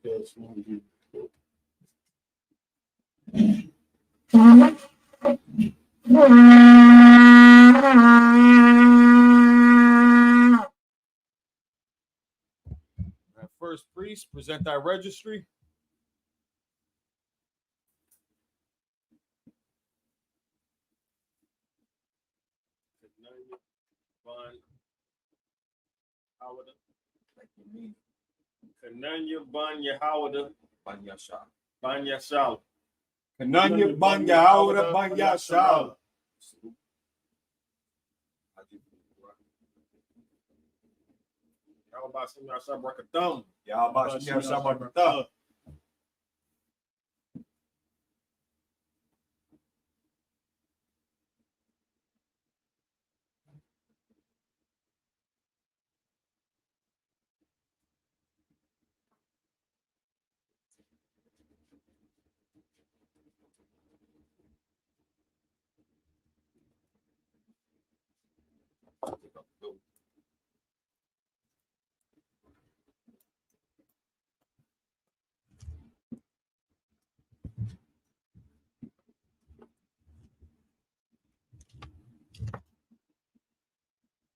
First priest, present thy registry. Kananya Ban Yahawada Ban Yashal. Ban Yashal. Kananya Ban Yahawada Ban Yashal. How about some Yashal Brakatham? How about some Yashal Brakatham?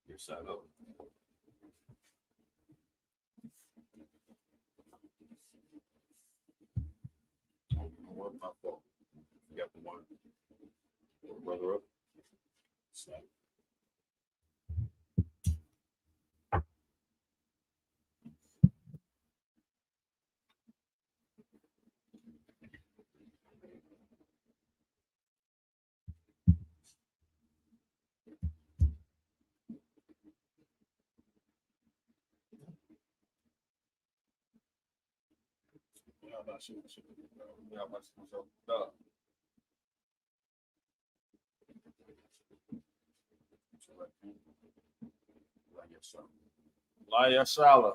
Your side up. What my fault? You got the one. Brother up. Snap. La Yashala.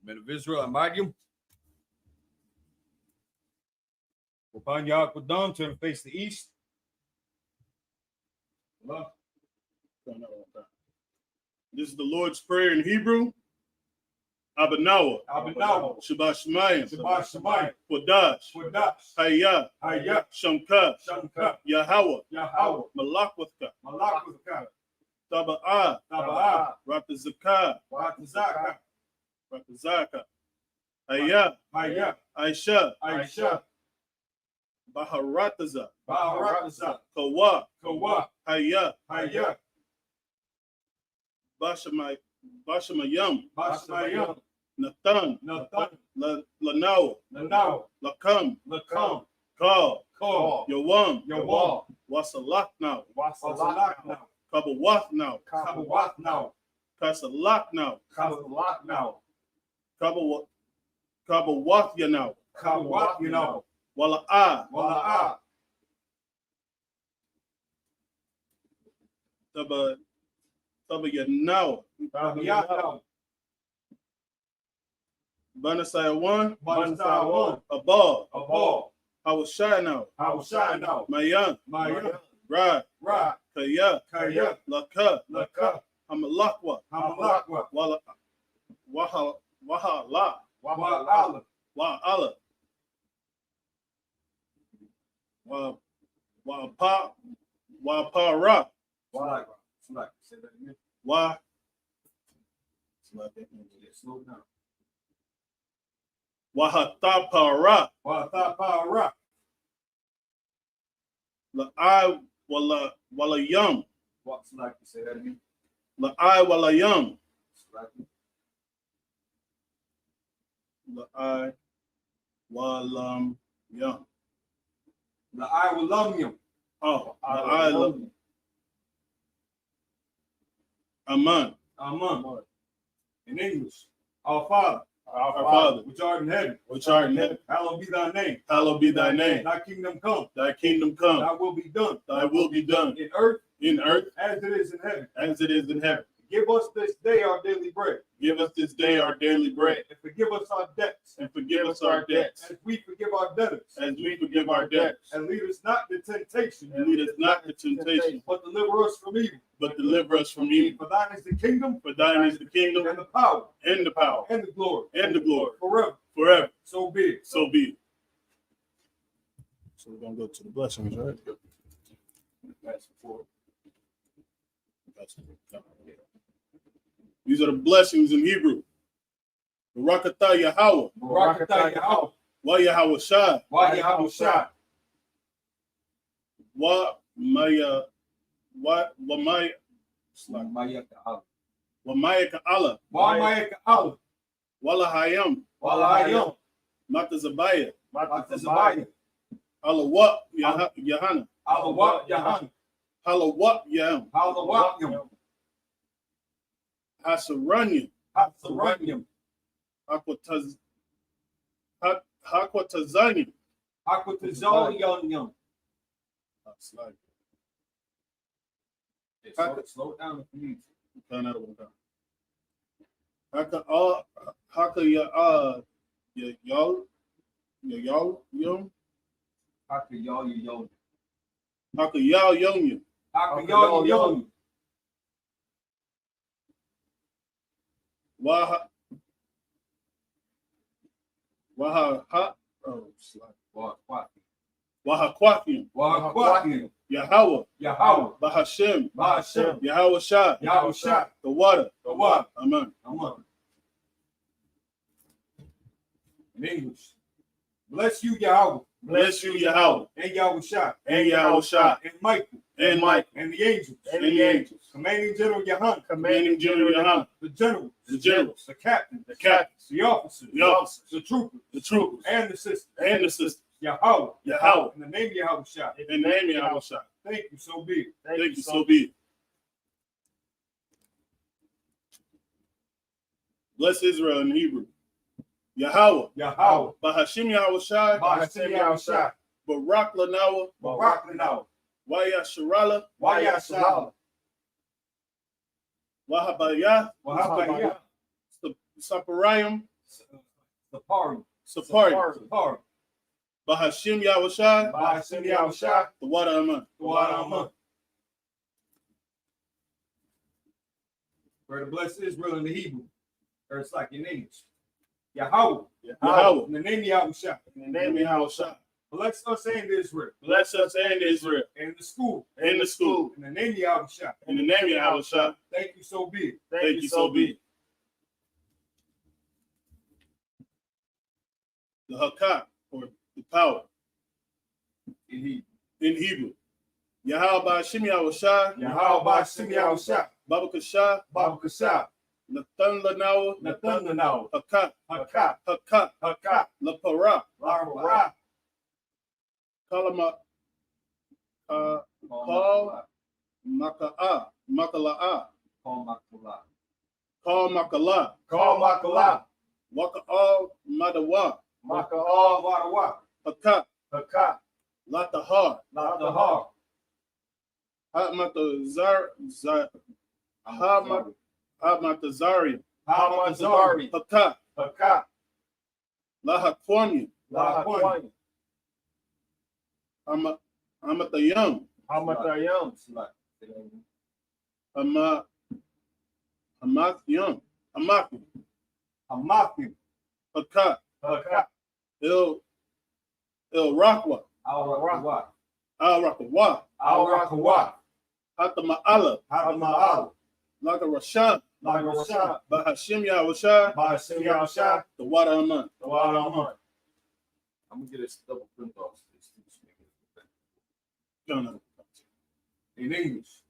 Men of Israel, Amagium. Upon Yahweh, turn face the east. This is the Lord's Prayer in Hebrew. Abanawa. Abanawa. Shabbat Shemayim. Shabbat Shemayim. Kodash. Kodash. Hayah. Hayah. Shamka. Shamka. Yahweh. Yahweh. Malakwaka. Malakwaka. Taba'ah. Taba'ah. Ratazakah. Ratazaka. Ratazaka. Hayah. Hayah. Aisha. Aisha. Baharataza. Baharataza. Kawa. Kawa. Hayah. Hayah. Bashamayam. Bashamayam. Nathan. Nathan. Lanawa. Lanawa. Lakam. Lakam. Call. Call. Yawam. Yawam. Wasalak now. Wasalak now. Kabawath now. Kabawath now. Kasalak now. Kabalak now. Kabawath ya now. Kabawath you know. Wala'ah. Wala'ah. Taba ya now. Tabayah. Banasai one. Banasai one. Above. Above. I was shy now. I was shy now. Mayan. Mayan. Right. Right. Kaya. Kaya. Laka. Laka. Hamalakwa. Hamalakwa. Wahala. Wahala. Wa'ala. Wa'para. Wa. Wahatapara. Wahatapara. La'ai walayam. What's like to say that again? La'ai walayam. La'ai walam yam. La'ai walam yam. Oh, la'ai walam. Aman. Aman. In English, our Father. Our Father, which art in heaven, which art in heaven, hallowed be thy name. hallowed be thy name. Thy kingdom come, Thy kingdom come, thy will be done thy will be done in earth in earth as it is in heaven. as it is in heaven. Give us this day our daily bread, Give us this day our daily bread, and forgive us our debts, and forgive us our debts, as we forgive our debtors. as we forgive our debtors. And lead us not into temptation, And lead us not into temptation, but deliver us from evil. but deliver us from evil. For thine is the kingdom, For thine is the kingdom, and the power, and the power, and the glory, and the glory, forever. forever. So be it. So be it. So we're going to go to the blessings, right? That's for These are the blessings in Hebrew. Barakatah Yahweh, Barakatah Yahweh, Wa Yahweh Shai, Wa Yahweh Shai, Wa Maya, Wa Maya, Wa Maya Ka'ala, Wa Ma'aka Allah, Wala Hayam, Wa Lahayam, Mata Zabaya, Matazabaya, Halawat Yahana, Alawat Yahan, Halawat Yaham, Alawat Yam, Hasaranya, Hatsaranyam, Hakwatazanya. Akwatazal Yam. Slow it down if you need to. Haka y'all Haka y'all you. Haka y'all young Haka y'all you. Waha ha Waha Kwakim Wa Kwakim, Yahweh Yahweh, Bahashem Bahashem, Yahweh Shah Yahweh Shai, the water. the water. Amen. Amen. In English. Bless you, Yahweh, Bless you, Yahweh, and Yahweh Shai, and Yahweh Shah, and Michael, and Mike, and the angels, and the angels, commanding General Yahan, commanding General Yahan, the generals, the generals, the captains, the captains, the officers, the troopers, the troopers, and the sisters. and the sisters. Yahweh, Yahweh, in the name of Yahweh Shai. in the name of Yahweh Shah. Thank you, so be it. Thank you, so be it. Bless Israel in Hebrew. Yahweh, Yahweh, Bahashim Yahweh Shai, Bahashem Yahweh Shai, Barak Lanawa, Barak Lanaw, Waya Sharala, Waya Shalom, Wahabayah, Wahabaya, Saparayim, Sapari, Sapari, Bahashim Yahweh Shai, Bahashem Yahweh Shai, the water Aman. Wa'alaman. For to bless Israel in the Hebrew, or it's like in English. Yahweh, Yahweh, in the name of Yahweh Shai. in the name of Yahweh Shai. Bless us and Israel. Bless us and Israel, And the school. in the school, In the name of Yahweh Shai. in the name of Yahweh Shai. Thank you, so be it. Thank you, so be it. The Hakat, or the power, In Hebrew. in Hebrew. Yahweh Bahashim Yahweh Shai, Yahweh Bahashem Yahweh Shai. Baba Kashah, Babu Kashab. Nathan Lanawa, Nathan Lanaw. Hakat, Hakat. Hakat, Hakat. La Parah, Larabah. Kalama, Paul Maka'a, Makala'a, Call Makala. Paul Makala, Call Makala. Waka'al Madawa, Makal Wadawa. Hakat, Hakat. Latahar, Latahar. Hatmatazar, Hatmatazari, Hamadari. Hakat, Hakat. Lahakwanya, Lahakwanya. Amatayam, Hamatayam. Hamathayam, Hamathi, Hamathi. Hakat, Hakat. El Rakwa, Al-Rakwa. Al Rakawa, Al-Rakwa. Hatama'ala, Hatama'al. Laka Rashan, Lagarashan. Bahashim Yahushai, Bahashem Yahweh Shai. the water Aman. Wa'alaman. I'm going to get this double print off. No. In English.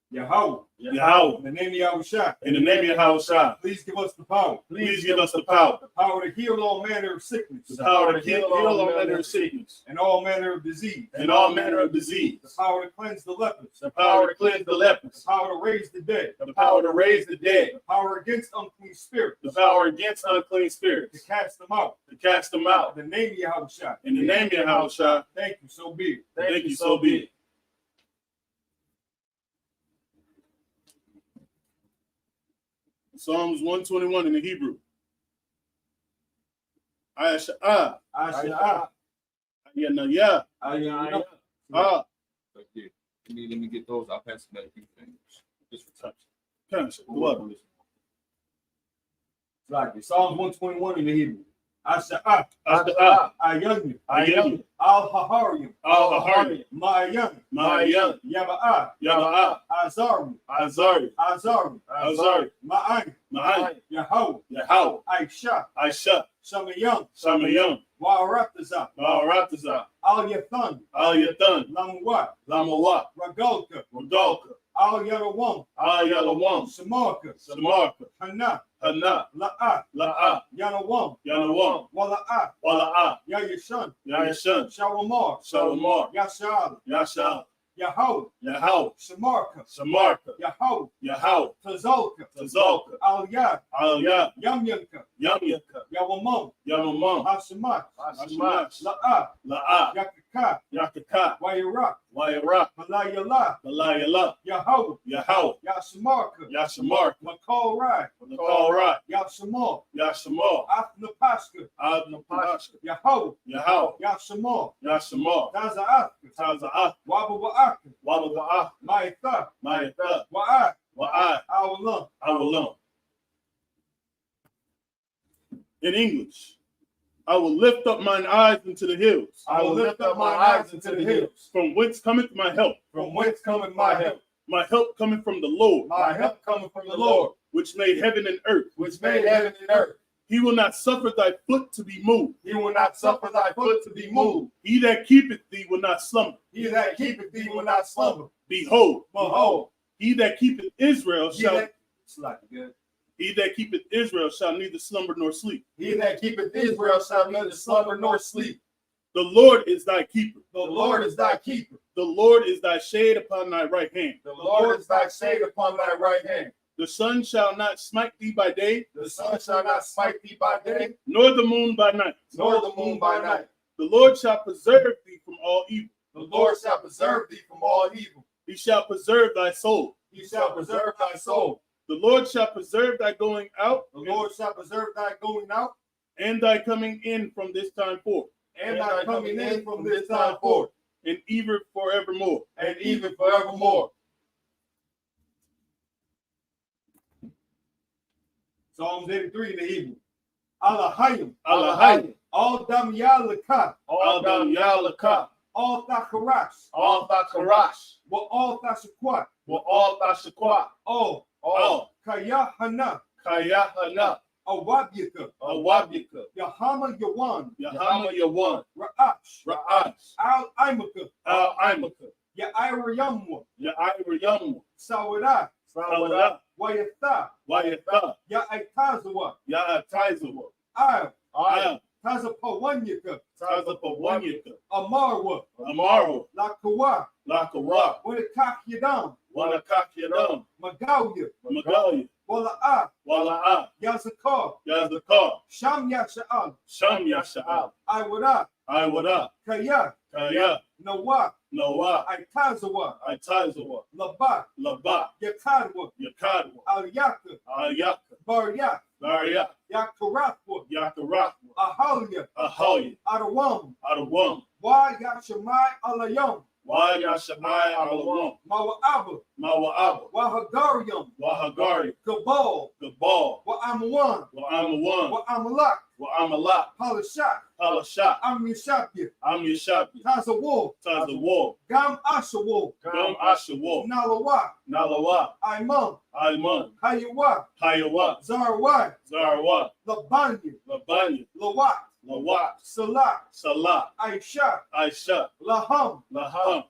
Yahweh. Yahweh. In the name of Yahushua. In the name of Yahweh, Please give us the power. please give us the power. The power to heal all manner of sickness. The power to heal all manner of sickness. And all manner of disease. And all manner of disease. The power to cleanse the lepers. The power to cleanse the lepers. The power to raise the dead. The power to raise the dead. The power against unclean spirits. The power against unclean To spirits. cast them out. To cast them out. In the name of Yahushua. In the name of Yahweh, Thank you, so be it. thank you, so be it. Psalms 121 in the Hebrew. Ayashah, Asha. Ayanaya, Ayana. Ah, But yeah, let me get those. I'll pass it back a few things. Just for touch. Kansha, what? Like it. Psalms 121 in the Hebrew. Asha. Ashah, Ayana. Ayan, Al-Haharium. Al-Ahari, Mayan. Mayan, Yaba'a. Yaba'a, Azari. Azari, Azari. Azari, Ma'an. Ma'an, Yahweh. Yahweh, Aisha. Aisha, Shamayam. Shamayam, Wa'arataza. Ma'arataza, Al-Yathan. Al-Yathan, Lamwa. Lamawa, Ragalka. Rodalka, Al-Yarawam. Al-Yalawam, Samarka. Samarka, Hana. Hana, La'a. La'a, Yanawam. Yanawam, Wala'a. Wala'a, Yayashan. Yayashan, Shawamar. Shalamar, Yashal. Yashal, Yahweh. Yahweh, Samarka. Samarka, Yahweh. Yahweh, Tazalka. Tazalka, Al-Yad. Al-Yah, Yamyanka. Yamyaka, Yawamam. Yamamam, Hashemat. Hashemash, La'a. La'a, Yakaka. Yakaka, Wayrak. Wayara, Malayala. Malayala, Yahweh. Yahweh, Yashamarka. Yashamarka, Makal Rai. Nakalrai, Yashamar. Yashamar, Athnapaska. Adnapashka, Yahweh. Yahweh, Yashamar. Yashamar, Taza'atka. Taza'ah, Wabawa'aka. Wabaga'ah, Ma'itha. Ma'itha, Wa'at. Wa'ai, Awalam. Awalam. In English, I will lift up mine eyes into the hills. I will lift up my eyes into the hills. From whence cometh my help? From whence cometh my help? My help cometh from the Lord, My help cometh from the Lord, which made heaven and earth. which made heaven and earth. He will not suffer thy foot to be moved. He will not suffer thy foot to be moved. He that keepeth thee will not slumber. He that keepeth thee will not slumber. Behold, Behold, he that keepeth Israel he shall that, it's like good. he that keepeth Israel shall neither slumber nor sleep. He that keepeth Israel shall neither slumber nor sleep. The Lord is thy keeper. The Lord is thy keeper. The Lord is thy shade upon thy right hand. The Lord is thy shade upon thy right hand. The sun shall not smite thee by day, The sun shall not smite thee by day, nor the moon by night. nor the moon by night. The Lord shall preserve thee from all evil. The Lord shall preserve thee from all evil. He shall preserve thy soul. He shall preserve thy soul. The Lord shall preserve thy going out The Lord shall preserve thy going out and thy coming in from this time forth, and thy coming in from this time forth, and even forevermore. and even forevermore. Psalms 83 in the Hebrew. Alahayim. Alahayim. All Damyalaka. Adam Yalaka, All Thakarash. all Thakarash, All Thashakwat. all Thashaqua, All Kayahana. Kayahana, Awabyaka. Awabika, Yahama Yawan. Yahama Yawan, Ra'ash. Ra'ash, Al Imaka. Al Imaka, Ya'irayamwa. Ya'irayam, Sawada. Salada, Wayatha. Wayatha, Ya'itazawa. Ya'ataizawa, Al. Al, Tazapawanyaka. Tazapawanyaka, Amarwa. Amaro, Lakawa. Lakara, Wanakakyadam. Wanakakyadam, Magawya. Magalia, Wala'a. Wala'a, Yazakar. Yazakar, Sham Yasha'al. Sham Yasha'al, Iwada. Iwada, Kaya. Kaya, Nawa. Noah, Itazawa. Itaizawa, Laba. Laba, Yakadwa. Yakadwa, Alyaka. Ayaka, Baryak. Daria, Yakarakwa. Yakarak, Ahalia. Ahoy, Adawam. Adawam, Wa Yashamai Alayam. Wayashamai Alawam, Mawa'aba. Mawa'aba, Wahagariam. Wahagari, Gabal. Gabal, Wa'amawan. Wa'amawan, Wa'amalak. Wa'amalak, Palashak. Palashak, Amyashapya. Amyashapi, Tazawol. Tazawal, Gam Ashawol. Gam Ashawal, Nalawa. Nalawa, Imam. Ayman, Hayawa. Hayawa, Zarwa. Zarwa, Labanya. Labanya, Lawat. Lawat, Salah. Salah, Aisha. Aisha, Laham. Laham,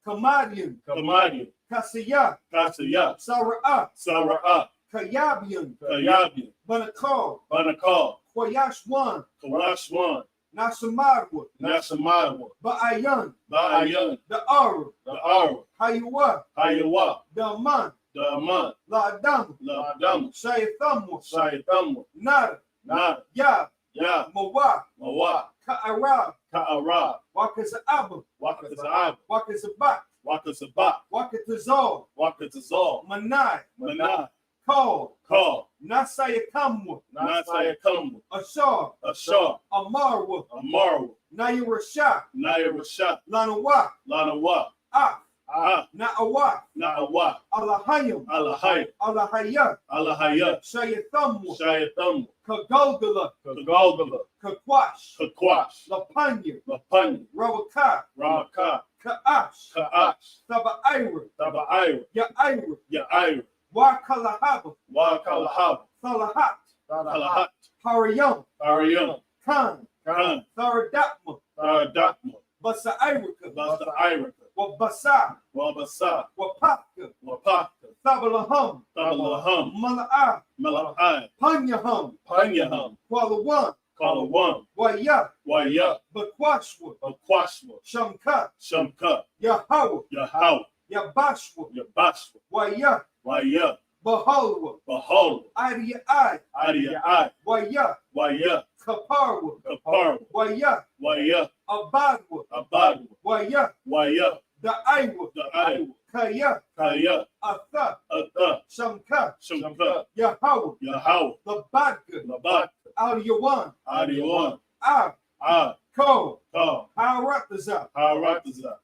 Kamadian, Kamadian, Kasaya, Kasaya, Sara'ah, Sara'ah, Kayabian, Kayabian, Banakal, Banakal, Koyashwan, Kawashwan, Nasamadwa, Nasamadwa, Ba'ayan, Ba'ayan, the Aru, the Ara, Hayuwa, Hayawa, the Aman, the Aman, La'adam, La'adam, Shayathamwa, Shayathamwa, Nada, Nada, Ya, Ya, Mawa, Mawa, Ka'arab, Ka'arab, Wakaza'aba, Wakaza'ab, Wakazabat, Wakazabat, Wakatazal, Wakatazal, Manai, Manai, Call, Call, Nasayakamwa, Nasayakamwa, Ashar, Ashar, Amarwa, Amarwa, Nayarashah, Nayarashah, Lanawa, Lanawa, Ah, Ah, Na'awa, Na'awa, Alahayim, Alahaya, Alahaya, Alahaya, Shayathamwa, Shayathamwa, Kagolgala, Kagalgala, Kakwash, Kakwash, Lapanya, Lapanya, Rawaka, Ramaka, Ka'ash, Ka'ash, Thaba'ira, Taba'ira, Ya'ira, Ya'ira, Wakalahaba, Wakalahab, Salahat, Talahat, Harayam, Ariyam, Khan, Khan, Tharadakma, Taradakma, Basa'irika, Basta Irika, Wabasa, Wabasa, Wapaka, Wapaka, Thabalaham, Tabalaham, Mala'ah, Malahai, Panyaham, Panyaham, Kwalawan, Kalawan, Waya, Waya, Bakwashwa, Akwashwa, Shamka, Shamka, Yahawa, Yahaw, Yabashwa, Yabashwa, Waya, Waya, Bahalwa, Bahal, Adiyai, Adiya, Waya, Waya, Kaparwa, Kapar, Waya, Waya, Abadwa, Abad, Waya, Waya, the Iwa, the Iowa, Kaya, Kaya, Atha, Atha, Shamka, Shamka, Yahawa, Yahaw, the Badka, Labat, Aliyawan, Adiyawan, Ab, Ah, Ko, Ka, Harataza, Harataza.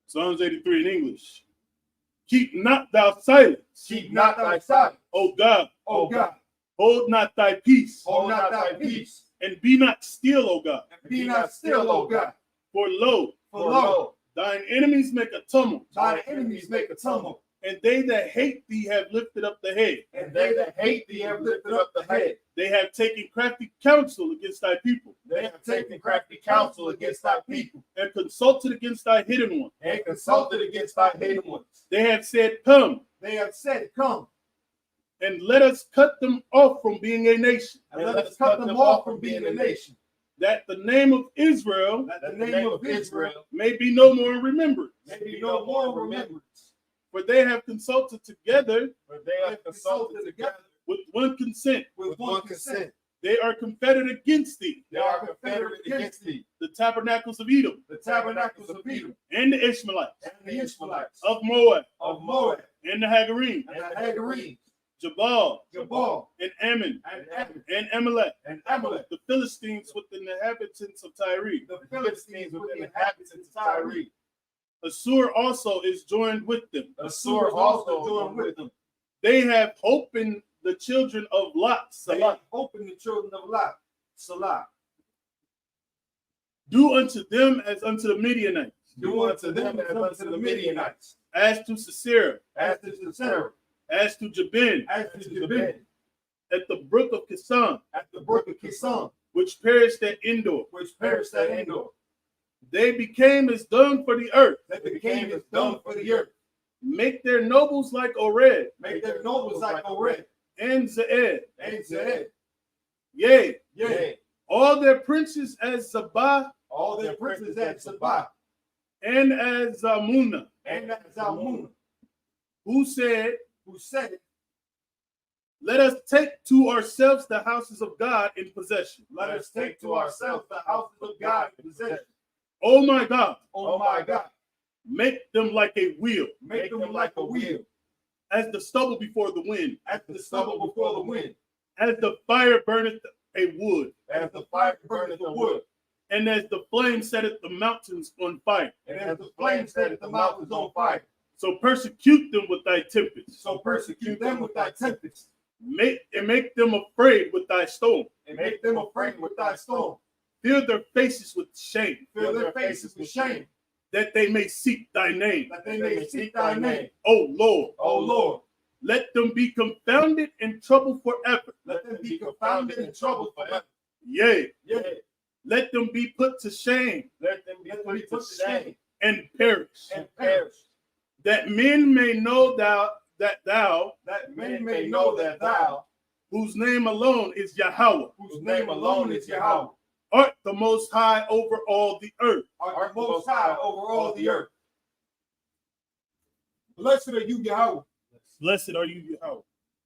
Psalms 83 in English. Keep not thou silence, keep not thy silence, O God. O God, Hold not thy peace, hold not thy peace, and be not still, O God. and be not still, O God, For lo, for lo, thine enemies make a tumult, thine enemies make a tumult, and they that hate thee have lifted up the head. and they that hate thee have lifted up the head. They have taken crafty counsel against thy people, They have taken crafty counsel against thy people, and consulted against thy hidden one. and consulted against thy hidden ones. They have said, Come, They have said, Come, and let us cut them off from being a nation, and let us cut them off from being a nation, that the name of Israel that the name of Israel may be no more in remembrance. may be no more remembrance. For they have consulted together For they have consulted together with one consent. with one consent. They are confederate against thee, They are confederate against thee, the tabernacles of Edom, the tabernacles of Edom, and the Ishmaelites, and the Ishmaelites, of Moab, of Moab, and the Hagarenes, and the Hagarenes, Jabal, Jabal, and Ammon, and Ammon, and Amalek, and Amalek, the Philistines with the inhabitants of Tyre. the Philistines with the inhabitants of Tyre. Assur also is joined with them. Assur also joined with them. They have hope in the children of Lot. They Salah. opened the children of Lot. Salah. Do unto them as unto the Midianites, Do unto them as unto the Midianites, as to Sisera, as to Sisera, as to Jabin, as to Jabin, at the brook of Kison, at the brook of Kison, which perished at Endor. which perished at Endor. They became as dung for the earth. They became as dung for the earth. Make their nobles like Oreb Make their nobles like Oreb and Zeed. and Zed. Yea, Yea, all their princes as Zabah all their princes at Sabah and as Zamunah, and at Zalmunna, who said, who said, Let us take to ourselves the houses of God in possession. Let us take to ourselves the houses of God in possession. Oh my God, Oh my God, make them like a wheel, make them like a wheel, as the stubble before the wind, as the stubble before the wind, as the fire burneth a wood, as the fire burneth the wood, and as the flame setteth the mountains on fire. and as the flame setteth the mountains on fire. So persecute them with thy tempest. So persecute them with thy tempest, Make them afraid with thy storm. and make them afraid with thy storm. Fill their faces with shame, Fill their faces with shame, that they may seek thy name. that they may seek thy name. O Lord, O Lord, let them be confounded and troubled forever. let them be confounded and troubled forever. Yea, Yea, let them be put to shame Let them be put to shame and perish, and perish. that men may know that thou, That men may know that thou, whose name alone is Yahweh, whose name alone is Yahweh, art the most high over all the earth. art the most high over all the earth. Blessed are you, Yahweh, Blessed are you, Yahweh,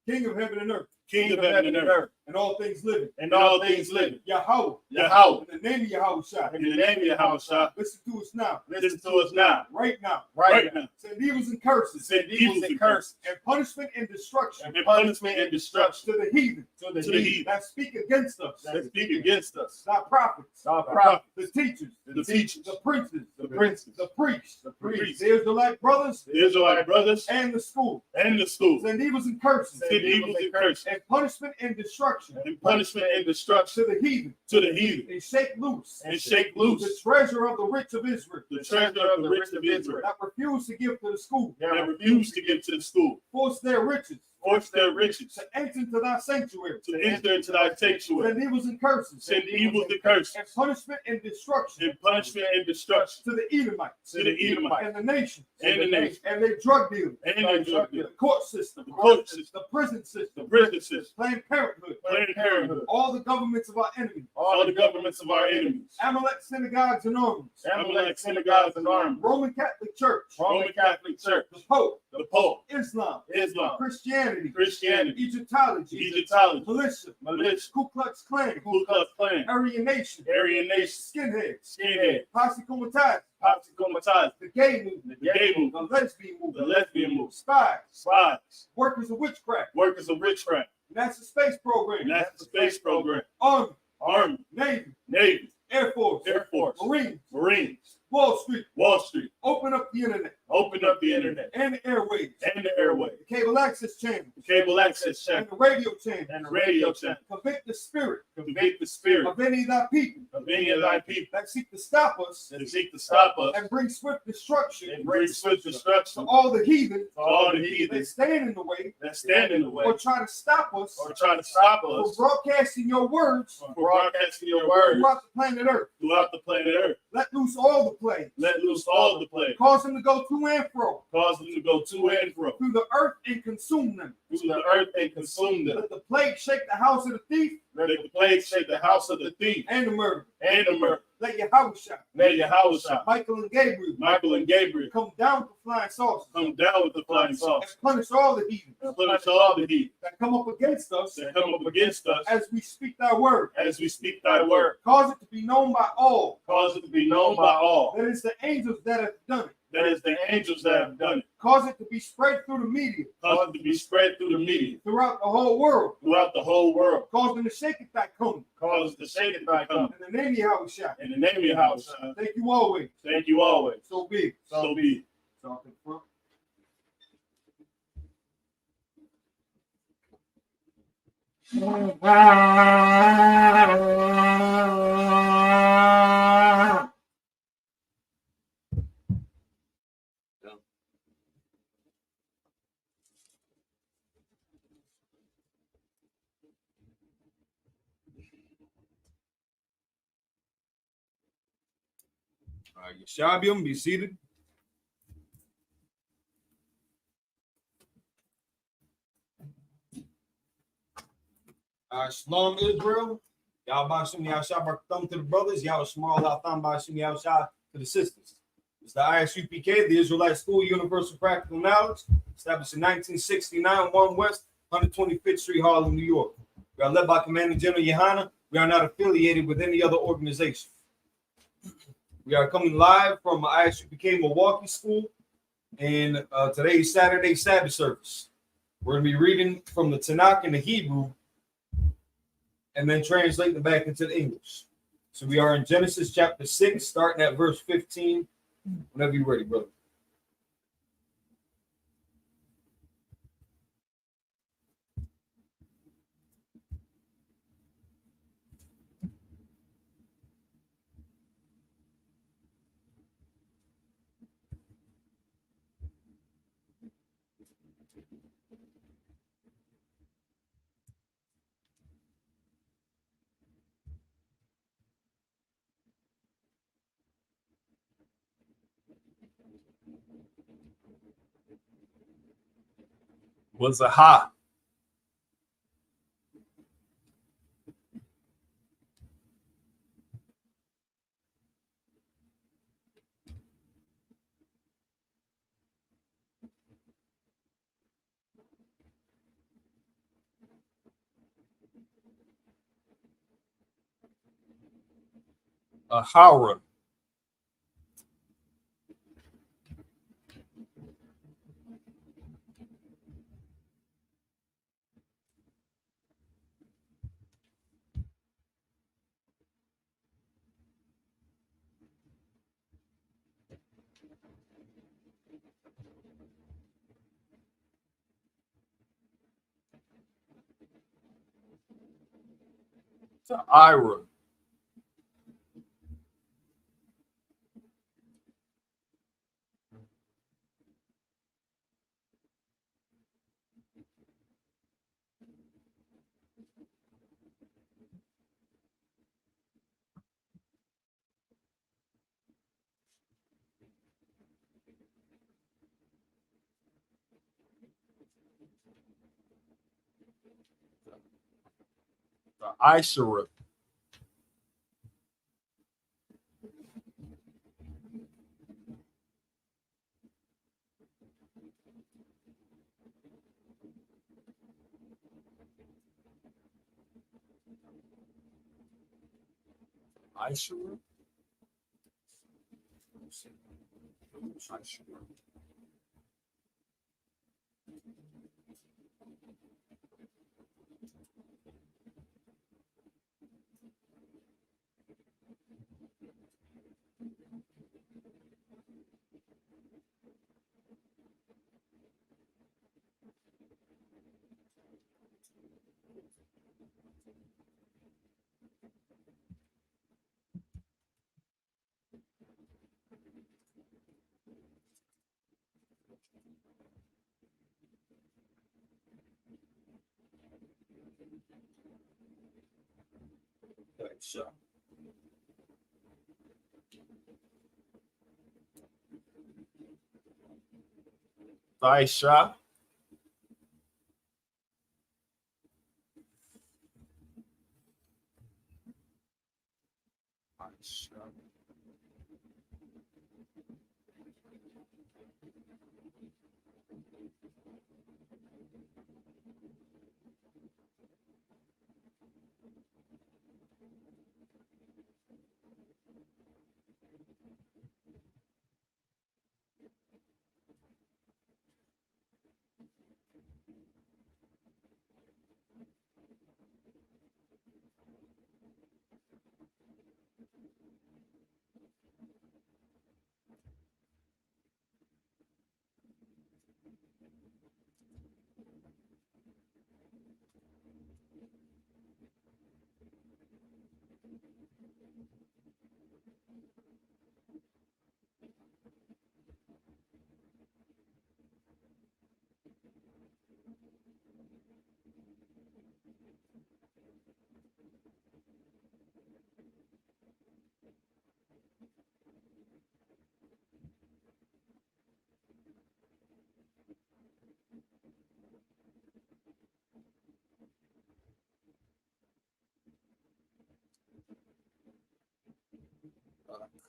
King of heaven and earth, King of heaven and earth, and all things living, and all things living. Yahweh, Yahweh, in the name of Yahweh, in the name of Yahweh, listen to us now, listen to us now, right now, right now. Send evils and curses, Send evils and curses, and punishment and destruction, and punishment and destruction to the heathen, to the heathen that speak against us, that speak against us, thy prophets, the teachers, the teachers, the princes, the princes, the priests, priests, the Israelite brothers, the Israelite brothers, and the school. and the schools. Send evils and curses, Send evils and curses, and punishment and destruction, and punishment and destruction to the heathen, to the heathen, and shake loose, and shake the loose treasure of the rich of Israel, the treasure of the rich of Israel, that refuse to give to the school, that refuse to give to the school, force their riches, force their riches to enter into thy sanctuary, to enter into thy sanctuary, send evils and curses, send evils and curses, and punishment and destruction, and punishment and destruction to the Edomites, to the Edomites, and the nations, and the nations, and their drug dealers, and their drug dealers, the court system, the court system, the prison the system, prison system, Planned Parenthood, Planned Parenthood, all the governments of our enemies, all the governments of our enemies, Amalek synagogues and armies, Amalek synagogues and armies, Roman Catholic Church, Roman Catholic Church, the Pope, the Pope, Islam, Islam, Christianity, Christianity, Egyptology, Egyptology, militia, Ku Klux Klan, Ku Klux Klan, Aryan Nation, Aryan Nation, skinheads, Skinhead, posse comitatus, Posse Comitatus, the gay movement, the gay the movement, lesbian the movement, lesbian movement, spies, spies, workers of witchcraft, workers of witchcraft, NASA space program, NASA space program, Army, Army, Navy, Navy, Air Force, Marines, Marines, Wall Street, Wall Street, open up the internet, open up the internet and the airwaves, and the airway, the cable access channel, the cable access and channel, the radio channel, and the radio channel. convict the spirit Convict the spirit of any of thy people of any of thy people that seek to stop us that seek to stop us and bring swift destruction and bring swift to destruction all the heathen to all the heathen that stand in the way that stand in the way or try to stop us or try to stop from us broadcasting your words from broadcasting your word throughout the planet Earth. throughout the planet Earth. Let loose all the plagues. Let loose all the plagues, Cause them to go to and fro cause them to go to and fro through the earth and consume them. through the earth and consume them. Let the plague shake the house of the thief Let the plague shake the house of the thief and the murderer. and the murderer. Let Yahweh shine. Let Yahweh shine. Michael and Gabriel Michael and Gabriel come down with the flying saucers come down with the flying and saucer punish all the heathen and punish all the heathen that come up against us that come up against us as we speak thy word. as we speak thy word. Cause it to be known by all Cause it to be known by all that it's the angels that have done it. that it's the angels that have done it. Cause it to be spread through the media Cause it to be spread through the media throughout the whole world. throughout the whole world. Cause them to shake it back coming. Cause it to shake it thy come. In the name of Yahweh shine. In the name of Yahweh, son. Thank you always. Thank you always. So be it. So be it. Talk in front. Yeshabium, be seated. Shalom Israel. Y'all Bashim Yahshua thumb to the brothers. Y'all small thumb Bashim Yahshua to the sisters. It's the Isupk, the Israelite School Universal Practical Knowledge, established in 1969, 1 West, 125th Street, Harlem, New York. We are led by Commander General Yohana. We are not affiliated with any other organization. We are coming live from Isupk Milwaukee School, and today's Saturday Sabbath service. We're going to be reading from the Tanakh in the Hebrew and then translating it back into the English. So we are in Genesis chapter 6, starting at verse 15. Whenever you're ready, brother. Was a ha. A hara. To Ira. The Isupk. Isupk. So. Thaisha.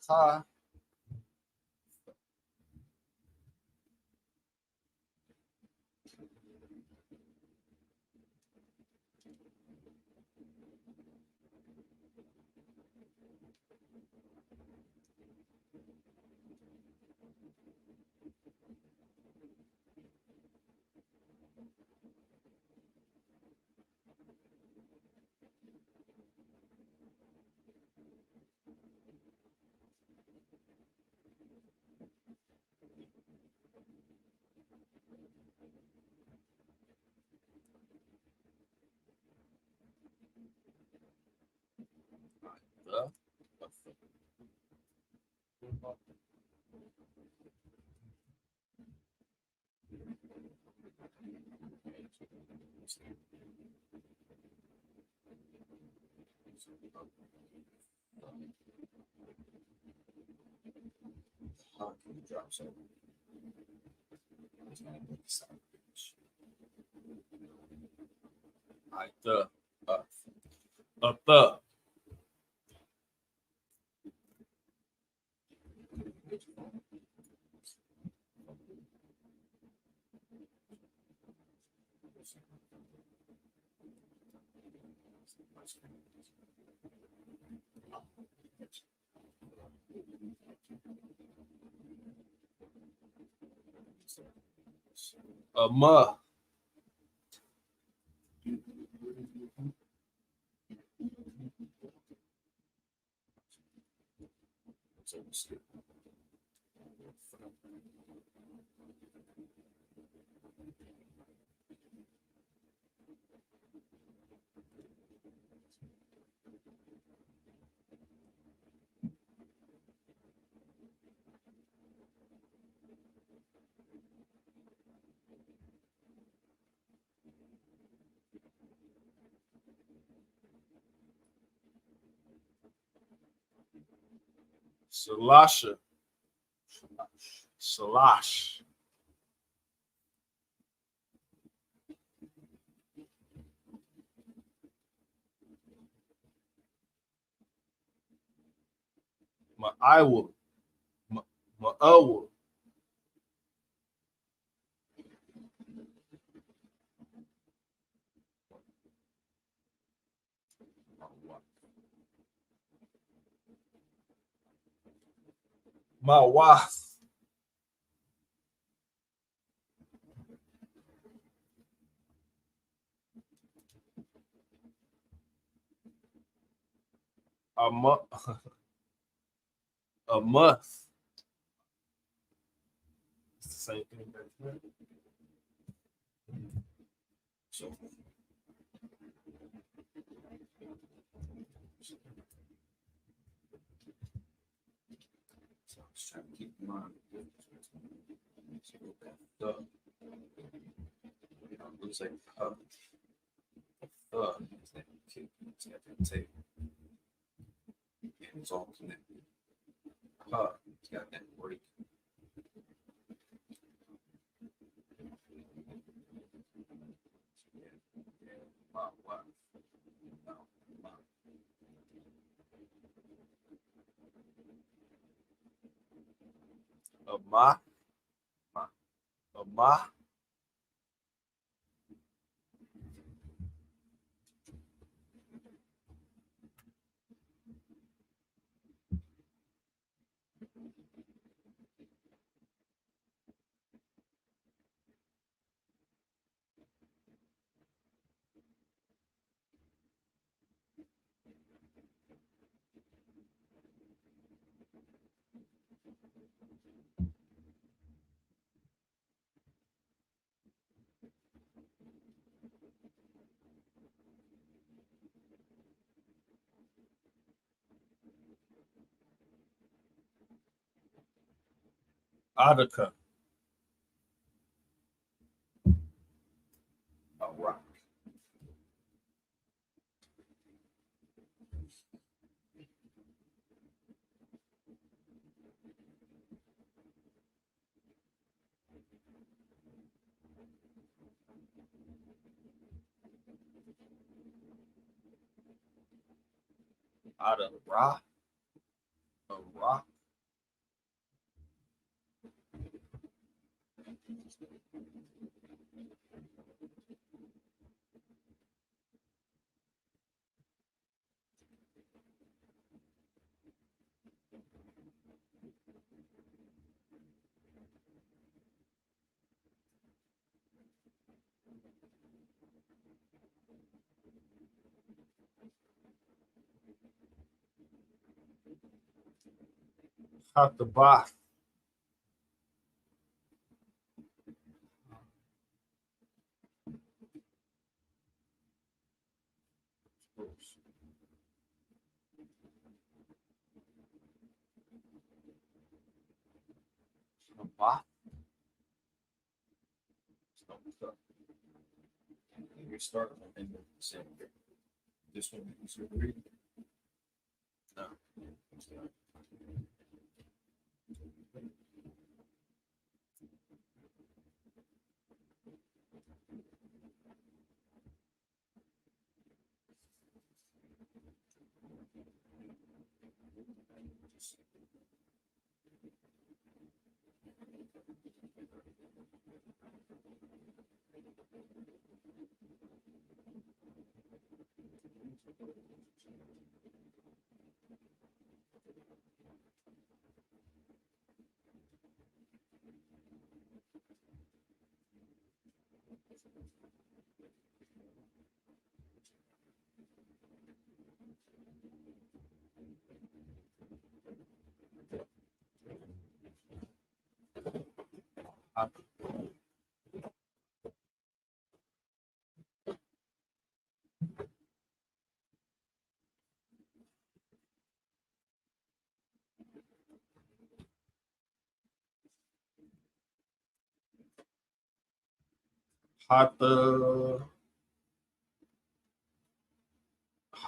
Ka. The. How can you drop so? It's not a big sound. Like the up the a ma Salasha Salash my Iowa my Iowa my wife a month a month. It's the same thing back there. So I was trying to keep in mind the difference between the looks like it's that kick, it's got that tape. And it's all connected. It's got that break. Wow. A ma Attica A rock. out of rock a rock out the box. A box. And you're starting in the same grade. This one is your grade. No.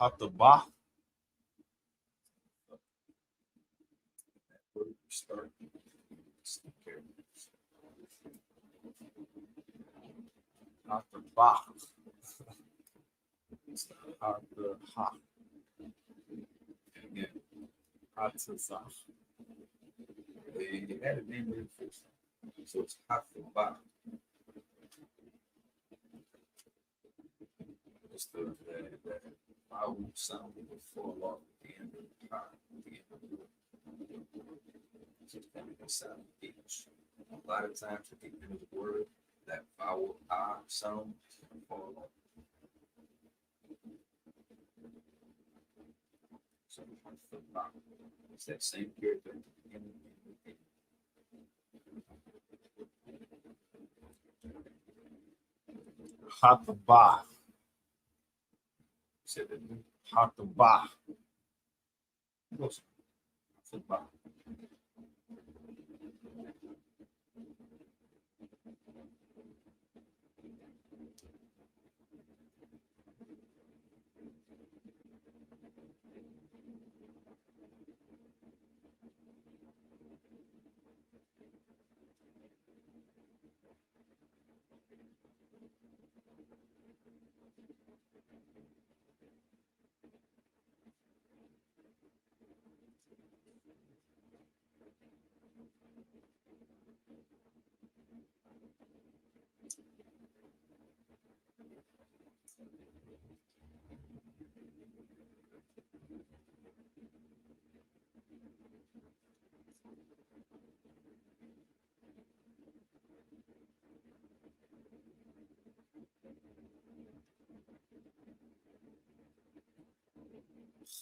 Hataba. Start. Hataba. Hataha. Again, Hatasa. they had a name in the first time. So it's half the bottom. It's the vowel sound that would fall off at the end of the part, at the end of the word. So it's kind of sound H. A lot of times at the end of the word, that vowel I sound will fall off. So half the bottom. It's that same character at the beginning and the end. Hataba. Said that Hataba. close. Half the bottom.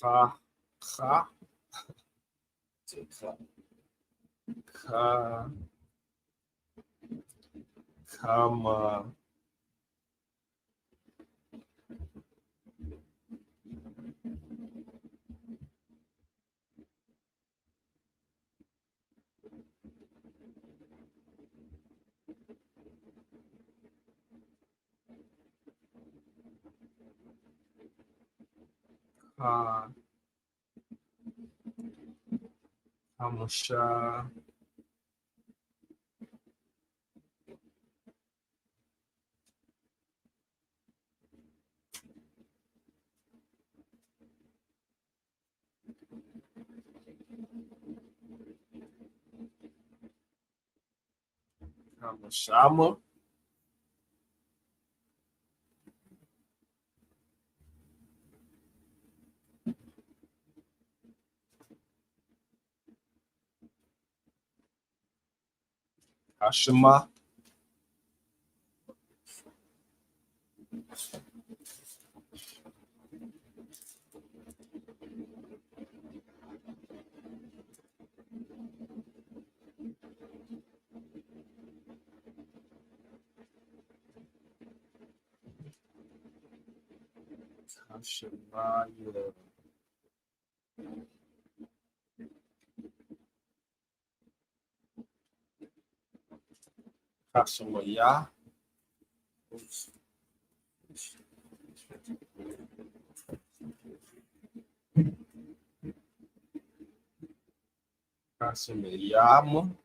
Ha. Ha. So clap. Ka. Kama. Ka. Kamusha. Kamashama. Hashima. Hashimaya. Hashimaya. Hashimayama.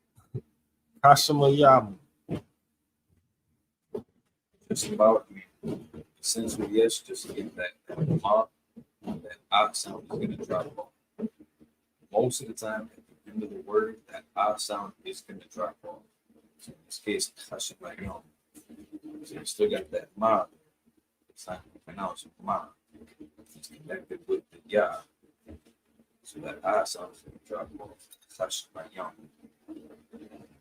Hashimayama. Just about essentially yes, just to get that mark, that I sound is gonna drop off. Most of the time at the end of the word, that I sound is gonna drop off. So in this case, Hashemayom. So you still got that ma. It's not pronounced ma. It's connected with the ya. So that I sounds going to drop off. Hashemayom.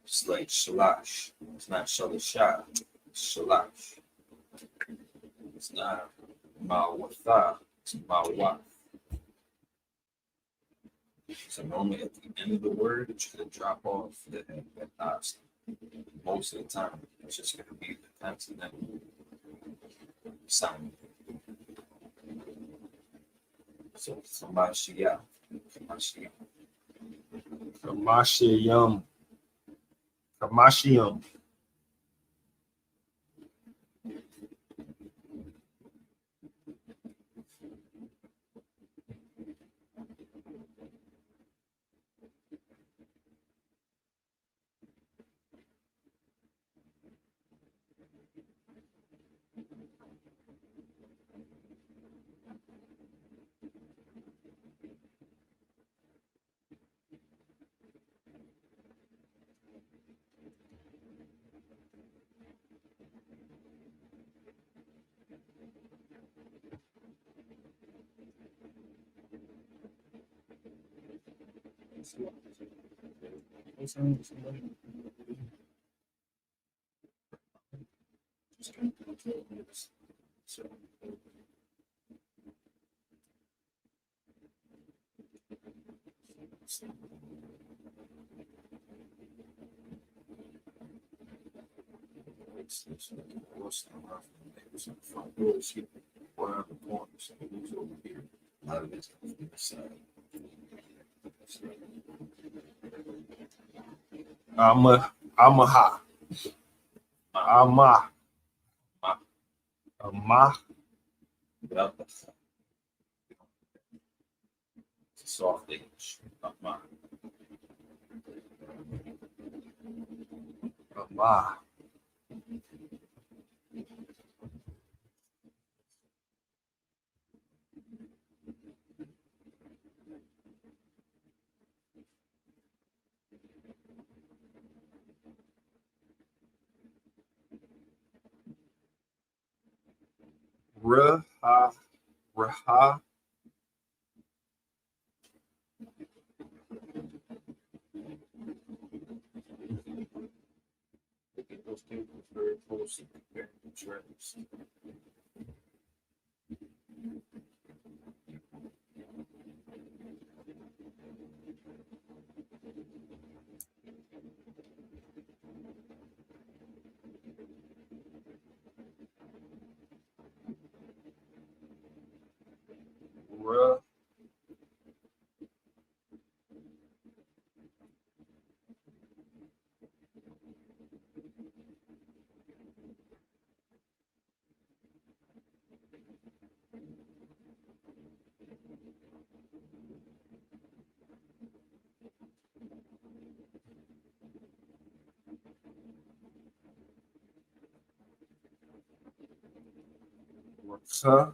It's like shalash. It's not shalashah. It's shalash. It's not ma'watha. It's ma'wath. So normally at the end of the word, it's going to drop off that I. Most of the time, it's just going to be the consonant sound. So, Samashia. Kamashiyam. Kamashiyam. So, it's like a horse and a rough and neighbors in the front door. She around the corner. So who's over here? A lot of it's on the side. Amaha. Ama. Ama. Without the it's a soft English. Ama. Ama. Raha. Raha. Look at those tables very closely compared to trends. Ra. Sa.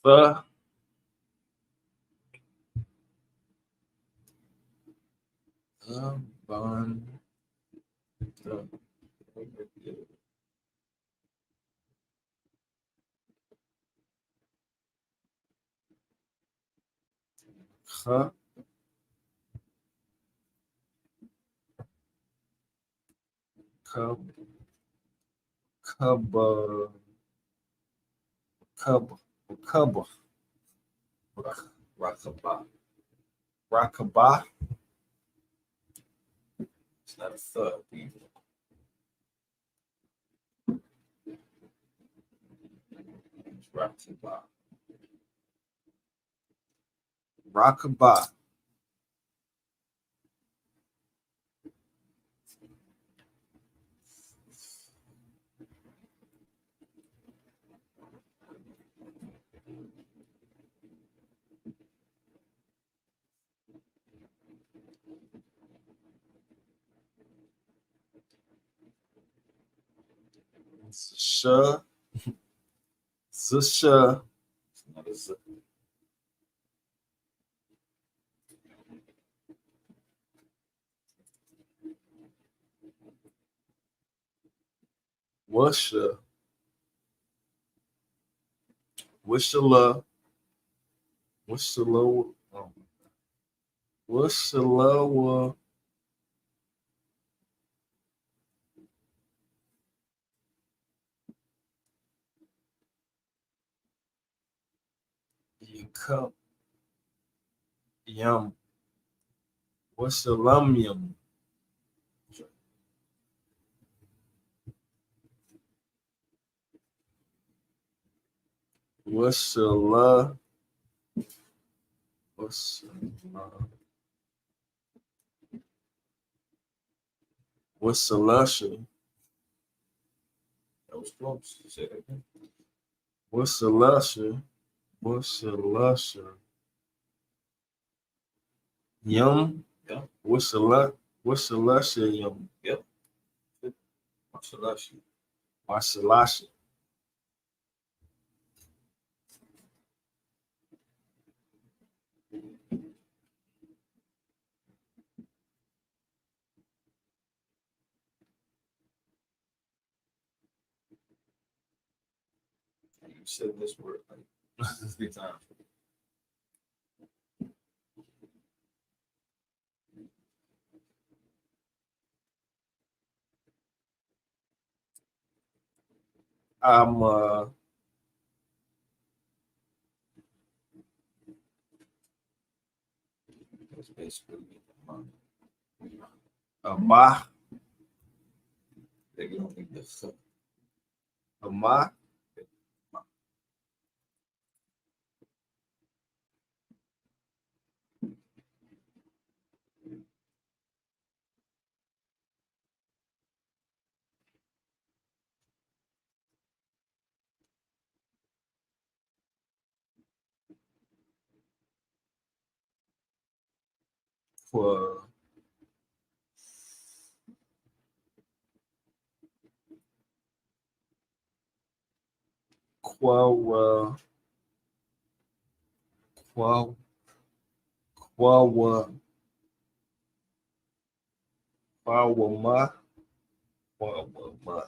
The bun. Huh? Cub. Cub. Cub. Cub. Rockabye. Rockabye. It's not a thug, people. It's rockabye. Rockabye. Zusha. Zusha. It's not a Z. Wusha. Wishala. Wishala. Wishala. You cup. Yum. Wishalam yum. Wishala. Wishalasha. That was close. You said that again. Wishalasha. Wishalasha. Yum. Yeah. Wishalasha yum. Yep. Wishalasha. Wishalasha. You said this word like 3 times. That's basically a ma. They don't need this. A ma. For qual qual qual ma ma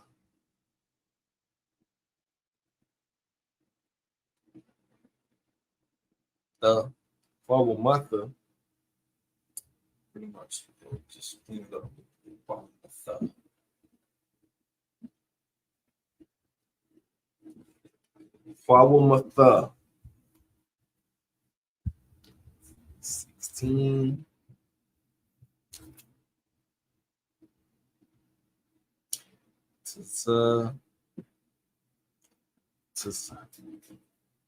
the mother pretty much just clean it up. Mother 16 to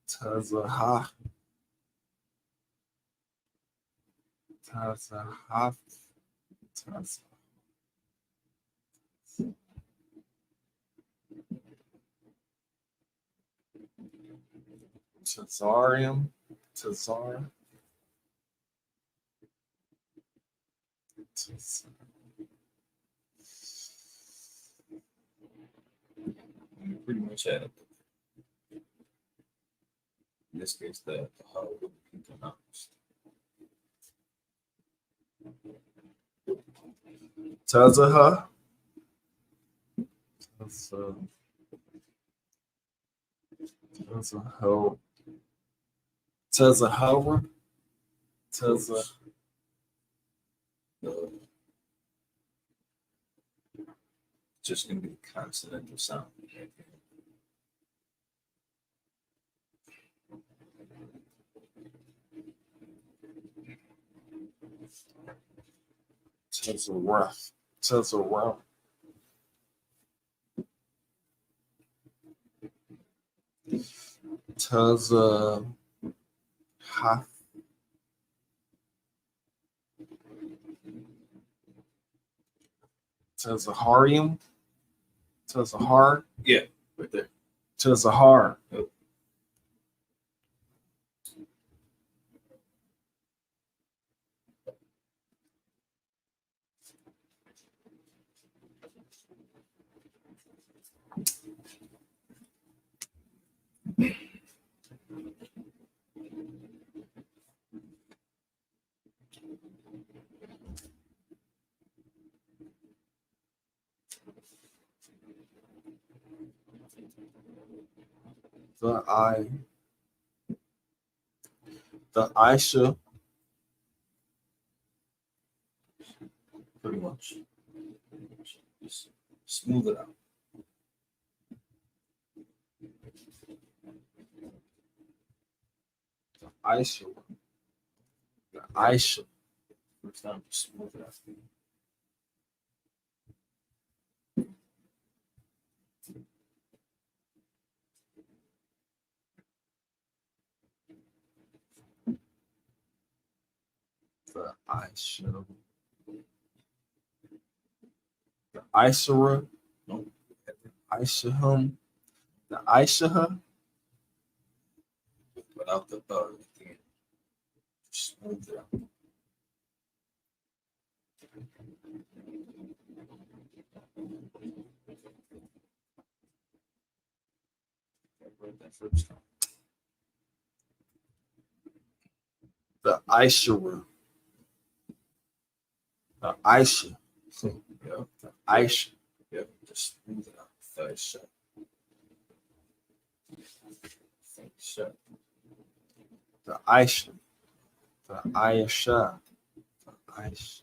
Tazahaf Tazahaf Taz Tazarium. Tazar. You pretty much had it. In this case, the hull would be pronounced. Tazaha. Tazahel. Tazahara. Taza. Just gonna be the consonantal sound. Tazarah. Tazarah. Taza. Ha. Tazaharium. Tazahar. Yeah, right there. Tazahar. Yep. The I. The Aisha. Pretty much. Just smooth it out. The Aisha. The Aisha. First time, just smooth it out. The Aisha. The Aishara. No. Aishahum. The Aishaha. Without the again. Just smooth it out. Right, that first time. The Aishara. The Aisha. Yeah, The Aisha. yeah, just smooth it out. Third shut. Think shut. The Aisha. The Ayasha. The Aisha.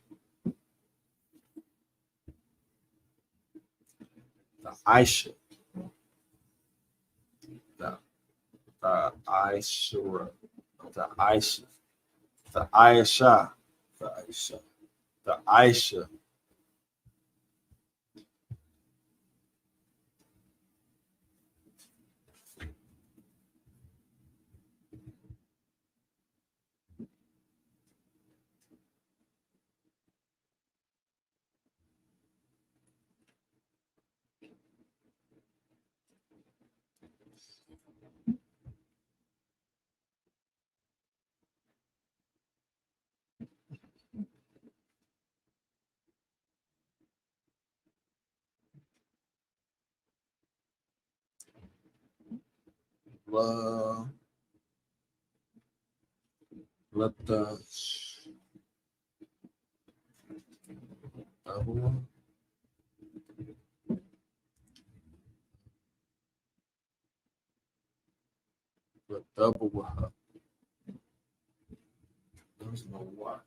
The Aisha. The Aishara. The Aisha. The Ayasha. The Aisha. The Aisha. La. Let the. The double. There's no why.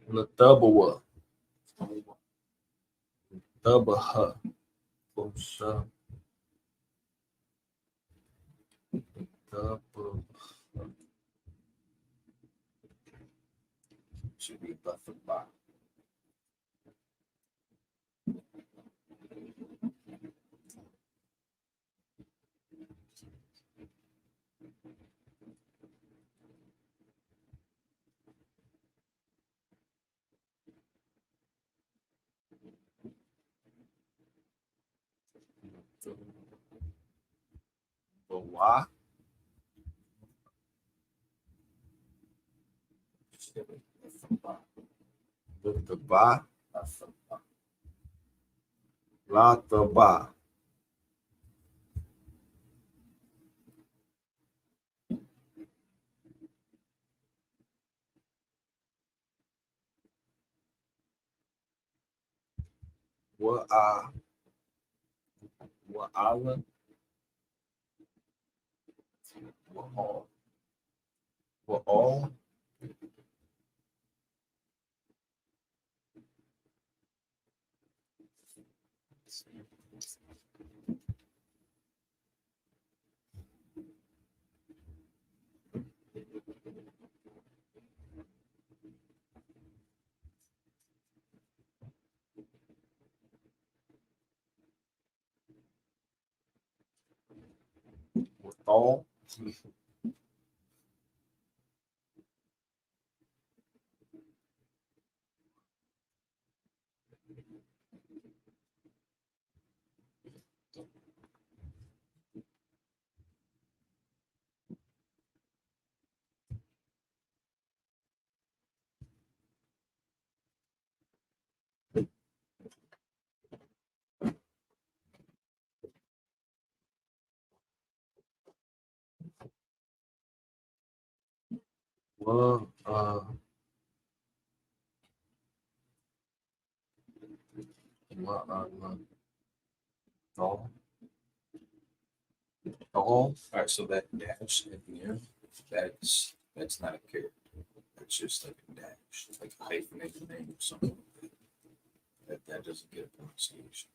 The double. Double. Double. Should be buffer by. Why? With the ba, la the ba. What island? What all? What all? With all? Well, what all? All? All right, so that dash at the end, that's not a character. That's just like a dash, like a hyphenated name or something like that. That doesn't get a pronunciation.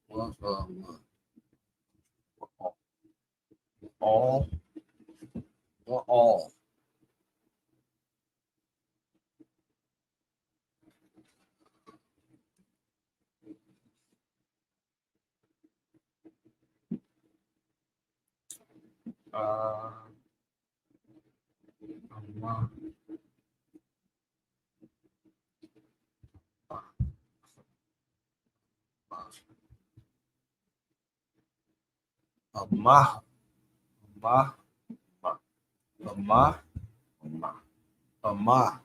What what all? What all? Uh, ma, ma, ma, ma, ma.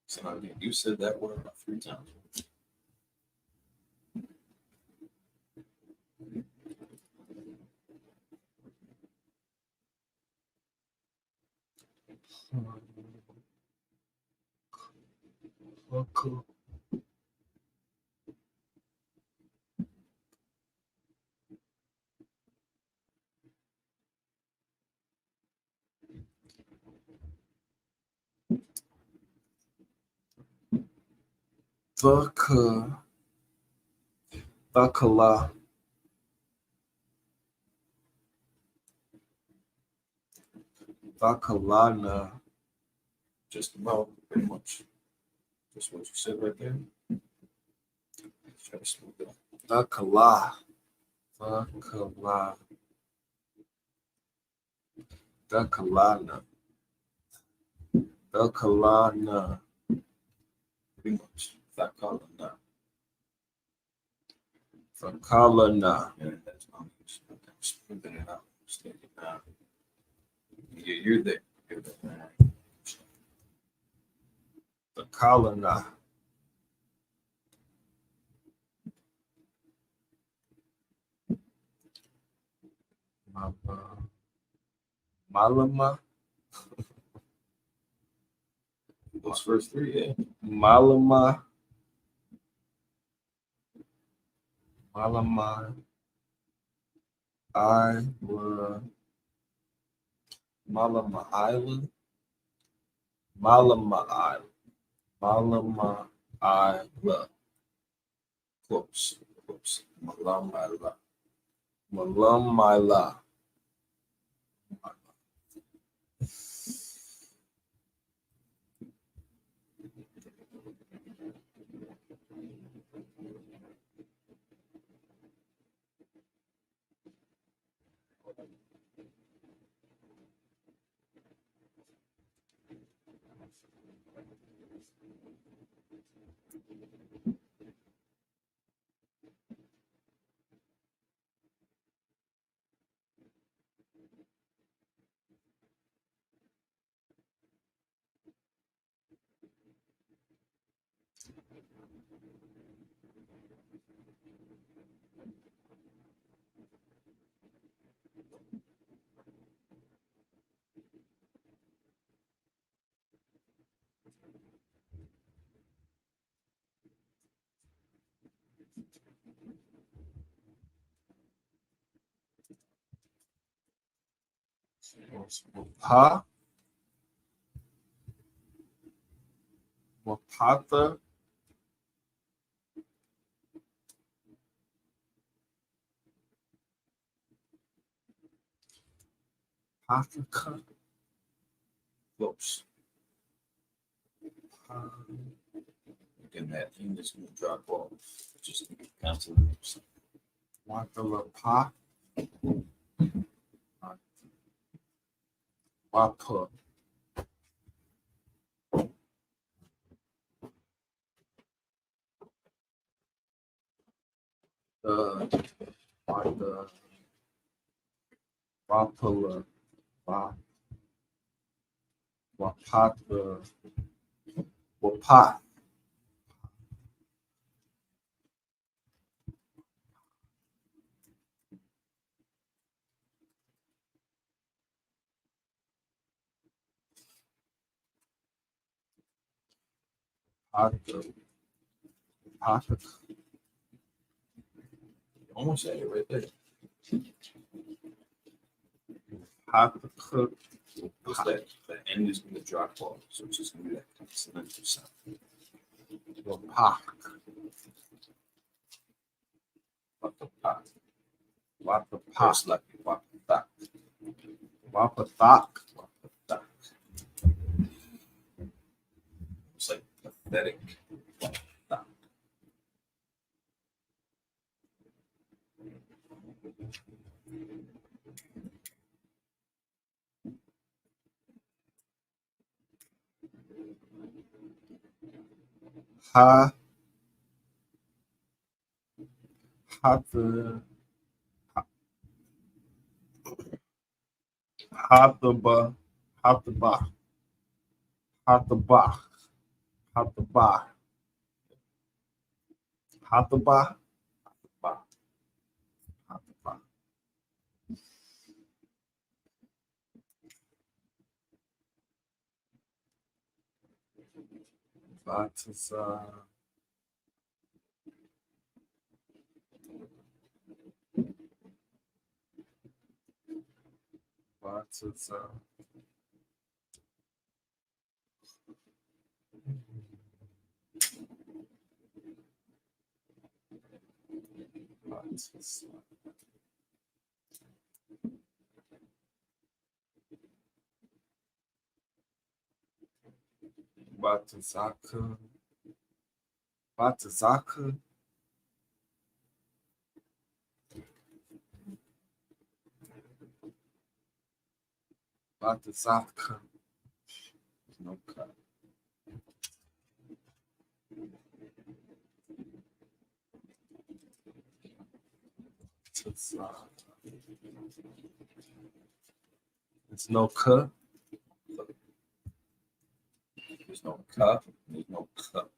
So again, you said that word about 3 times. Cool. Vakala, Vakalana, Just about, pretty much. Just what you said right there. Try to smooth it out. Vakala, Vakala, Vakalana, Vakalana, Pretty much. Vakalana. Vakalana, Yeah, that's I'm smoothing it out. Steady it down. You're there. You're there. Vakalana, Malama, Those first three, yeah. Malama, Malama, Isla, Malama Island, Malama Island, Malama Island, Close. Close. Malamala. Malamila, Wapa. Wapata. Africa. Close. Again, that English will drop off. Just consonants. Wakalapa. Wapa. The Wapala. Wapata. Wapa. Pata. Pata. Almost had it right there. Pata. Cook. What's that? The end is going to drop off. So it's just going to be that consonantal sound. Wapa. Wapa. Wapa. First like wapa. Wapa. Thak. Wapa. It's like pathetic. Wapa. Ha. Hata. Hataba. Hataba. Hataba. Hataba. Hataba. Wapa. Hataba. Vatasa. Vatasa. Vatasa. Vatazaka. Vatazaka. Vatazaka. No cut. It's no cut. There's no cup. There's no cup.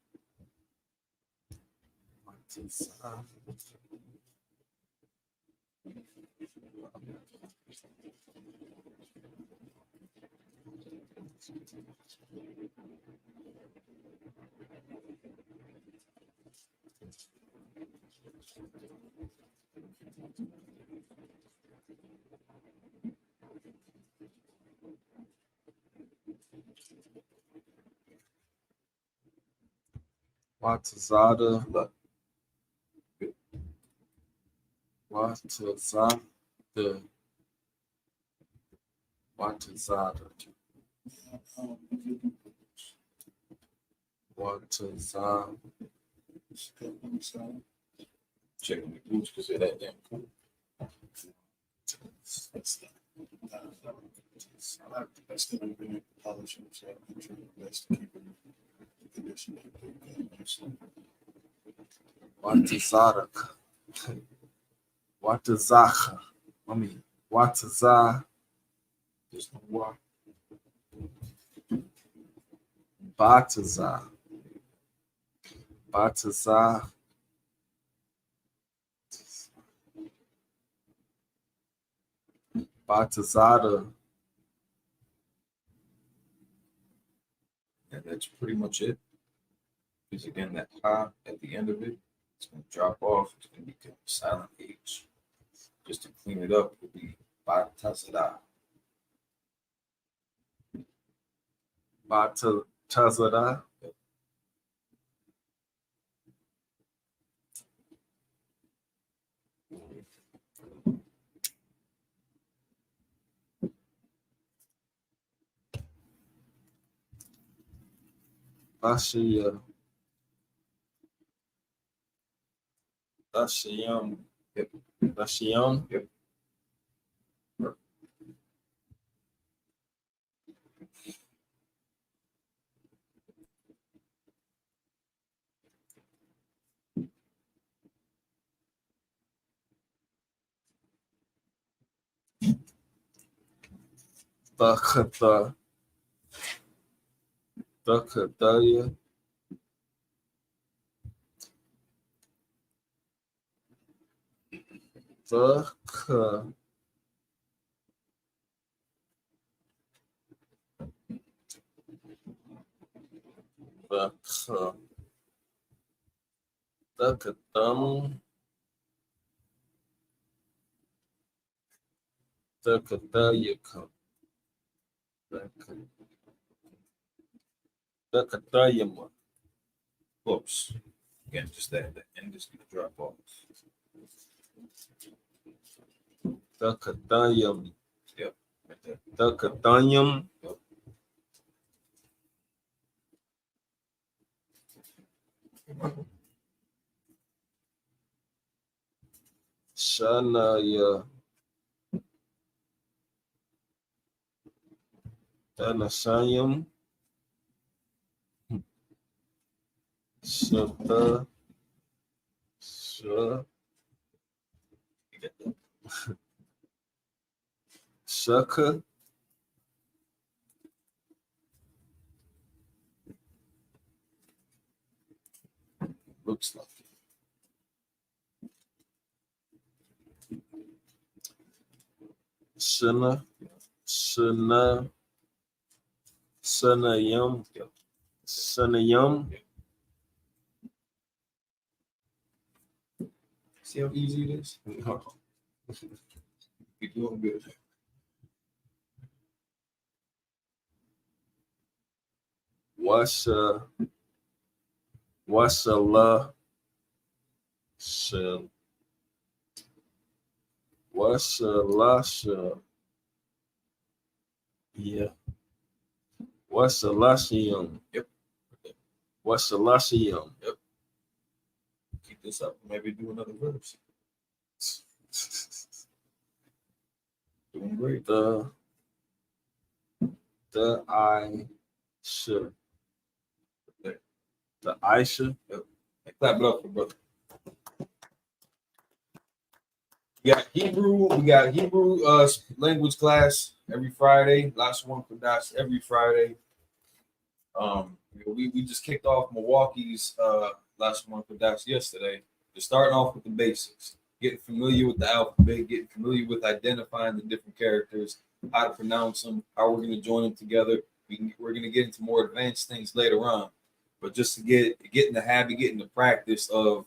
Watazada. Look. Watazada. Watazada. Watazada. Checking the boots because they're that damn cool. I still haven't been able to polish them, so I'm trying my best to keep them in the condition Watazada. Watazaka. I mean, Wataza. There's no Y. Bataza. Bataza. Batazada. And that's pretty much it. Because again, that ha at the end of it, it's going to drop off. It's going to become a silent H. Just to clean it up, it would be Batazada. Batazada. Bashia. Bashiyam. Yep. Bashiyam. Yep. Dakata. Dakataya. Daka. Daka. Dakatam. Dakatayakam. Dakatayama. Close. Again, just that the end is going to drop off. Dakatayam. Yep. Right there. Dakatayam. Yep. Shanaya. Danashayam. Shata. Sha. You get that. Shaka. Looks like it. Shana. Shana. Shanayam. Yep. Shanayam. See how easy it is? You're doing good. Washa. Washala. Shal. Washalasha. Yeah. Washalashiyam. Yep. Washalashiyam. Keep this up. Maybe do another verse. Doing great. The I should. The Aisha. Hey, clap it up for brother. We got Hebrew language class every Friday. Last one for Dash every Friday. We just kicked off Milwaukee's last one for Dash yesterday. Just starting off with the basics, getting familiar with the alphabet, getting familiar with identifying the different characters, how to pronounce them, how we're going to join them together. We're going to get into more advanced things later on, but just to get in the habit, get in the practice of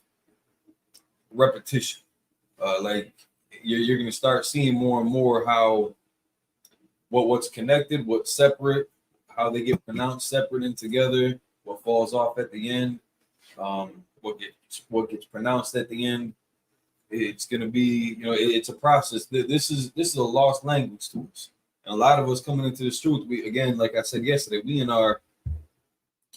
repetition. Like you're going to start seeing more and more how what's connected, what's separate, how they get pronounced separate and together, what falls off at the end, what gets pronounced at the end. It's going to be, it's a process. This is a lost language to us, and a lot of us coming into this truth. We, again, like I said yesterday, we in our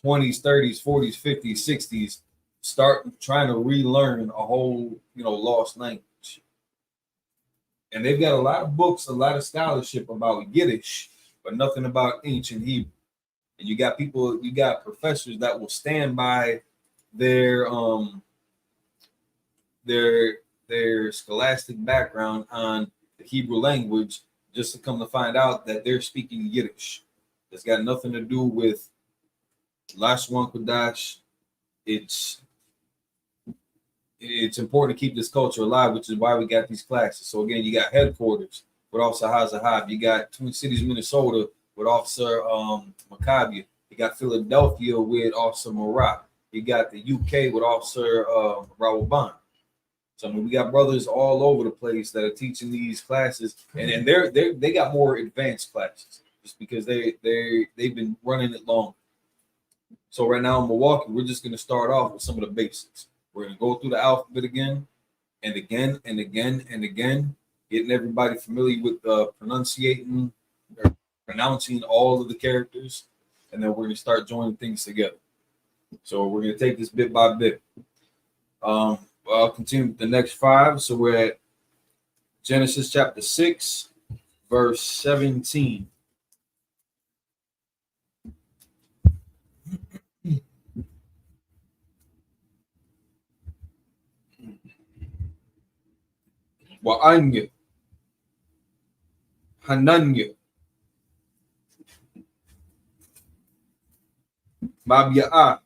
20s, 30s, 40s, 50s, 60s start trying to relearn a whole lost language. And they've got a lot of books, a lot of scholarship about Yiddish, but nothing about ancient Hebrew. And you got professors that will stand by their scholastic background on the Hebrew language just to come to find out that they're speaking Yiddish. It's got nothing to do with Lashwan Kodash. It's important to keep this culture alive, which is why we got these classes. So again, you got headquarters with Officer Hazahab. You got Twin Cities, Minnesota with Officer Maccabi. You got Philadelphia with Officer Murat. You got the UK with Officer Raul Bond. So I mean, we got brothers all over the place that are teaching these classes, and they got more advanced classes just because they've been running it long. So right now in Milwaukee, we're just going to start off with some of the basics. We're going to go through the alphabet again and again and again and again, getting everybody familiar with pronouncing all of the characters, and then we're going to start joining things together. So we're going to take this bit by bit. I'll continue with the next 5. So we're at Genesis chapter 6, verse 17. Wa'anya, Hananya, Mabya'a,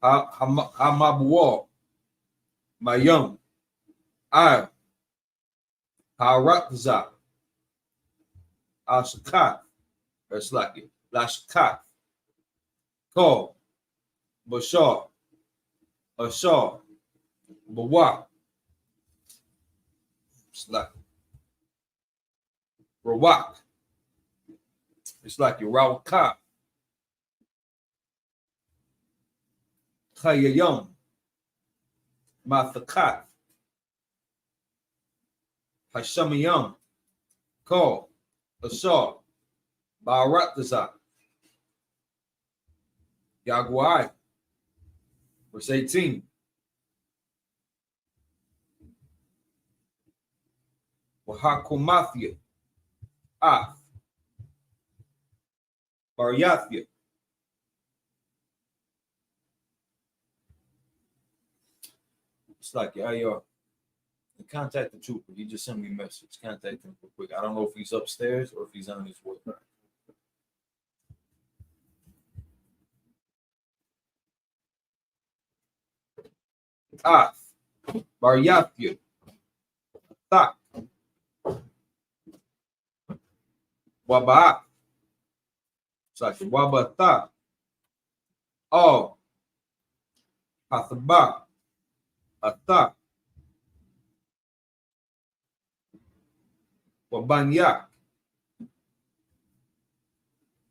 Hamabwa, Mayum, Harakza, Ashakat, that's like it, Lashakat, Ko, Bashar, Ashar, Bawa, it's like Rawak, it's like your Rawaka, Khayayam, Mathakat, Hashamayam, Ko, Ashar, Baratazak, Yaguai, verse 18. Wahakumathia, Baryathia. It's like, contact the trooper. He just sent me a message. Contact him real quick. I don't know if he's upstairs or if he's on his way. Baryathia, Tak, Waba'ak. It's like Wabata. Oh, Hathaba, Atak, Wabanyak.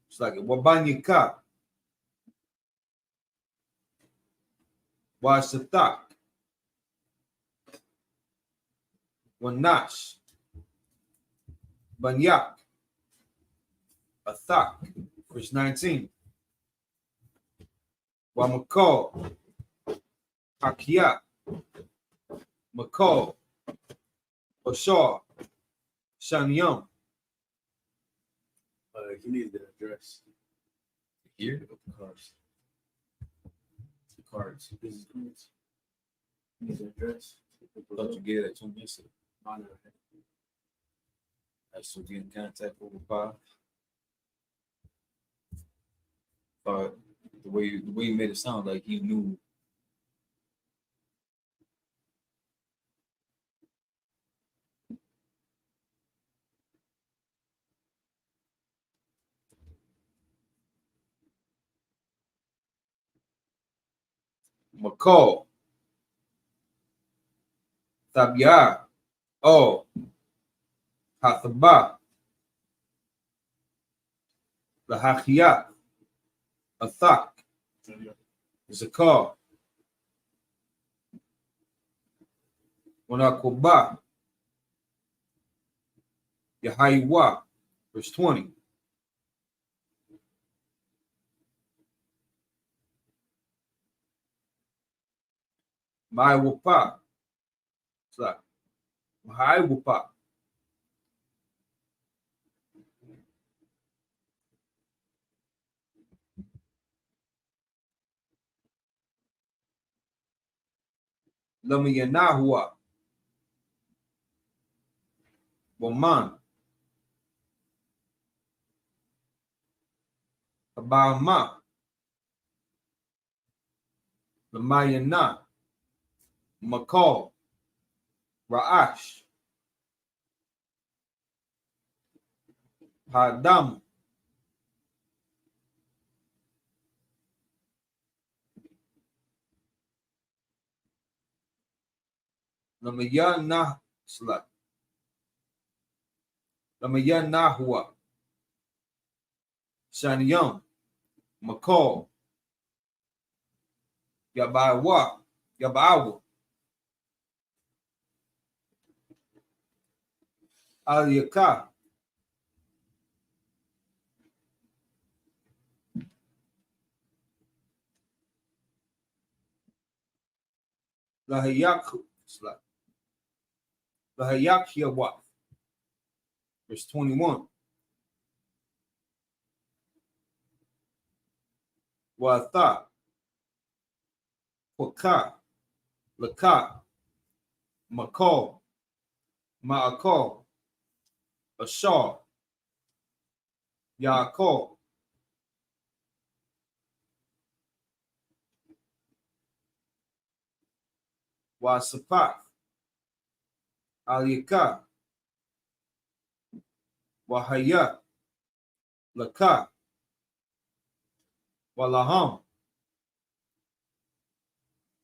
It's like Wabanyaka, Wasatak, Wanash, Banyak, Athak, verse 19. Wamakol, Hakia, Makol, Ashar, Shanyam. You need the address. Here? The cards. The cards. Business cards. You need the address. I thought you gave that to me yesterday. Honor. I still get in contact over 5. But the way he made it sound like he knew. McCall, Tabia, Oh, Hathaba, Lahachia, Athak, Zakar, Wanakoba, Yahaiwa, verse 20. My Wapa, it's like Mahai Wapa. Lamiyanahua, Waman, Abama, Lamayana, Makal, Ra'ash, Hadam, Lamayana Slat, Lamayana Hua, Shaniyam, Makal, Yabawa, Yabawa, Aliyaka, Lahayaku, Lahayakyawa. Verse 21. Watha, Waka, Laka, Makal, Ma'akal, Ashar, Yaakal, Wasapath, Aliyaka, Wahaya, Laka, Walaham,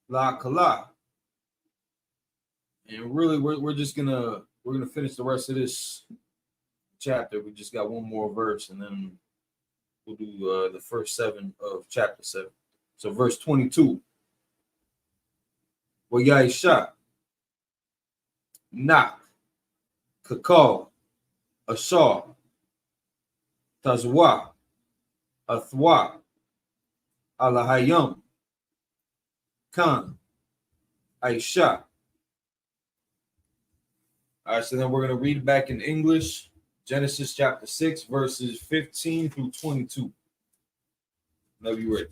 La. And really, we're just gonna finish the rest of this chapter. We just got one more verse, and then we'll do the first 7 of chapter 7. So verse 22. Wayaisha, Nak, Kakal, Ashar, Tazwa, Athwa, Alahayam, Khan, Aisha. All right, so then we're going to read back in English, Genesis chapter 6, verses 15 through 22. Whenever you're ready.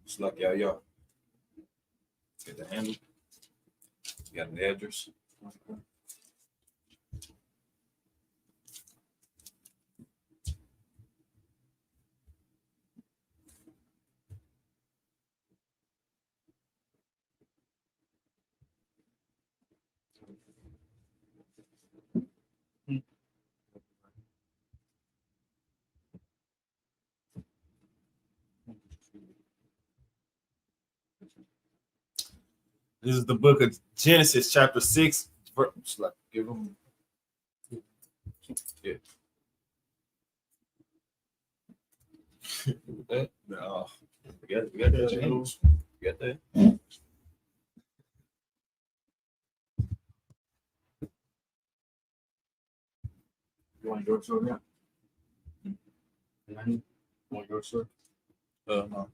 Just like y'all. Get the handle. You got the address. This is the book of Genesis, chapter 6. Just like give them. Yeah. That? No. We got that. We got that. You want your sword now? You want your sword? No.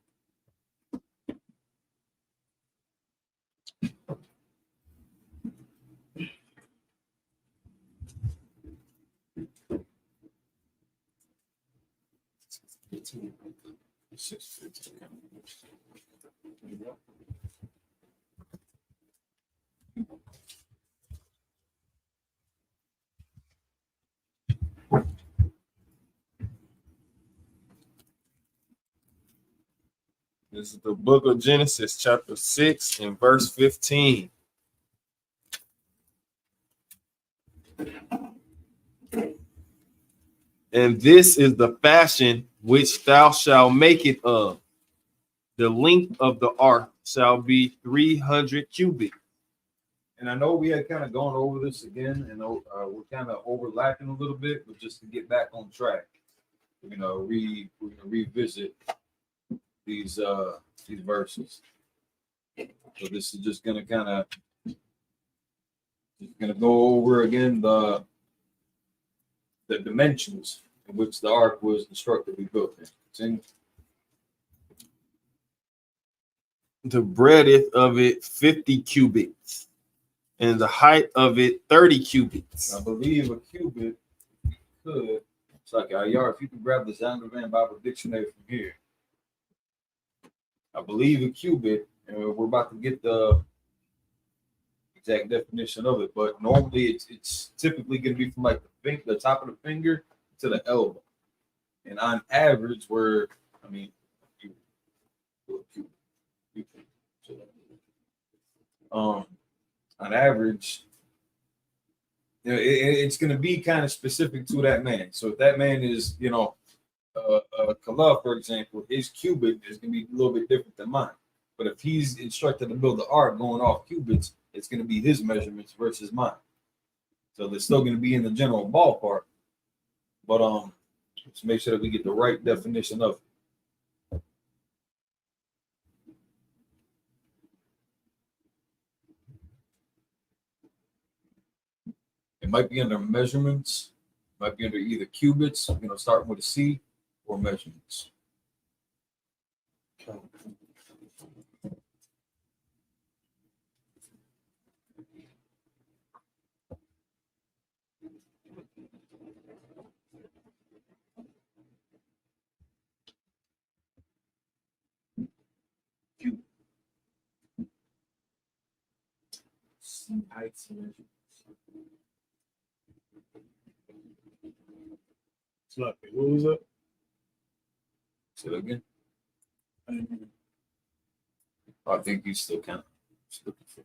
This is the book of Genesis, chapter 6, and verse 15. And this is the fashion which thou shalt make it of. The length of the ark shall be 300 cubits. And I know we had kind of gone over this again, and we're kind of overlapping a little bit, but just to get back on track, we're gonna revisit these verses. So this is just gonna go over again the dimensions in which the ark was constructively built in. Continue. The breadth of it 50 cubits, and the height of it 30 cubits. I believe a cubit could. It's like Ayar, if you can grab the Zondervan Bible Dictionary from here. I believe a cubit And we're about to get the exact definition of it, but normally it's typically going to be from like the top of the finger to the elbow, and on average, on average, it's going to be kind of specific to that man. So if that man is, Kala, for example, his cubit is going to be a little bit different than mine. But if he's instructed to build the ark going off cubits, it's going to be his measurements versus mine. So they're still going to be in the general ballpark. But let's make sure that we get the right definition of it. It might be under measurements, might be under either cubits, starting with a C, or measurements. Heights and measurements. Sloppy. What was that? Say that again. I think you still kind of looking for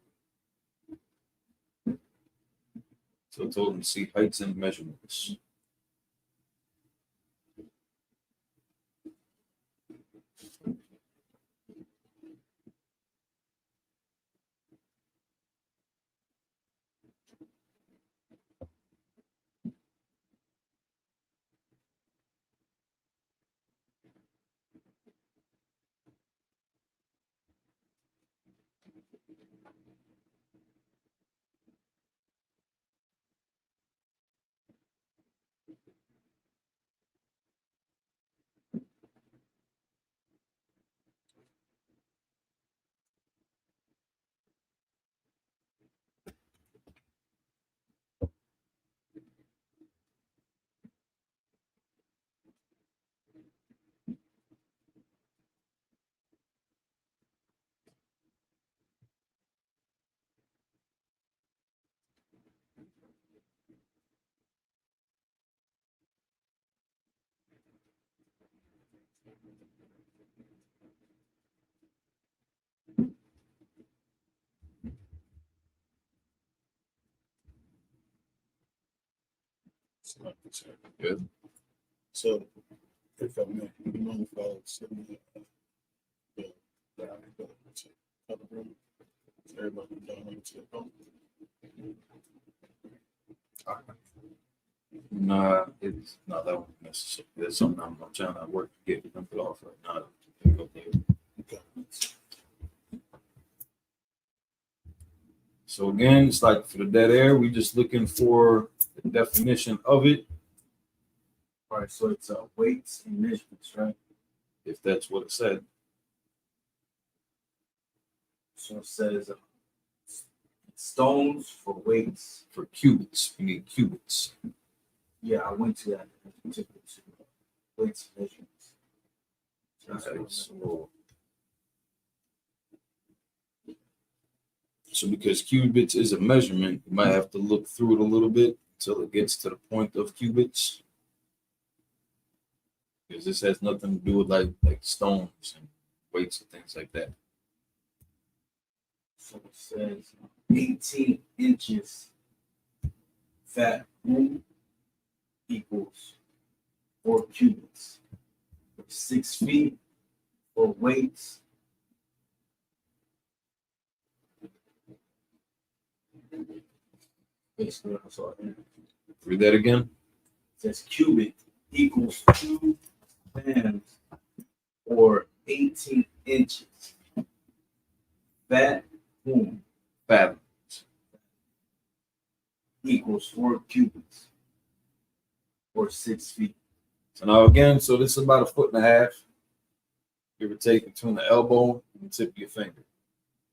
it. So I told him to see heights and measurements. Sloppy, sir. Good. So, if I may, you know, if I send me the cover room, everybody down to the phone. Nah, it's not that one necessary. That's something I'm trying to work to get them put off right now. Okay. So again, it's like for the dead air, we just looking for the definition of it, All right, so it's weights and measurements, right? if that's what it said. So it says stones for weights. For cubits, we need cubits. Yeah, I went to that particular weights and measurements. So that's what I meant. So because cubits is a measurement, you might have to look through it a little bit until it gets to the point of cubits. Because this has nothing to do with like stones and weights and things like that. So it says 18 inches fat room equals 4 cubits. 6 feet for weights. Basically, I saw it. Read that again. It says cubit equals 2 fans or 18 inches. Fat room Fathom. equals 4 cubits or 6 feet. So now again, so this is about 1.5 feet, give or take, between the elbow and the tip of your finger.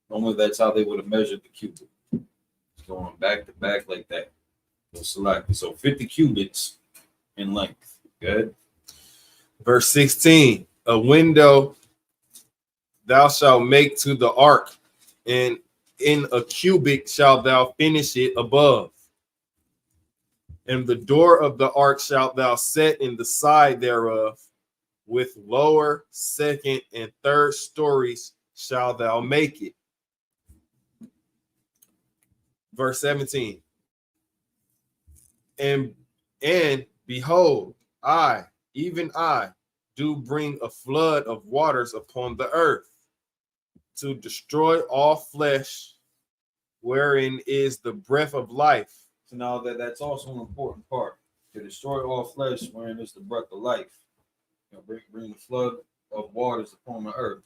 Normally that's how they would have measured the cubit. It's going back to back like that. So select. So 50 cubits in length. Good. Verse 16, a window thou shalt make to the ark, and in a cubit shalt thou finish it above. And the door of the ark shalt thou set in the side thereof, with lower, second, and third stories shalt thou make it. Verse 17. And behold, I, even I, do bring a flood of waters upon the earth, to destroy all flesh, wherein is the breath of life. So now that's also an important part. To destroy all flesh, wherein is the breath of life. Bring the flood of waters upon the earth.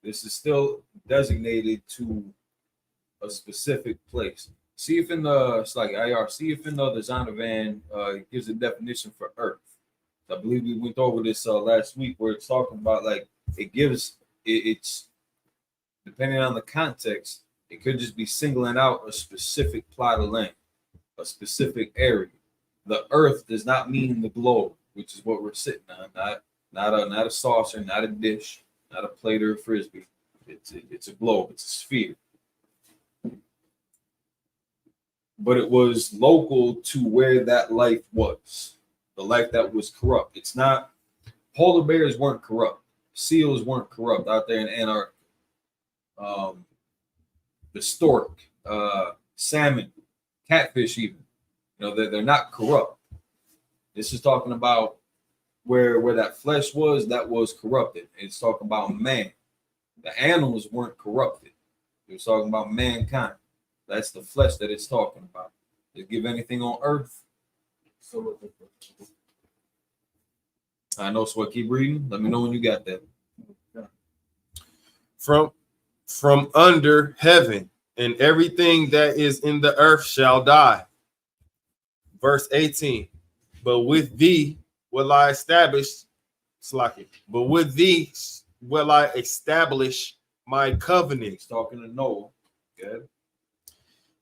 This is still designated to a specific place. See if in the, it's like IR, see if in the Zondervan gives a definition for earth. I believe we went over this last week, where it's talking about, like, it gives, it's depending on the context, it could just be singling out a specific plot of land, a specific area. The earth does not mean the globe, which is what we're sitting on, not a saucer, not a dish, not a plate or a frisbee. It's a globe, it's a sphere. But it was local to where that life was, the life that was corrupt. It's not, polar bears weren't corrupt, seals weren't corrupt out there in Antarctica. The stork, salmon, catfish, even, they're not corrupt. This is talking about where that flesh was, that was corrupted. It's talking about man. The animals weren't corrupted. It was talking about mankind. That's the flesh that it's talking about. They give anything on earth. I know, so I keep reading. Let me know when you got that. From under heaven, and everything that is in the earth shall die. Verse 18. But with thee will I establish, but with thee will I establish my covenant. He's talking to Noah. Good.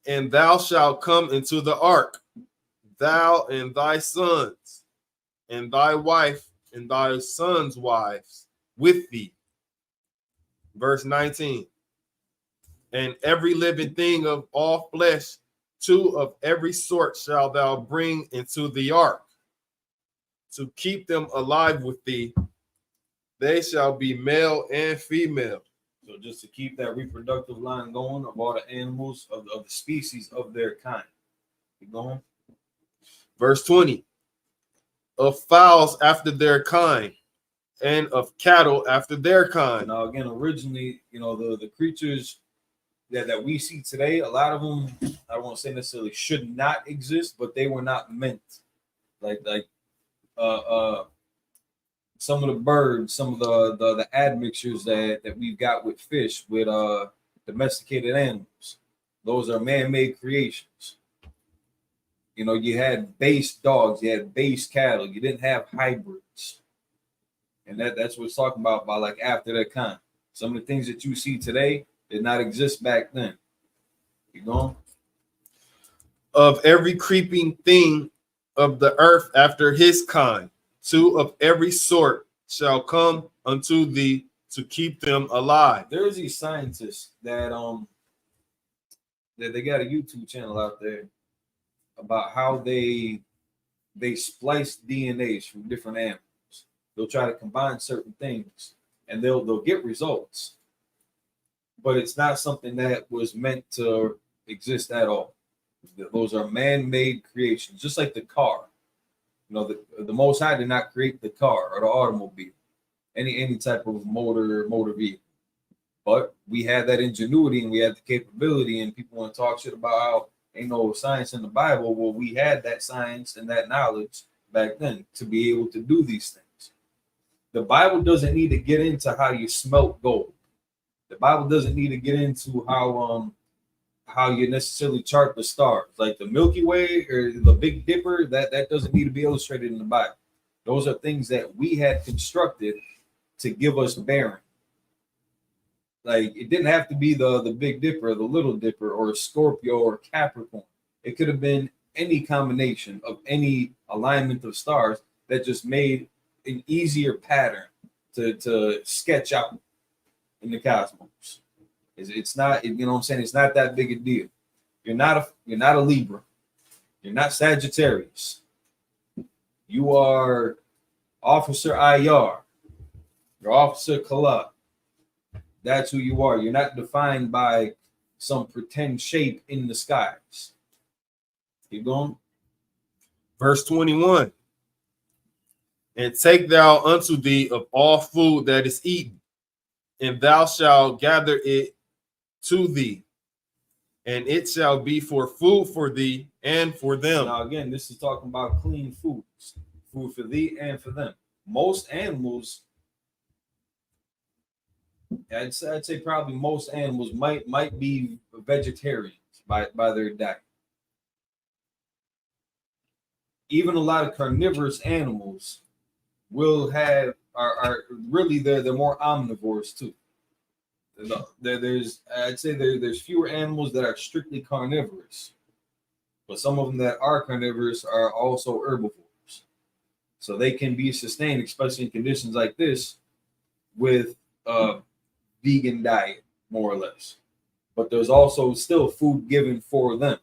And thou shalt come into the ark, thou and thy sons, and thy wife, and thy sons' wives with thee. Verse 19. And every living thing of all flesh, 2 of every sort shalt thou bring into the ark, to keep them alive with thee. They shall be male and female. So just to keep that reproductive line going of all the animals of the species of their kind. Keep going. Verse 20. Of fowls after their kind, and of cattle after their kind. Now again, originally, the creatures that we see today, a lot of them, I don't want to say necessarily should not exist, but they were not meant. Like some of the birds, some of the admixtures that we've got with fish, with domesticated animals, those are man-made creations. You had base dogs, you had base cattle, you didn't have hybrids. And that's what it's talking about by like after that kind. Some of the things that you see today did not exist back then. You going? Of every creeping thing of the earth after his kind, 2 of every sort shall come unto thee to keep them alive. There's these scientists that they got a YouTube channel out there about how they splice DNAs from different animals. They'll try to combine certain things and they'll get results. But it's not something that was meant to exist at all. Those are man-made creations, just like the car. The Most High did not create the car or the automobile, any type of motor vehicle. But we had that ingenuity and we had the capability, and people want to talk shit about how ain't no science in the Bible. Well, we had that science and that knowledge back then to be able to do these things. The Bible doesn't need to get into how you smelt gold. The Bible doesn't need to get into how you necessarily chart the stars, like the Milky Way or the Big Dipper. That doesn't need to be illustrated in the Bible. Those are things that we had constructed to give us bearing. Like, it didn't have to be the Big Dipper, or the Little Dipper, or Scorpio, or Capricorn. It could have been any combination of any alignment of stars that just made an easier pattern to sketch out. in the cosmos. It's not, you know what I'm saying? It's not that big a deal. You're not a Libra. You're not Sagittarius. You are Officer Ayar. You're Officer Kala. That's who you are. You're not defined by some pretend shape in the skies. Keep going. Verse 21. And take thou unto thee of all food that is eaten, and thou shalt gather it to thee, and it shall be for food for thee and for them. Now, again, this is talking about clean foods, food for thee and for them. Most animals, I'd say probably most animals might be vegetarians by their diet. Even a lot of carnivorous animals will have are really they're more omnivores too. I'd say there's fewer animals that are strictly carnivorous, but some of them that are carnivorous are also herbivores. So they can be sustained, especially in conditions like this, with a vegan diet, more or less. But there's also still food given for them.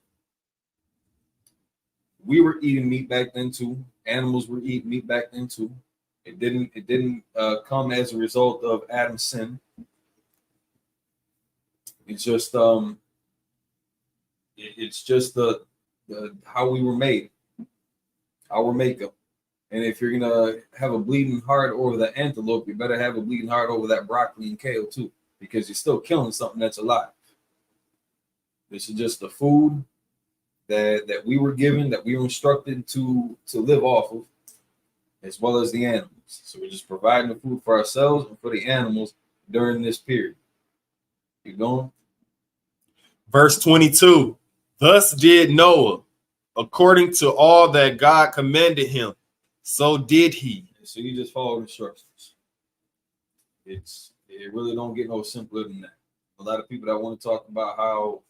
We were eating meat back then too. Animals were eating meat back then too. It didn't come as a result of Adam's sin. It's just the how we were made, our makeup. And if you're gonna have a bleeding heart over the antelope, you better have a bleeding heart over that broccoli and kale too, because you're still killing something that's alive. This is just the food that we were given, that we were instructed to live off of, as well as the animals. So we're just providing the food for ourselves and for the animals during this period. Keep going. Verse 22. Thus did Noah, according to all that God commanded him, so did he. So you just follow instructions. It really don't get no simpler than that. A lot of people that want to talk about how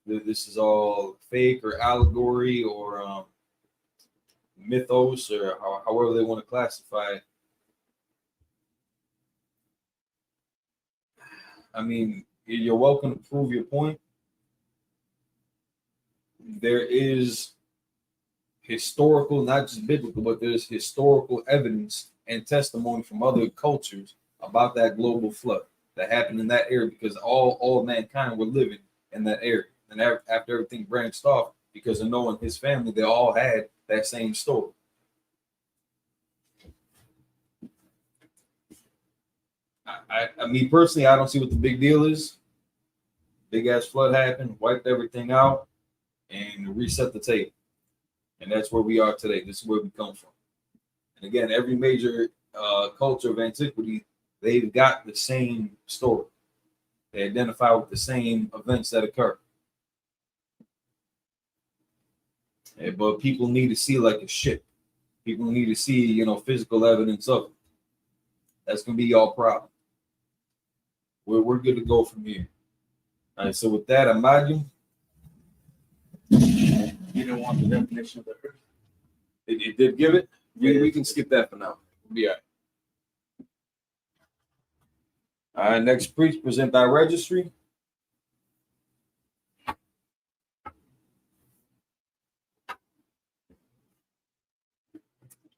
this is all fake or allegory or mythos or however they want to classify it. I mean, you're welcome to prove your point. There is historical, not just biblical, but there's historical evidence and testimony from other cultures about that global flood that happened in that area, because all mankind were living in that area. And after everything branched off, because of Noah and his family, they all had that same story. I mean, personally, I don't see what the big deal is. Big ass flood happened, wiped everything out, and reset the table. And that's where we are today. This is where we come from. And again, every major culture of antiquity, they've got the same story. They identify with the same events that occur. But people need to see like a ship. People need to see, physical evidence of it. That's gonna be y'all problem. We're good to go from here. All right. So with that, imagine. You didn't want the definition of the earth. It did give it. We can skip that for now. We'll be all right. All right. Next, priest, present thy registry.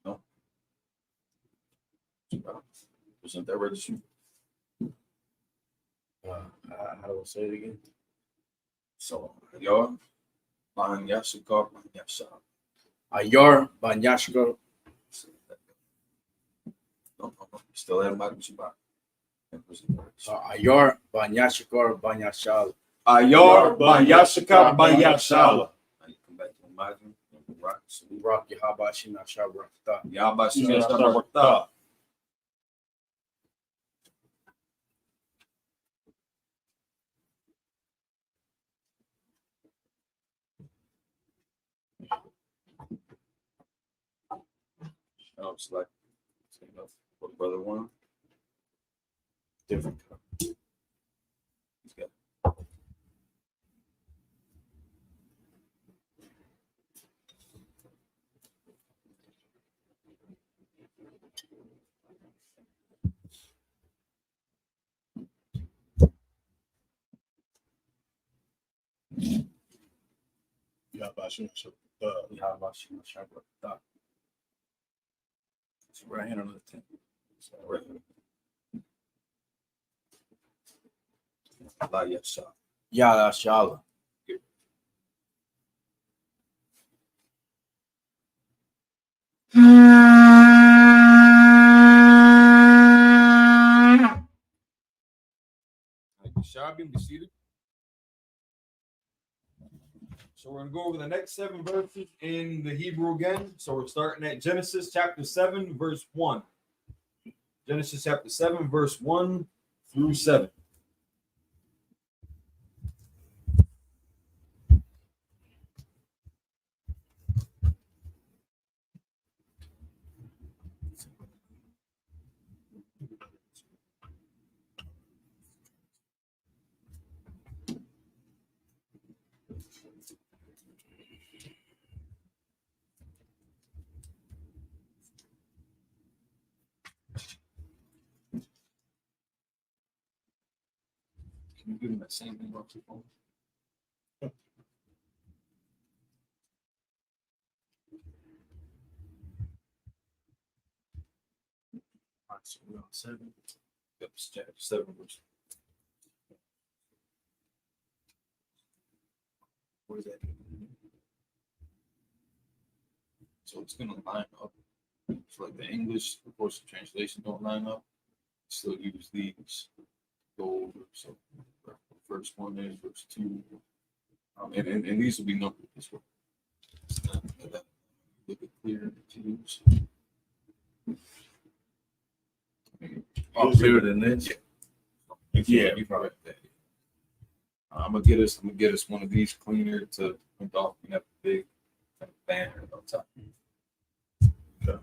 No. Present that registry. How do I say it again? So, y'all, Yasukar, Ayar Banyashkar. No. Still at my Shubak. Ayar Banyashkar Banyashal. Ayar Banyashika Banyashala. You come back to Imagine. Rock Yahabashina Shabrakta. Yabashina. Select what brother one. Different. He's got Bashim Shabbat. Yahabashim Shabbat. It's right hand on the 10. So right hand. Allah Yasha. Yada Shala. Shabim, be seated. So we're going to go over the next 7 verses in the Hebrew again. So we're starting at Genesis chapter 7, verse 1. Genesis chapter 7, verse 1 through 7. Can you give him that same thing about your phone? All right, so we're on 7. Yep, it's chapter 7, verse. What is that? So it's gonna line up. So like the English, of course, the translation don't line up. Still use these. Go over. So first one is verse 2. And these will be numbered this way. It's not that look it clear to use. Oh, clearer than this? Yeah, you probably have that. I'm gonna get us one of these cleaner to print off and have a big kind of banner on top. Okay.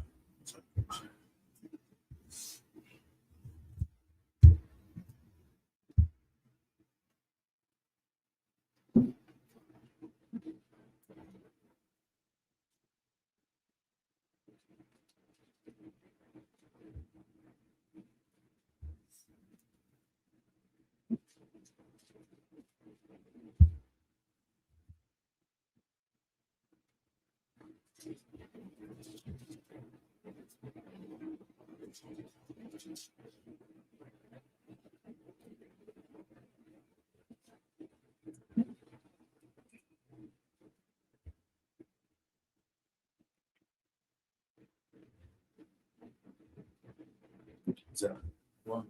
So, one.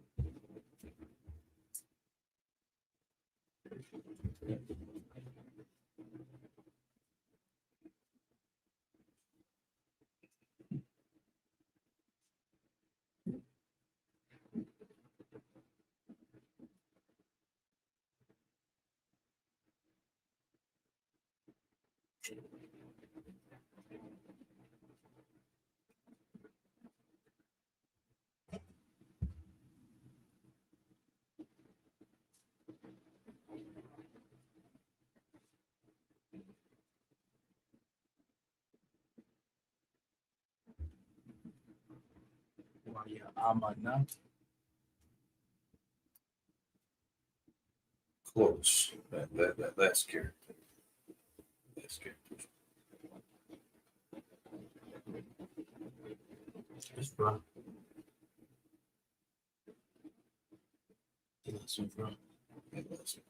Amana. Close. That last character. Last character. It's bro. That's in front. That last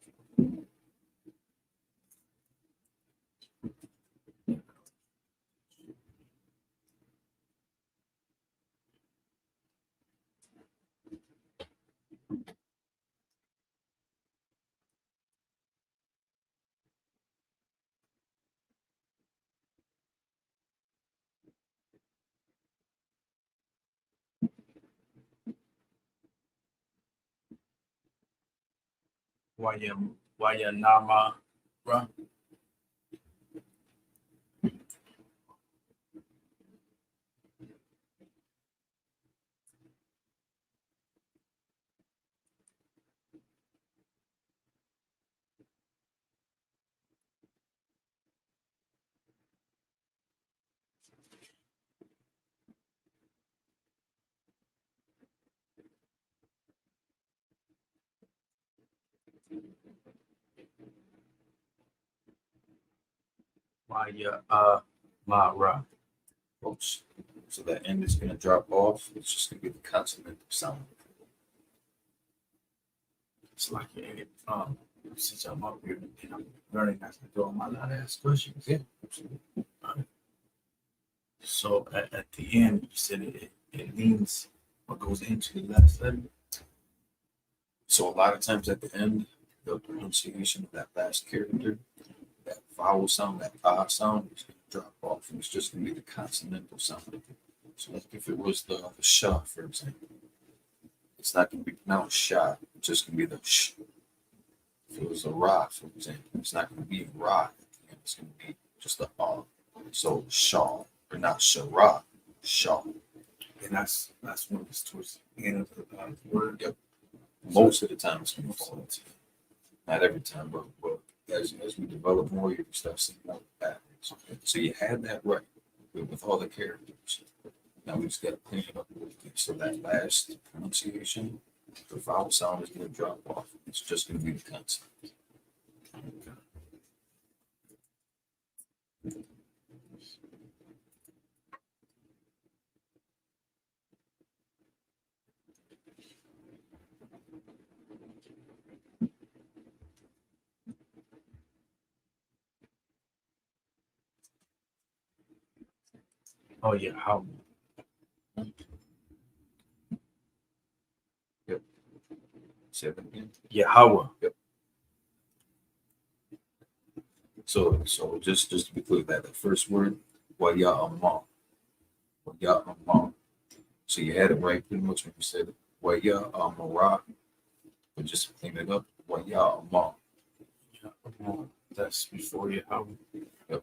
Waya Nama. Bro. Maya Mara. Close. So that end is going to drop off. It's just going to be the consonant sound. It's like since I'm up here and I'm learning as I go, I might not ask questions. Yeah, absolutely. So at the end, you said it means what goes into the last letter. So a lot of times at the end, the pronunciation of that last character, that vowel sound, that ah sound, is going to drop off, and it's just going to be the consonantal sound. So like if it was the sha, for example, it's not going to be pronounced sha. It's just going to be the sh. If it was a ra, for example, it's not going to be ra. At the end. It's going to be just a ah. So shaw, or not shara, shaw. And that's when it's towards the end of the word. Yep. Most of the time it's going to fall into it. Not every time, but as we develop more, you start seeing more patterns. So you had that right with all the characters. Now we just got to clean it up a little bit. So that last pronunciation, the vowel sound is going to drop off. It's just going to be the consonant. Oh yeah, how? Say that again. Yahweh. So just to be clear, that the first word, waya amam. Waya amam. So you had it right pretty much when you said waya amara. But just to clean it up, waya amam. That's before Yahweh.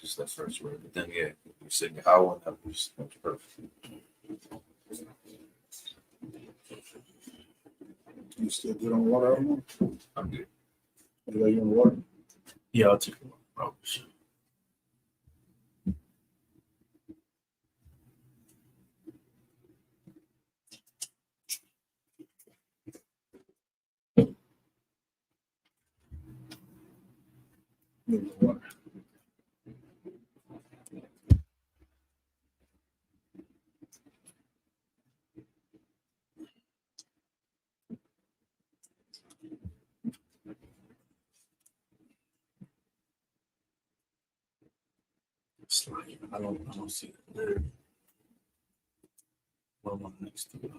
Just that first word. But then yeah, you said Yahweh, that was perfect. You still good on water? I'm good. You like on water? Yeah, I'll take a look. Probably should. Need water. It's like I don't see the letter. What one next to it?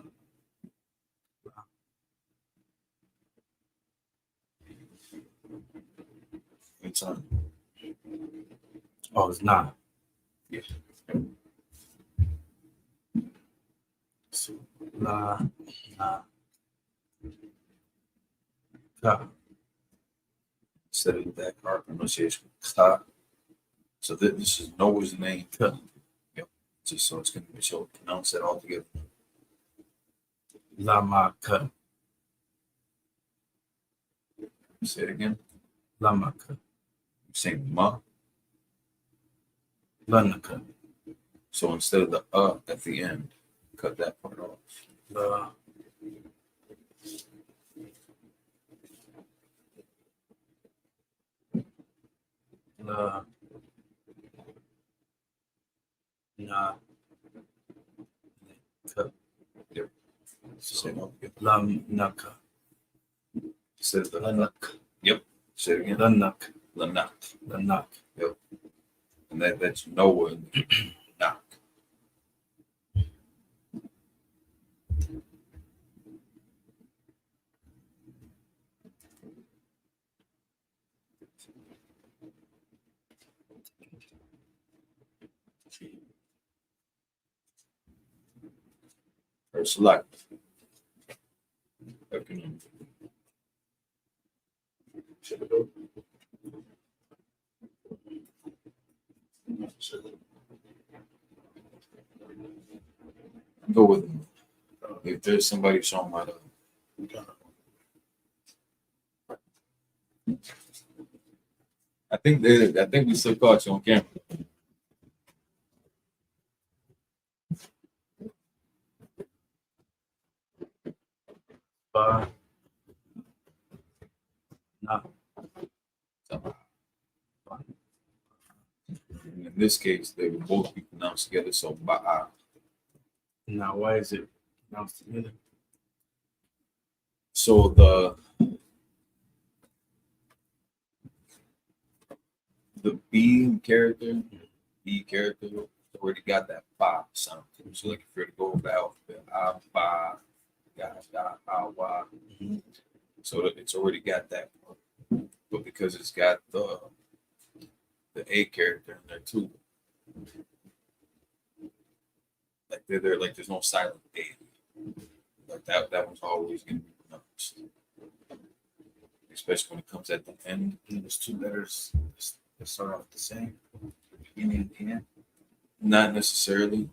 It's on. Oh, it's not. Yeah. So la na ka. Instead of that hard pronunciation, ka. So this is Noah's name. Ka. Yep. So it's going to be, so pronounce that all together. Lamaka. Say it again. Lamaka. Say ma. Lanaka. So instead of the at the end, cut that part off. La. La. Na. Ka. Yep. Say it all together. Lamnaka. Instead of the Lanak. Yep. Say it again. Lanak. Lanak. Lanak. And that's Noah and Nak. Or select. Okay. Should I go? Go with them. If there's somebody showing my I think we still caught you on camera. Ba. Na. in this case, they would both be pronounced together. So ba'a. Now, why is it pronounced together? So the B character already got that ba sound to it. So like if you're to go with the alphabet, ba, ga, wa. So that it's already got that. But because it's got the A character in there too, like they're like there's no silent A. Like that one's always gonna be pronounced. Especially when it comes at the end. And there's two letters that start off the same. Beginning and end. Not necessarily,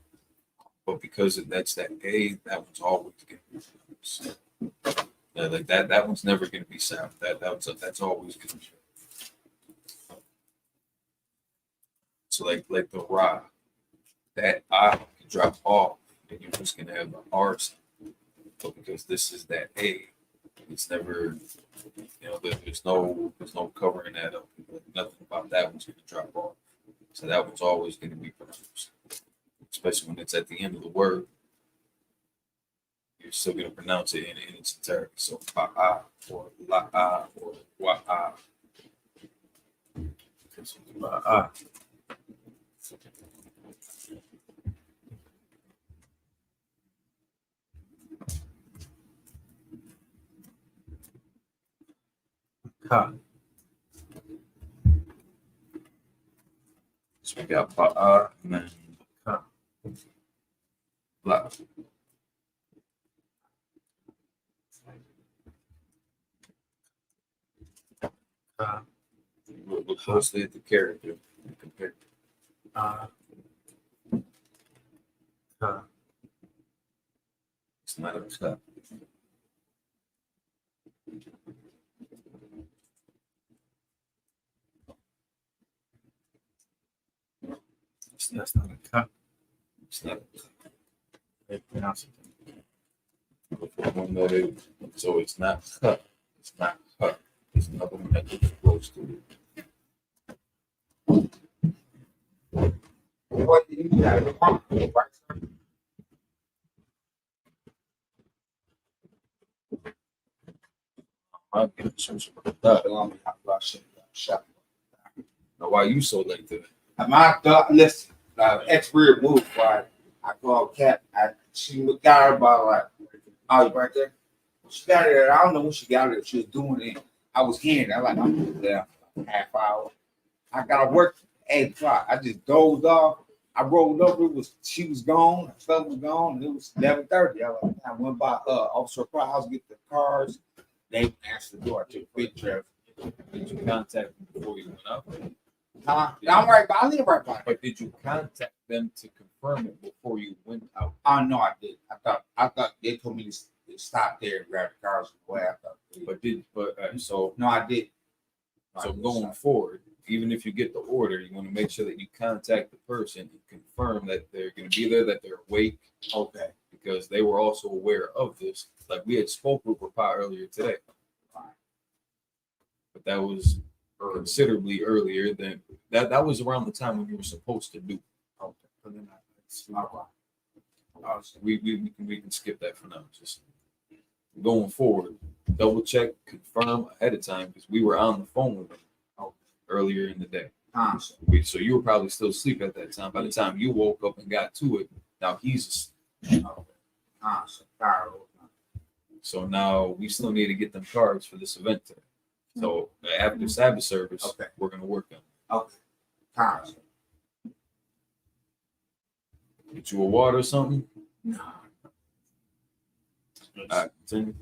but because that's that A, that one's always gonna be pronounced. Yeah, like that one's never gonna be sound. That's always gonna be. So like the ra, that I can drop off, and you're just gonna have an R sound. But because this is that A, it's never, there's no covering that up. Nothing about that one's gonna drop off. So that one's always gonna be pronounced, especially when it's at the end of the word. You're still gonna pronounce it in its entirety. So ba'a or la'a or wa'a. Ba'a. Ka. So we got ba'a and then Ka. la. Ka. Look closely at the character and compare. Ka. It's not a cut. That's not a ka. It's not a They pronounce it. one that is, so it's not cut. It's not cut. It's another one that gets close to it. What do you got? I'm getting some sort of that. Now, why you so late today? My thought, listen, ex-weird move, why I called Kat. She got her about like, oh, you right there? She got it. I don't know when she got it. She was doing it. I was hearing it. I'm there for a half hour. I got to work at 8 o'clock. I just dozed off. I rolled over. She was gone. Her stuff was gone. And it was 11:30. I went by Officer House, get the cars. They answered the door. I took a big trip. Did you contact them before you went up? I'm right by. I live right by. But did you contact them to confirm it before you went out? Oh no, I did. I thought they told me to stop there and grab the cars and go after. So No, I did. going forward, even if you get the order, you want to make sure that you contact the person and confirm that they're going to be there, that they're awake. Okay. Because they were also aware of this. Like we had spoke with Papa earlier today. But that was considerably earlier than that was around the time when you were supposed to do. Okay. But then it's all right. We can skip that for now. Just going forward, double check, confirm ahead of time because we were on the phone with them earlier in the day. So you were probably still asleep at that time. By the time you woke up and got to it, now he's asleep. So now we still need to get them cards for this event today. So after Sabbath service, we're gonna work on it. Okay. Get you a water or something. No. Continue.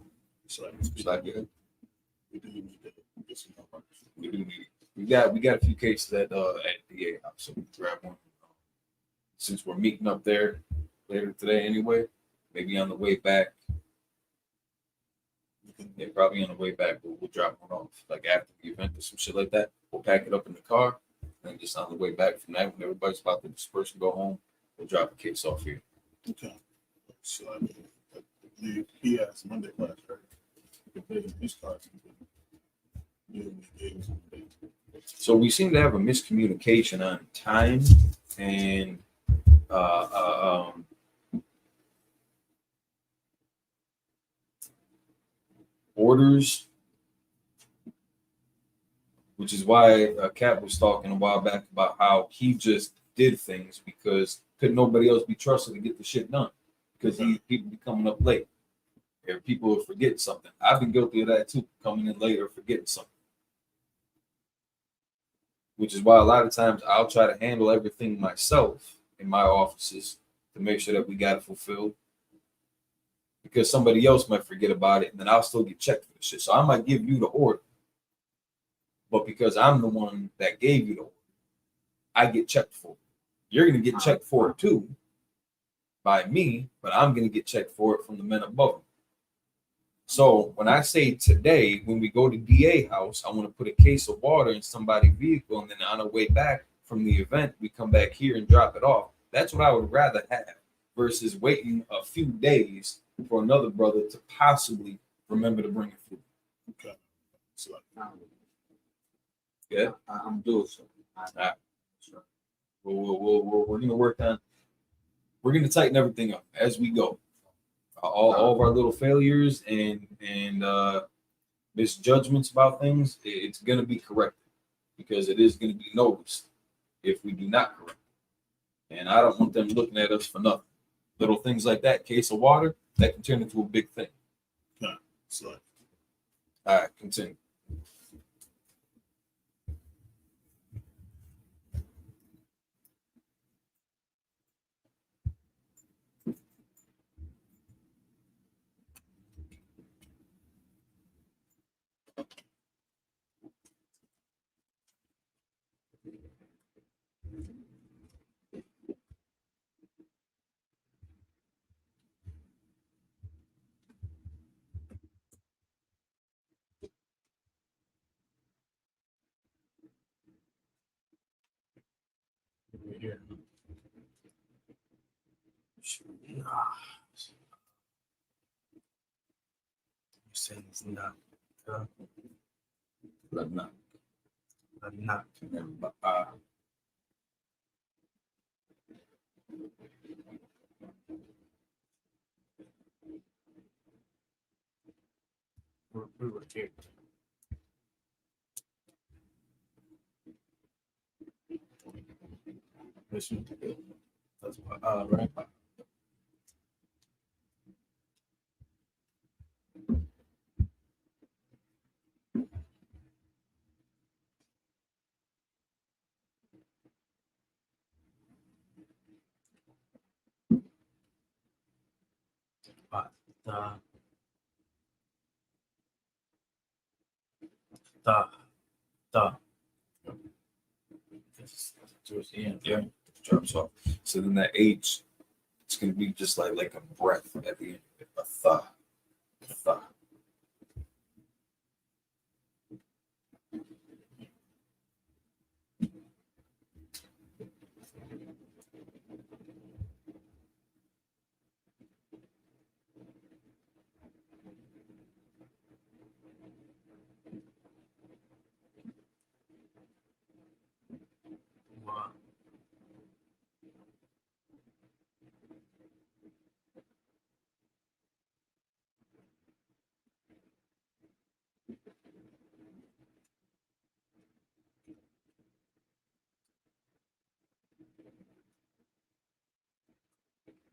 It's Like it. we do need to get some help. We do need. We got a few cases at DA house, so we can grab one. Since we're meeting up there later today anyway, maybe on the way back. Yeah, probably on the way back, we'll drop one off. Like after the event or some shit like that, we'll pack it up in the car, and just on the way back from that, when everybody's about to disperse and go home, we'll drop the case off here. Okay. So I believe he has Monday class, right? He can pay his cards. You gave him some days. So we seem to have a miscommunication on time and orders, which is why Cap was talking a while back about how he just did things because could nobody else be trusted to get the shit done because people be coming up late or people will forget something. I've been guilty of that too, coming in late or forgetting something. Which is why a lot of times I'll try to handle everything myself in my offices to make sure that we got it fulfilled. Because somebody else might forget about it, and then I'll still get checked for the shit. So I might give you the order, but because I'm the one that gave you the order, I get checked for it. You're gonna get checked for it too by me, but I'm gonna get checked for it from the men above me. So when I say today, when we go to DA house, I want to put a case of water in somebody's vehicle, and then on our way back from the event, we come back here and drop it off. That's what I would rather have versus waiting a few days for another brother to possibly remember to bring it through. Okay. So, Yeah, I'm doing so. right. We're gonna work on. We're gonna tighten everything up as we go. All of our little failures and misjudgments about things, it's gonna be corrected because it is gonna be noticed if we do not correct it. And I don't want them looking at us for nothing. Little things like that, case of water, that can turn into a big thing. so All right, continue. Here. You're saying it's not. Not. Not. We were here. This one. That's right. But the towards the end. Yeah, drops off. So then that H, it's gonna be just like a breath at the end. A tha. A tha.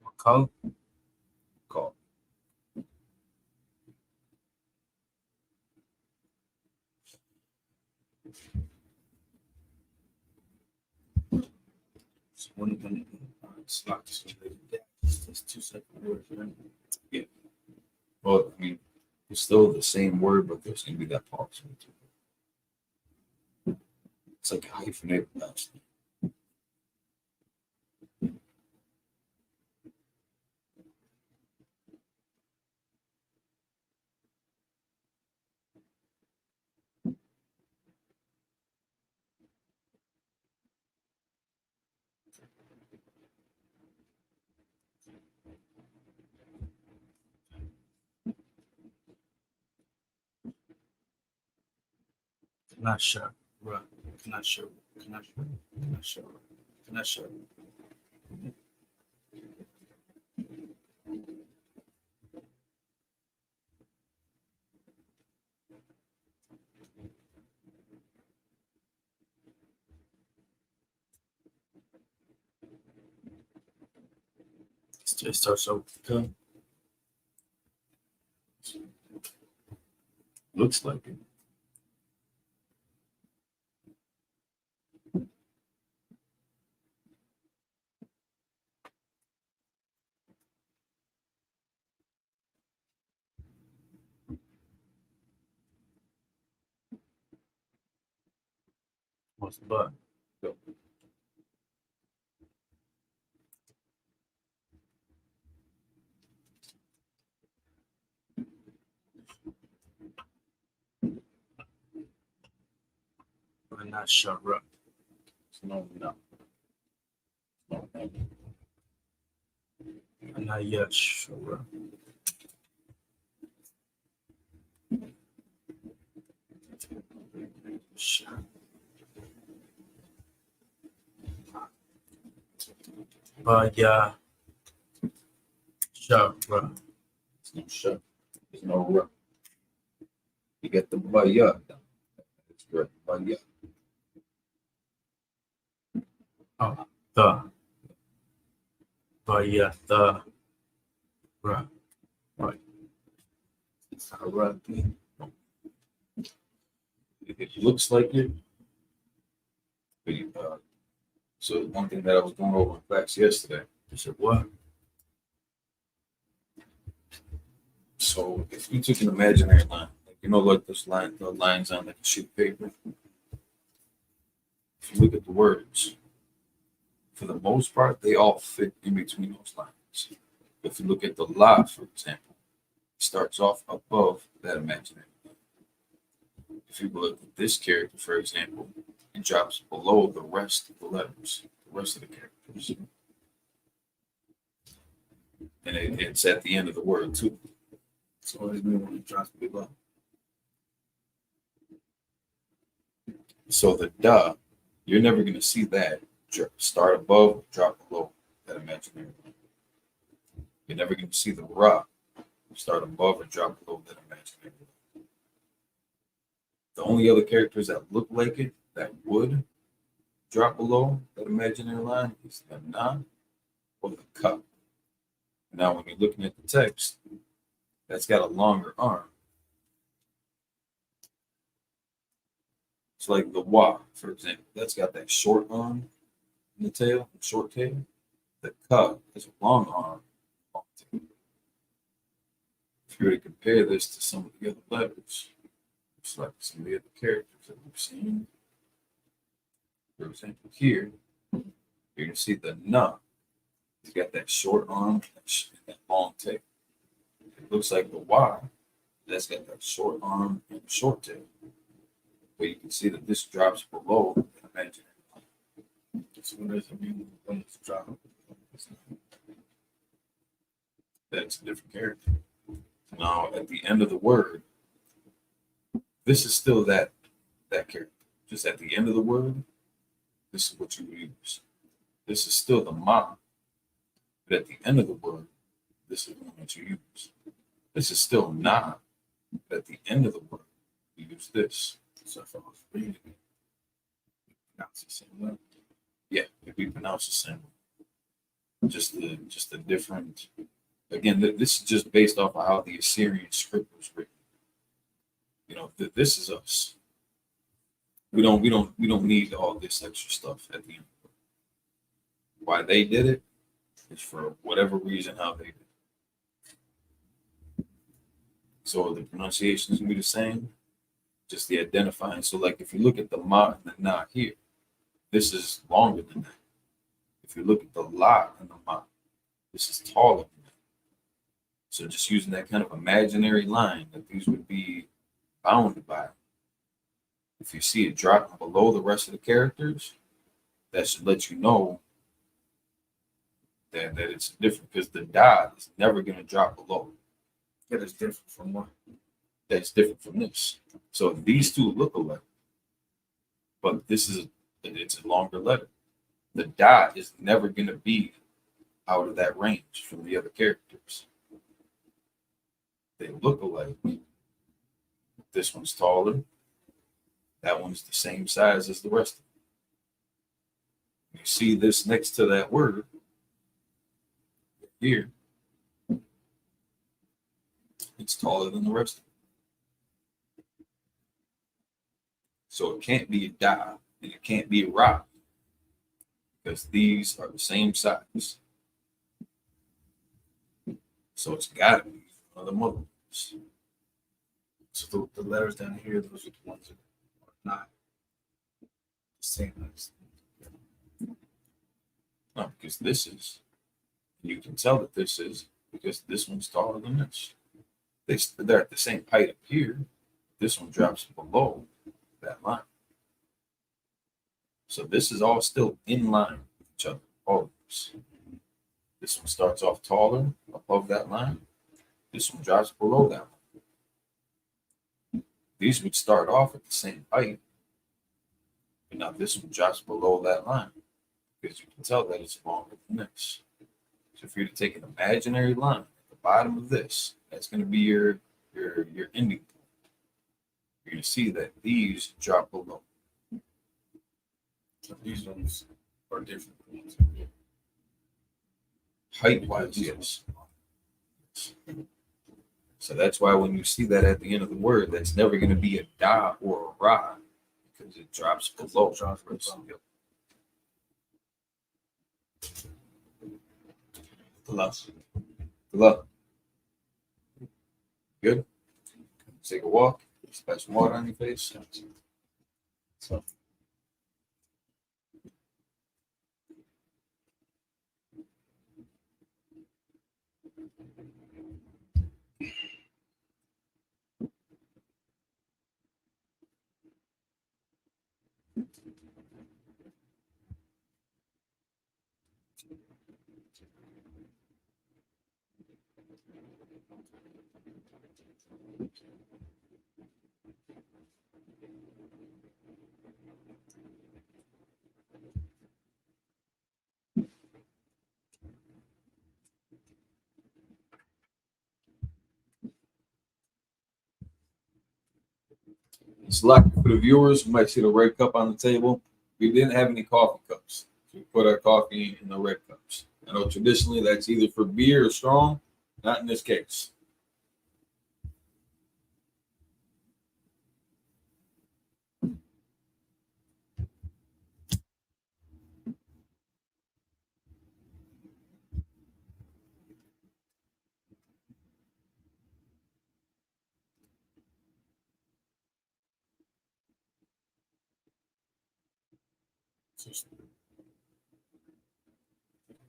What color? Call. So when it's not just it's two separate words, right? Well, I mean, it's still the same word, but there's gonna be that pause. It's like a hyphenated last name. Not sure. Right. Cannot show. Cannot show. Cannot show. Cannot show. It starts out with the looks like it. What's the button? I'm not sure. No, no. No, no. I'm not yet sure. Sure. But yeah, sure. There's no shut. There's no rut. You get the baya. It's good. Baya. The. But yeah, the. Right. It's not a rut. It looks like it. But so one thing that I was going over in class yesterday. I said, what? So if you took an imaginary line, like like this line, the lines on like a sheet of paper. If you look at the words, for the most part, they all fit in between those lines. If you look at the la, for example, it starts off above that imaginary line. If you look at this character, for example, it drops below the rest of the letters, the rest of the characters. And it's at the end of the word too. So it's me when it drops below. So the da, you're never going to see that start above, drop below that imaginary line. You're never going to see the ra start above and drop below that imaginary line. The only other characters that look like it that would drop below that imaginary line is the na or the ka. Now, when you're looking at the text, that's got a longer arm. It's like the wa, for example. That's got that short arm in the tail, short tail. The ka is a long arm, long tail. If you were to compare this to some of the other letters, it's like some of the other characters that we've seen. For example, here, you're going to see the na. It's got that short arm and that long tail. It looks like the Y. That's got that short arm and short tail. But you can see that this drops below the imaginary line. So what does it mean when it's dropped? That's a different character. Now, at the end of the word, this is still that character. Just at the end of the word, this is what you use. This is still the ma. But at the end of the word, this is the one that you use. This is still na. But at the end of the word, you use this. So if I was reading it, pronounce the same way. Yeah, if we pronounce the same way. Just the different. Again, this is just based off of how the Assyrian script was written. This is us. We don't need all this extra stuff at the end. Why they did it is for whatever reason how they did it. So the pronunciation is gonna be the same, just the identifying. So like if you look at the ma and the na here, this is longer than that. If you look at the la and the ma, this is taller than that. So just using that kind of imaginary line that these would be bounded by. If you see it dropping below the rest of the characters, that should let you know that it's different, because the da is never going to drop below. That is different from what? That's different from this. So these two look alike, But it's a longer letter. The dot is never going to be out of that range from the other characters. They look alike. This one's taller. That one's the same size as the rest of them. You see this next to that word here. It's taller than the rest of them. So it can't be a da and it can't be a ra because these are the same size. So it's got to be one of the mother ones. So the letters down here, those are the ones that are not the same as. No, because this is, you can tell that this is because this one's taller than this. They're at the same height up here. This one drops below that line. So this is all still in line with each other. All of this. This one starts off taller above that line. This one drops below that line. These would start off at the same height. But now this one drops below that line. Because you can tell that it's longer than this. So if you're to take an imaginary line at the bottom of this, that's going to be your ending point. You're going to see that these drop below. So these ones are different from ones. Height-wise, yes. So that's why when you see that at the end of the word, that's never going to be a da or a ra because it drops below. Hello. Good. Take a walk. Splash some water on your face. So. It's lucky for the viewers. You might see the red cup on the table. We didn't have any coffee cups. So we put our coffee in the red cups. I know traditionally that's either for beer or strong. Not in this case.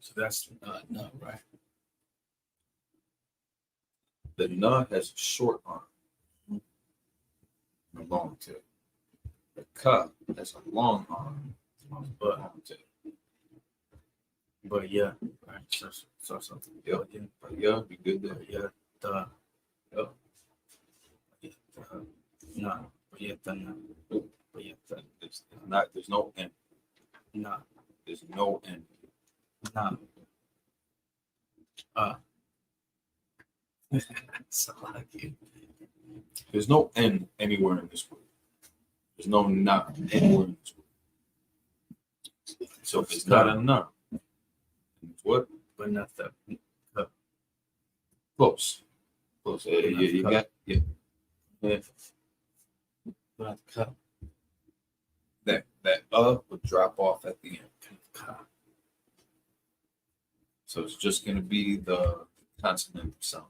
So that's no, right? The nut has a short arm, and a long tip. The cup has a long arm, and a long tip. But yeah, right. So something. Yep. But yeah, be good there. But yeah, Yep. no. But yeah, no. But yeah, There's no end. no. There's no end. No. So lucky. There's no end anywhere in this word. There's no not anywhere in this word. So if it's not a not, it's what? But not the Close. Close. You got yeah. not cup. That would drop off at the end. So it's just going to be the consonant sound.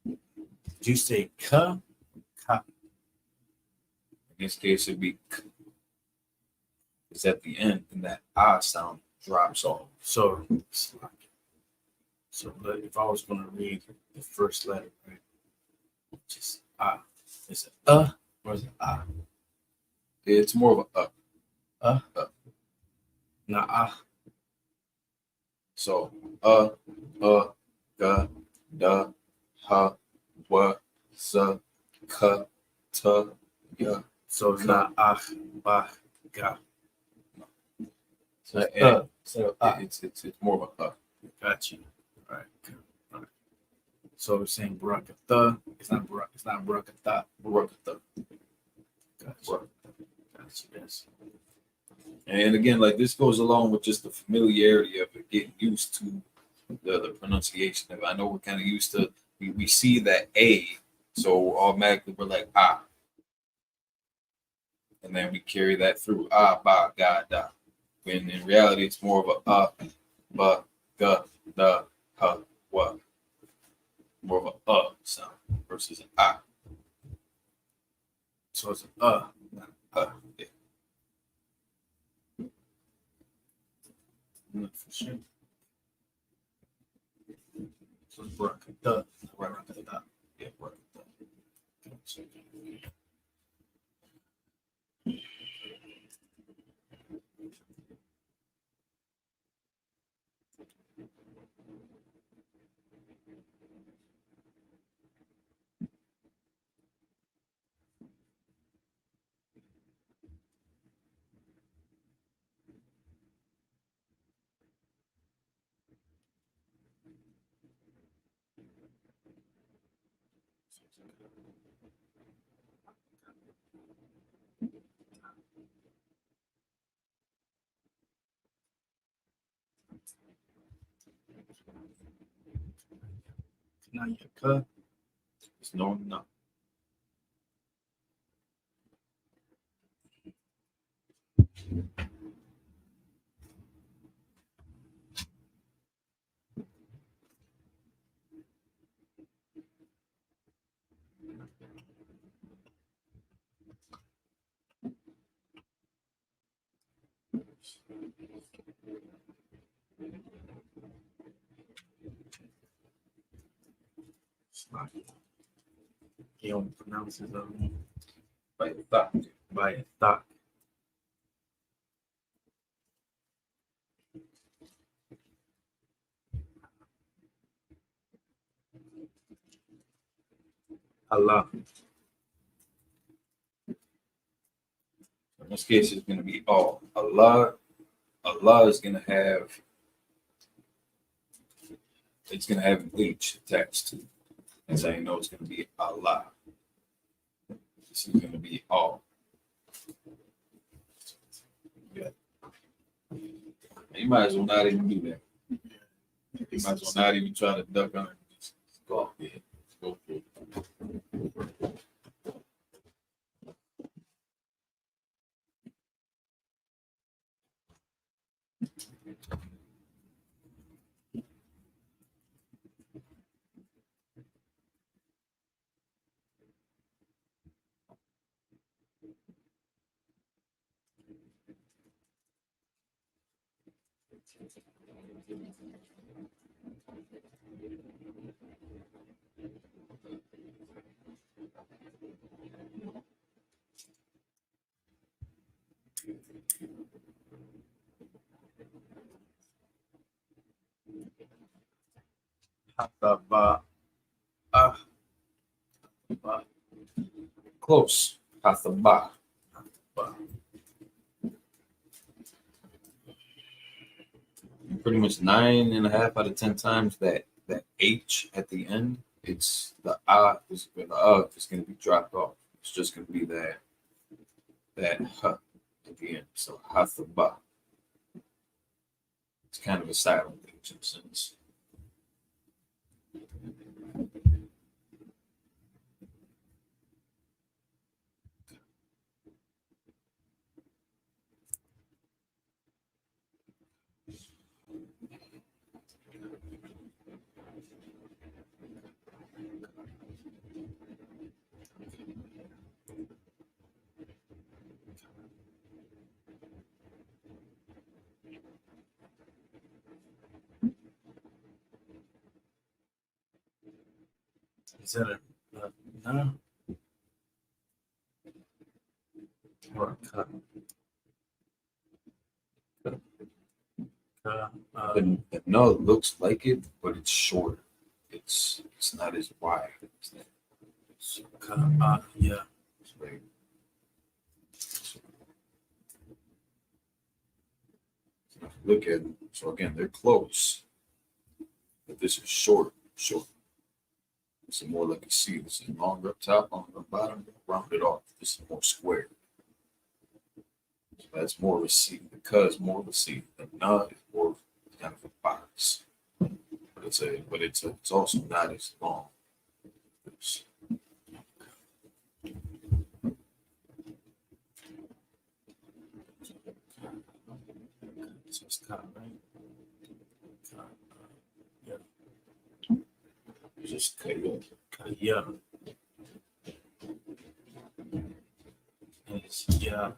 Did you say ka? In this case, it'd be k. It's at the end, and that ah sound drops off. So but if I was gonna read the first letter, right? Just is it or is it It's more of a not So ga, da, ha, wa, sa, ka, ta, ya, So it's not ah, ba, ga. So It's it's more of a Got you. All right. All right. So we're saying barakatha. It's not barakatha. barakatha. Gotcha. Gotcha. Yes. And again, like this goes along with just the familiarity of it, getting used to the pronunciation of it. I know we're kind of used to we see that A, so automatically we're like ah. And then we carry that through ah ba ga da. When in reality it's more of a ba ga da ha wa. More of a sound versus an ah. So it's Not yeah. for sure. So it's barakatha. Barakatha. Yeah, right. Gotcha. Kanayaka. It's no. It's not. He only pronounces By the thought. by a thought. Allah. In this case, it's going to be all. Allah is going to have. It's going to have an H attached to it. And so you know it's going to be Allah. This is going to be all. Yeah. You might as well not even do that. You might as well not even try to duck under. Just go off there. Go for it. Hataba. Ah. Ba. Close. Hathabah. Ba. Pretty much 9.5 out of 10 times that H at the end, it's the is going to be dropped off. It's just going to be that H at the end. So Hathabah. It's kind of a silent H in a sense. Is that a no? Or a cut? The no looks like it, but it's shorter. It's not as wide. It's yeah. like look at them. So again, they're close, but this is short. This is more like a C. This is longer up top, longer up bottom, rounded off. This is more square. So that's more of a C. The K is more of a C. The N is more of kind of a box. But it's also not as long. It's, so it's kind of right. Yeah. Just yeah. It's, yeah.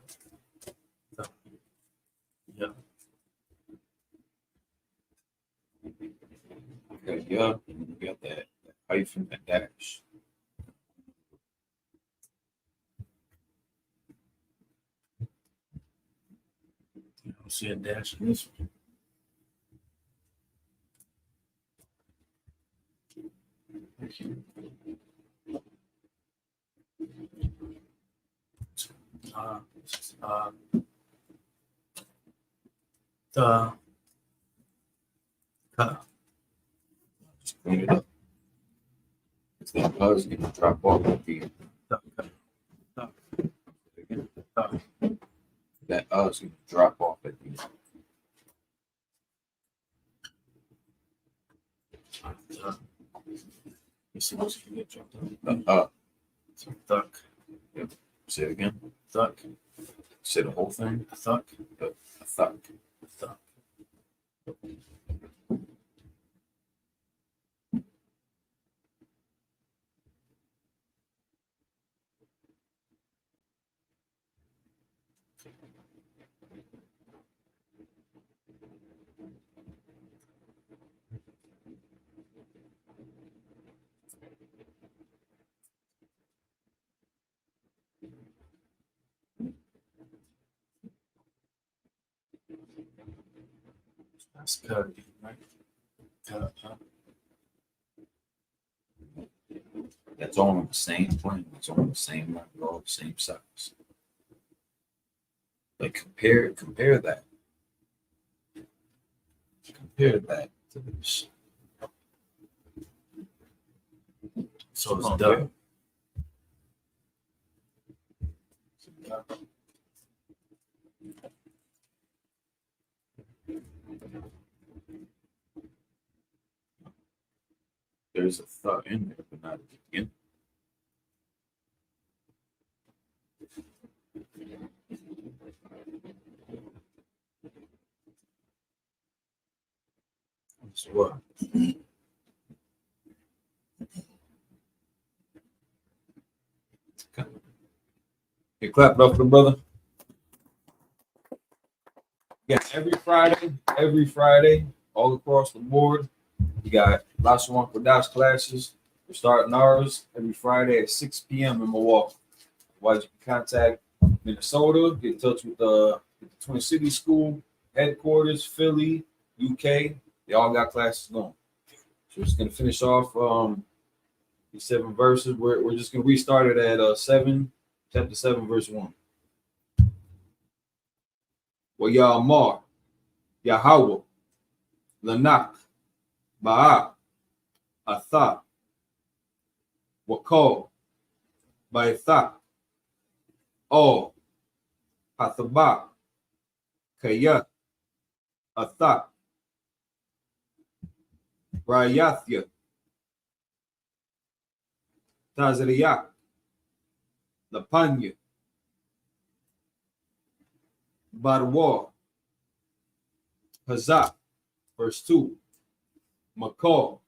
Yeah. Okay, yeah. You got that hyphen, that dash. You don't see a dash in this one. Just clean it up. It's that buzz going to drop off at the end. That is going to drop off at the end. You see what's going to get dropped off? Thuck. Yep. Say it again. Thuck. Say the whole thing. A thuck. A thuck. A thuck. That's cut, right? Cut. That's all on the same plane. It's all on the same line. They're all the same size. Like compare that. Compare that to this. So it's done. There's a thought in there, but not at the beginning. So what? You clap it up for the brother. Yes, every Friday, all across the board. We got lots of Uncle Dash classes. We're starting ours every Friday at 6 p.m. in Milwaukee. Otherwise, you can contact Minnesota, get in touch with the Twin City School headquarters, Philly, UK. They all got classes going. So we're just gonna finish off these 7 verses. We're just gonna restart it at chapter 7, verse 1. Well, Ya'amar, Yahweh, Lanak, Ba'a, Atha, Wakal, Baitha, O, Hathaba, Kayat, Atha, Rayathya, Tazariyak, Lapanya, Barwa, Hazak, verse 2, Makal,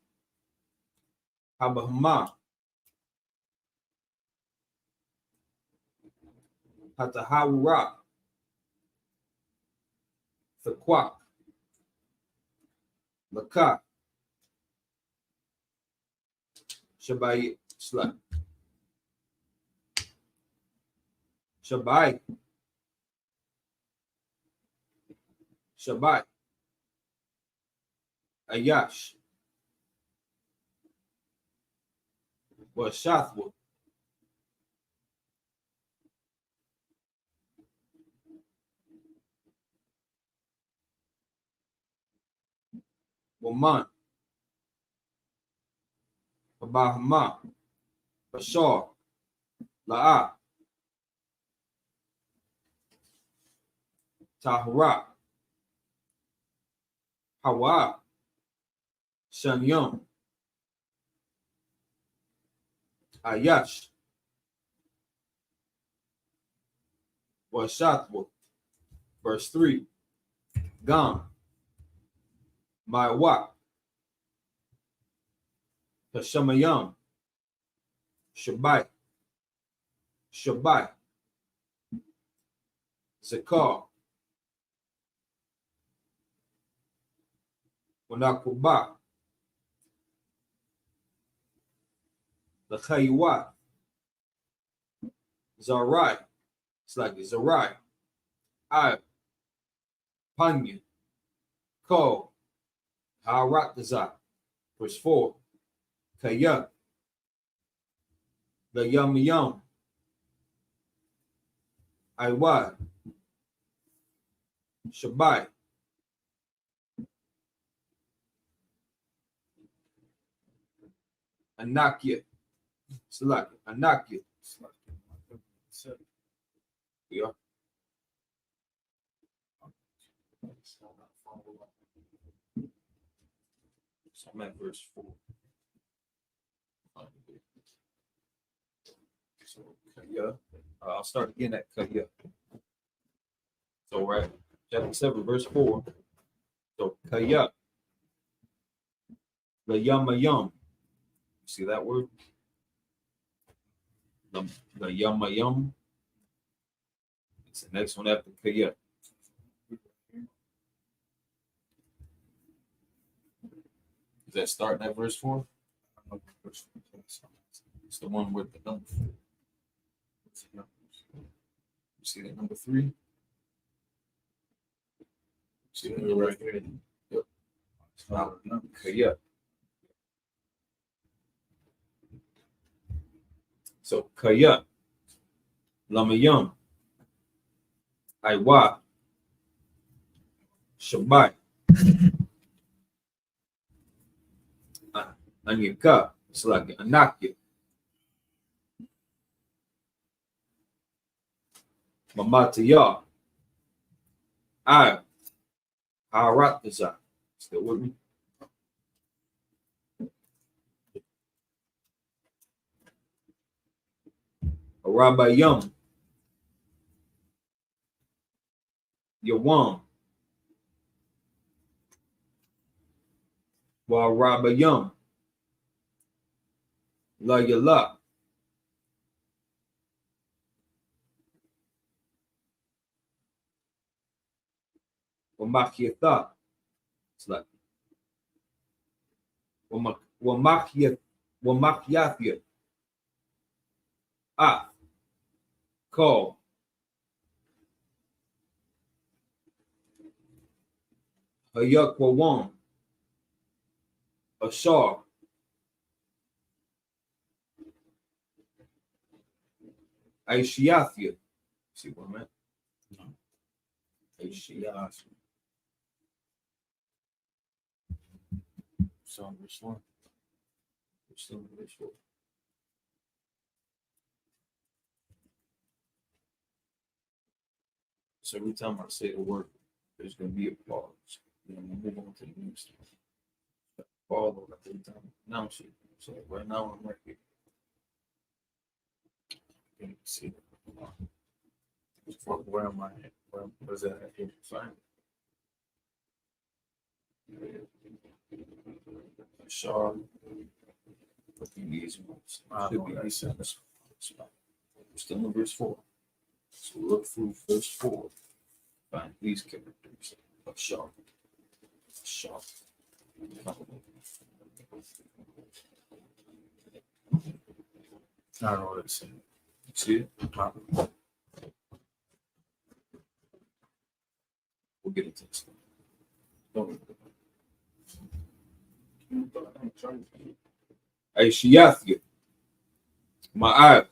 Habahama, Hatahawra, Thakwak, Lakat, Shabai, Slat, Shabai, Shabai, Ayash, Washathwa, Waman, Abahama, Bashar, La'a, Tahara, Hawa, Shanyam, Ayash, Washatwa. Verse 3. Gam, Maiwak, Hashemayam, Shabai, Shabai, Zakar, Wanakuba, Lachayuat, Zarai, it's like Zarai, I, Panya, Ko, Haratazak. Verse 4. Kaya, the Yam, Iwad, Shabai, Anakia, Select, Anakia. Yeah. So I'm at verse 4. So Kaya, I'll start again at Kaya. So right, chapter 7, verse 4. So Kaya, the Yamayam. See that word? The Yamayam. It's the next one after Kaya. Is that starting at verse 4? It's the one with the number 4. You see that number 3? See that number right here? Yep. Kaya. So Kaya, Lamayam, Aiwa, Shabai, Anyaka, it's like Anakia, Mamataya, I, Harataza. Still with me? Arabayam, Yawam, Warabayam, La Yala, Wamakiatha, it's like Wamakiathia, Call, Hayakwawam, Ashar, Aishiathia. See what I meant? Aishiathia. So which one? Which one? So every time I say the word, there's going to be a pause. Then we move on to the next one. Follow every time I announce it. So right now I'm right here. You can see where am I at? Where's that at here? Fine. Shaw. These ones. Should be these ones. Still in verse 4. So look through verse 4. Find these characters of Shaw. Shaw. I don't know what it's saying. See it? We'll get into this. Aishiathia. Ma'ab.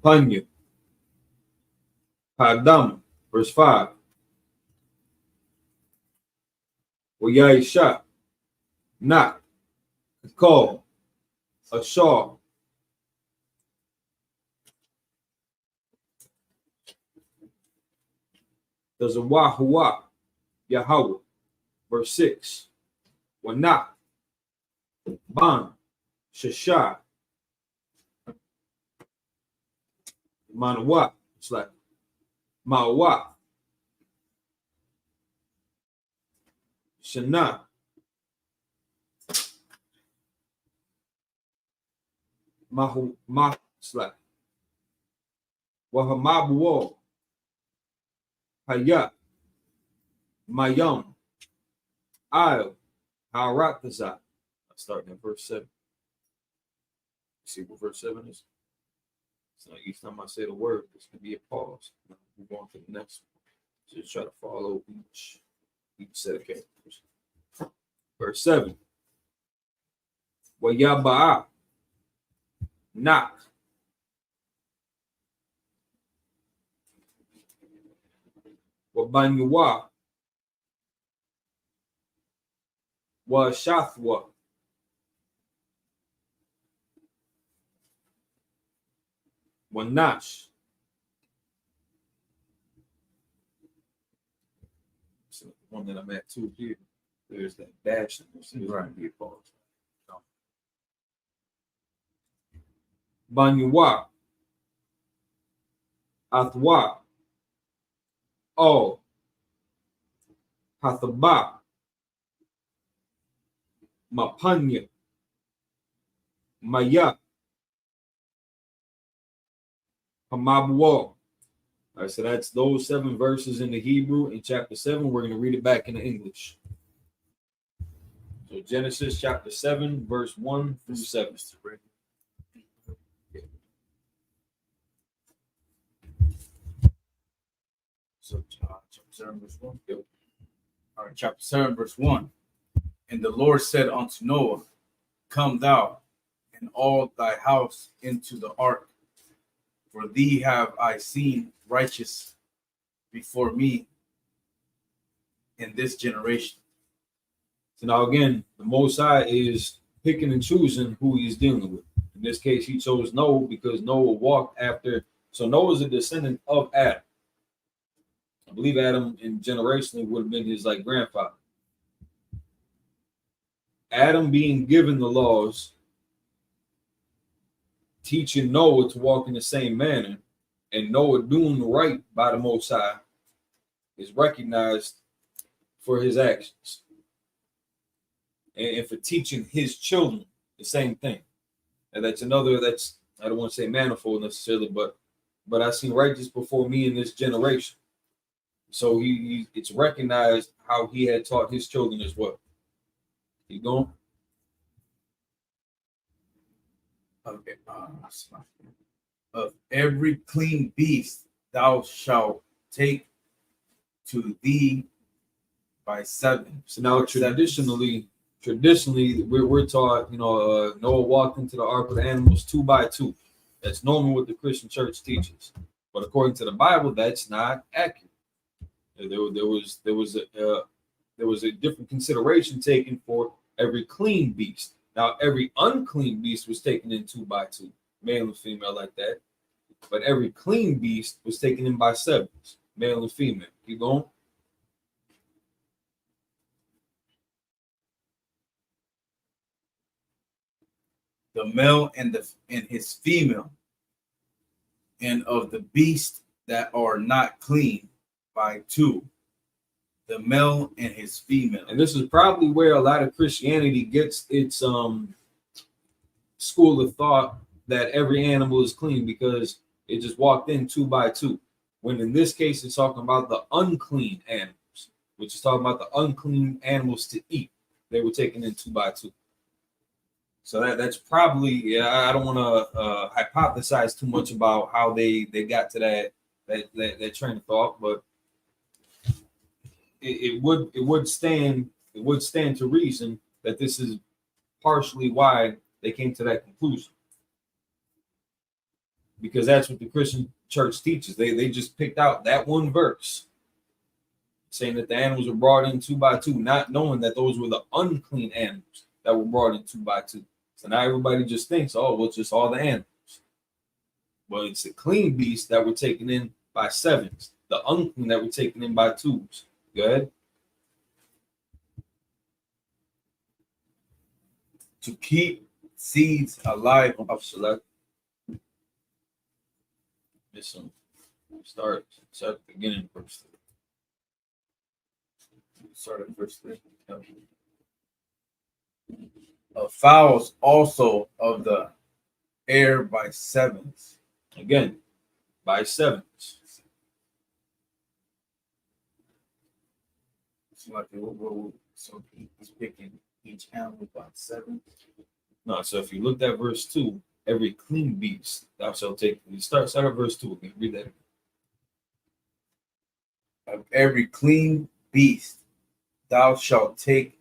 Panya. Padam. Verse 5. Wayaisha, knock, call, Ashar. There's a Wahua, Yahweh. Verse 6. Wanak, Ban, Shashar, Manawa. It's like Mawa, Shana, Mahu, Mah, it's like Wahamabuo, Hayat, Mayam, I'll Haratazat. I start in verse 7. See what verse 7 is? So each time I say the word, there's gonna be a pause. Move on to the next one. Just try to follow each set of characters. Verse 7. Wayaba'a. Knock. Wabanyuwa. Washathwa. Wanash. So the one that I'm at too here, there's that dash in there. So there's right here, pause. Banyuwa. Athwa. Oh. Hathaba. Mapanya. Maya. Hamabuo. All right, so that's those 7 verses in the Hebrew in chapter 7. We're going to read it back in the English. So Genesis chapter 7, verse 1 through 7. So chapter 7, verse 1. Yep. All right, chapter 7, verse 1. And the Lord said unto Noah, Come thou and all thy house into the ark, for thee have I seen righteous before me in this generation. So now again, the Most High is picking and choosing who he's dealing with. In this case, he chose Noah because Noah walked after. So Noah's a descendant of Adam. I believe Adam in generationally would have been his like grandfather. Adam being given the laws, teaching Noah to walk in the same manner, and Noah doing right by the Most High, is recognized for his actions. And for teaching his children the same thing. And that's another, I don't want to say manifold necessarily, but I seen righteous before me in this generation. So it's recognized how he had taught his children as well. Keep going. Okay. Of every clean beast thou shalt take to thee by 7. So now traditionally we're taught, Noah walked into the ark with animals 2 by 2. That's normally what the Christian church teaches. But according to the Bible, that's not accurate. There was a different consideration taken for every clean beast. Now, every unclean beast was taken in 2 by 2, male and female like that. But every clean beast was taken in by 7s, male and female. Keep going. The male and his female, and of the beasts that are not clean by 2, the male and his female. And this is probably where a lot of Christianity gets its school of thought that every animal is clean because it just walked in 2 by 2. When in this case, it's talking about the unclean animals, which is talking about the unclean animals to eat. They were taken in 2 by 2. So that's probably, I don't want to hypothesize too much about how they got to that train of thought, but it would stand to reason that this is partially why they came to that conclusion, because that's what the Christian church teaches. They just picked out that one verse saying that the animals were brought in 2 by 2, not knowing that those were the unclean animals that were brought in 2 by 2. So now everybody just thinks, oh, well, it's just all the animals. Well, it's the clean beasts that were taken in by 7s, the unclean that were taken in by 2s. Go ahead. To keep seeds alive Up select. Listen. Start at the beginning of verse 3. Start at verse 3. Of fowls also of the air by 7s. Again, by 7s. So like so he's picking each animal by 7. No, so if you looked at verse 2, every clean beast thou shalt take. You start at verse 2 again. Read that again. Of every clean beast thou shalt take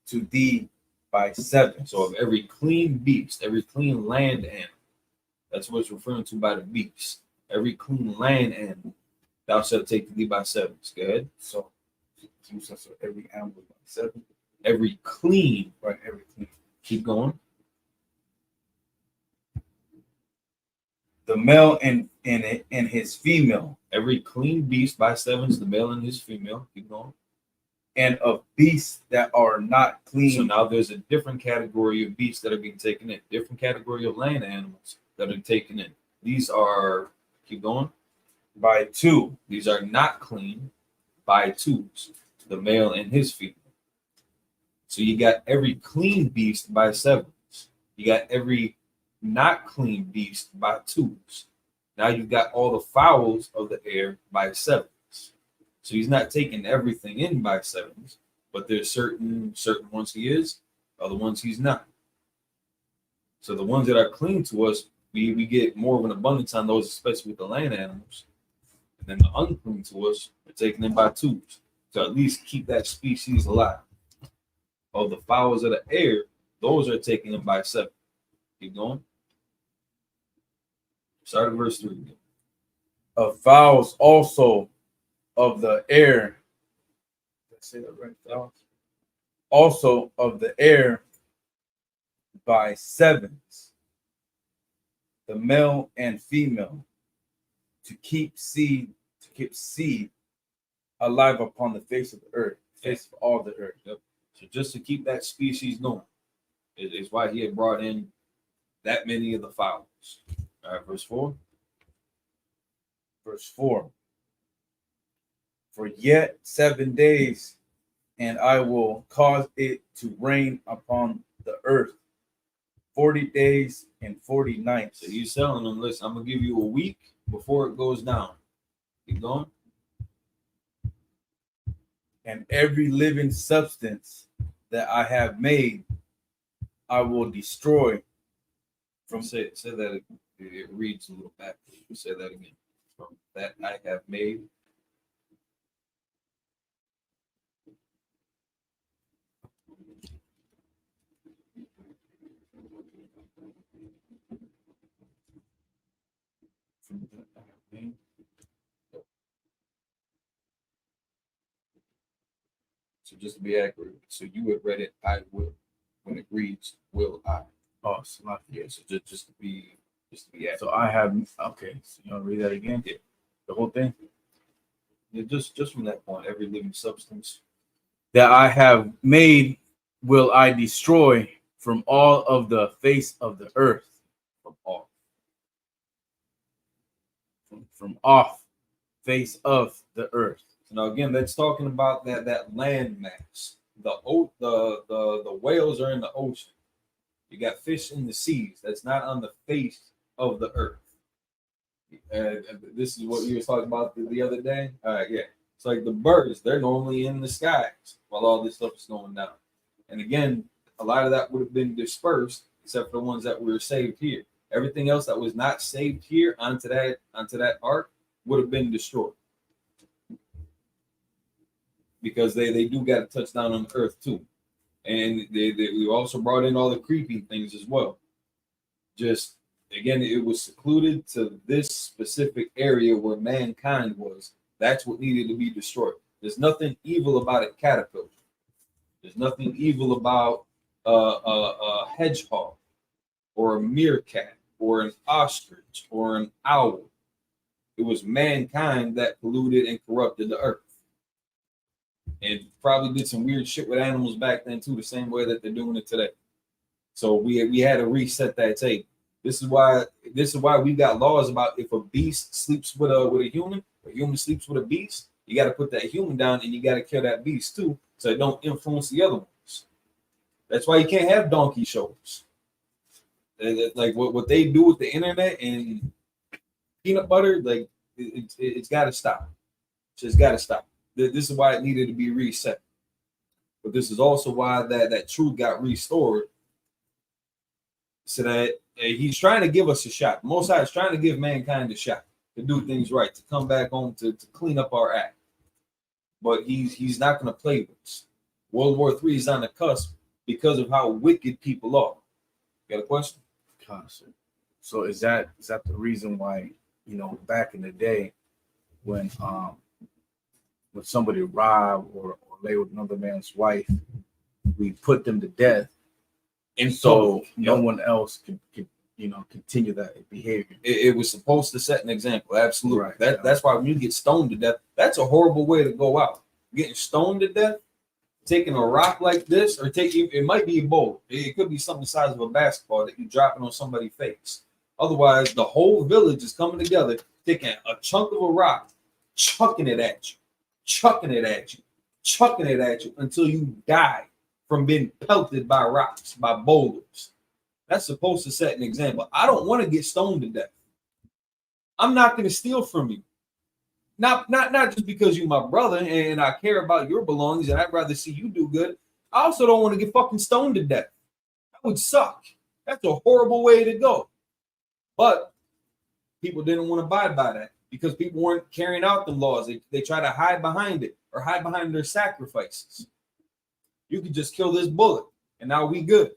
to thee by 7. So of every clean beast, every clean land animal, that's what it's referring to by the beast. Every clean land animal, thou shalt take to thee by 7s. Go ahead. So every animal by 7. Every clean, Right, every clean. keep going. The male and his female, Every clean beast by 7s, the male and his female. Keep going. and of beasts that are not clean. So now there's a different category of beasts that are being taken in, different category of land animals that are taken in. These are, keep going, by 2. these are not clean by 2s, the male and his female. So you got every clean beast by 7s. You got every not clean beast by 2s. Now you've got all the fowls of the air by 7s. So he's not taking everything in by 7s, but there's certain ones he is, other ones he's not. So the ones that are clean to us, we get more of an abundance on those, especially with the land animals. And then the unclean to us, we're taking in by 2s to at least keep that species alive. Of the fowls of the air, those are taken in by 7. Keep going. Start at verse 3 again. Of fowls also of the air. Did I say that right? Fowls? Also of the air by 7s. The male and female, to keep seed alive upon the face of the earth, face of all the earth. Yep. So just to keep that species going is why he had brought in that many of the fowls. All right, verse 4. Verse 4. For yet 7 days, and I will cause it to rain upon the earth 40 days and 40 nights. So he's telling them, listen, I'm going to give you a week before it goes down. Keep going. And every living substance that I have made, I will destroy from. Say that it reads a little back. Say that again. From that I have made. From that I have made. So just to be accurate, so you had read it, I will. When it reads, will I? Oh, so not Yeah, so just to be accurate. So I have. Okay, so you want to read that again? Yeah. The whole thing. Yeah, just from that point, every living substance. That I have made will I destroy from all of the face of the earth. From off. From off face of the earth. So now again, that's talking about that land mass. The whales are in the ocean. You got fish in the seas. That's not on the face of the earth. This is what you were talking about the other day. All right, yeah. It's like the birds, they're normally in the skies while all this stuff is going down. And again, a lot of that would have been dispersed, except for the ones that were saved here. Everything else that was not saved here onto that ark would have been destroyed. Because they do got to touch down on the earth too. And we also brought in all the creeping things as well. Just again, it was secluded to this specific area where mankind was. That's what needed to be destroyed. There's nothing evil about a caterpillar. There's nothing evil about a hedgehog or a meerkat or an ostrich or an owl. It was mankind that polluted and corrupted the earth. And probably did some weird shit with animals back then too, the same way that they're doing it today. So we had to reset that tape. This is why we got laws about if a beast sleeps with a human sleeps with a beast, you got to put that human down and you got to kill that beast too, so it don't influence the other ones. That's why you can't have donkey shows. Like what they do with the internet and peanut butter, like it's got to stop. It's just got to stop. This is why it needed to be reset. But this is also why that truth got restored, so that he's trying to give us a shot. Most High is trying to give mankind a shot to do things right, to come back home, to clean up our act. But he's not going to play with us. World War III is on the cusp because of how wicked people are. Got a question? Constant. So is that the reason why, back in the day when somebody robbed or lay with another man's wife, we put them to death, and so no one else could continue that behavior. It was supposed to set an example. Absolutely. Right. That's why when you get stoned to death, that's a horrible way to go out. Getting stoned to death, taking a rock like this, or it might be a bowl. It could be something the size of a basketball that you're dropping on somebody's face. Otherwise, the whole village is coming together, taking a chunk of a rock, chucking it at you, chucking it at you until you die from being pelted by rocks, by boulders. That's supposed to set an example. I don't want to get stoned to death. I'm not going to steal from you. Not just because you're my brother and I care about your belongings and I'd rather see you do good. I also don't want to get fucking stoned to death. That would suck. That's a horrible way to go. But people didn't want to abide by that because people weren't carrying out the laws. They try to hide behind it or hide behind their sacrifices. You could just kill this bullet and now we good.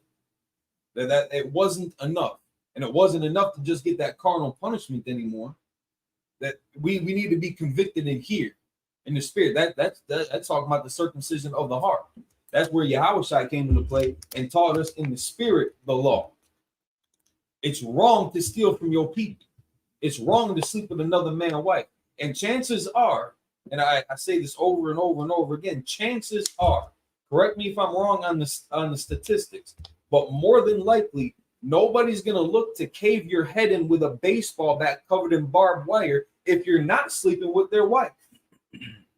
That it wasn't enough. And it wasn't enough to just get that carnal punishment anymore. That we need to be convicted in here, in the spirit. That's talking about the circumcision of the heart. That's where Yahushua came into play and taught us in the spirit the law. It's wrong to steal from your people. It's wrong to sleep with another man or wife. And chances are, and I say this over and over and over again, chances are, correct me if I'm wrong on the statistics, but more than likely, nobody's going to look to cave your head in with a baseball bat covered in barbed wire if you're not sleeping with their wife.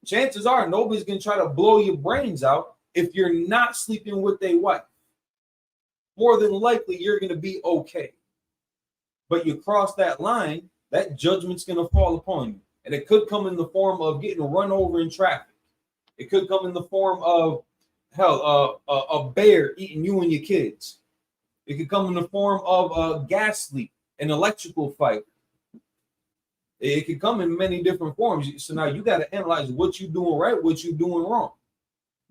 Chances are nobody's going to try to blow your brains out if you're not sleeping with their wife. More than likely, you're going to be okay. But you cross that line, that judgment's going to fall upon you. And it could come in the form of getting run over in traffic. It could come in the form of, a bear eating you and your kids. It could come in the form of a gas leak, an electrical fight. It could come in many different forms. So now you got to analyze what you're doing right, what you're doing wrong.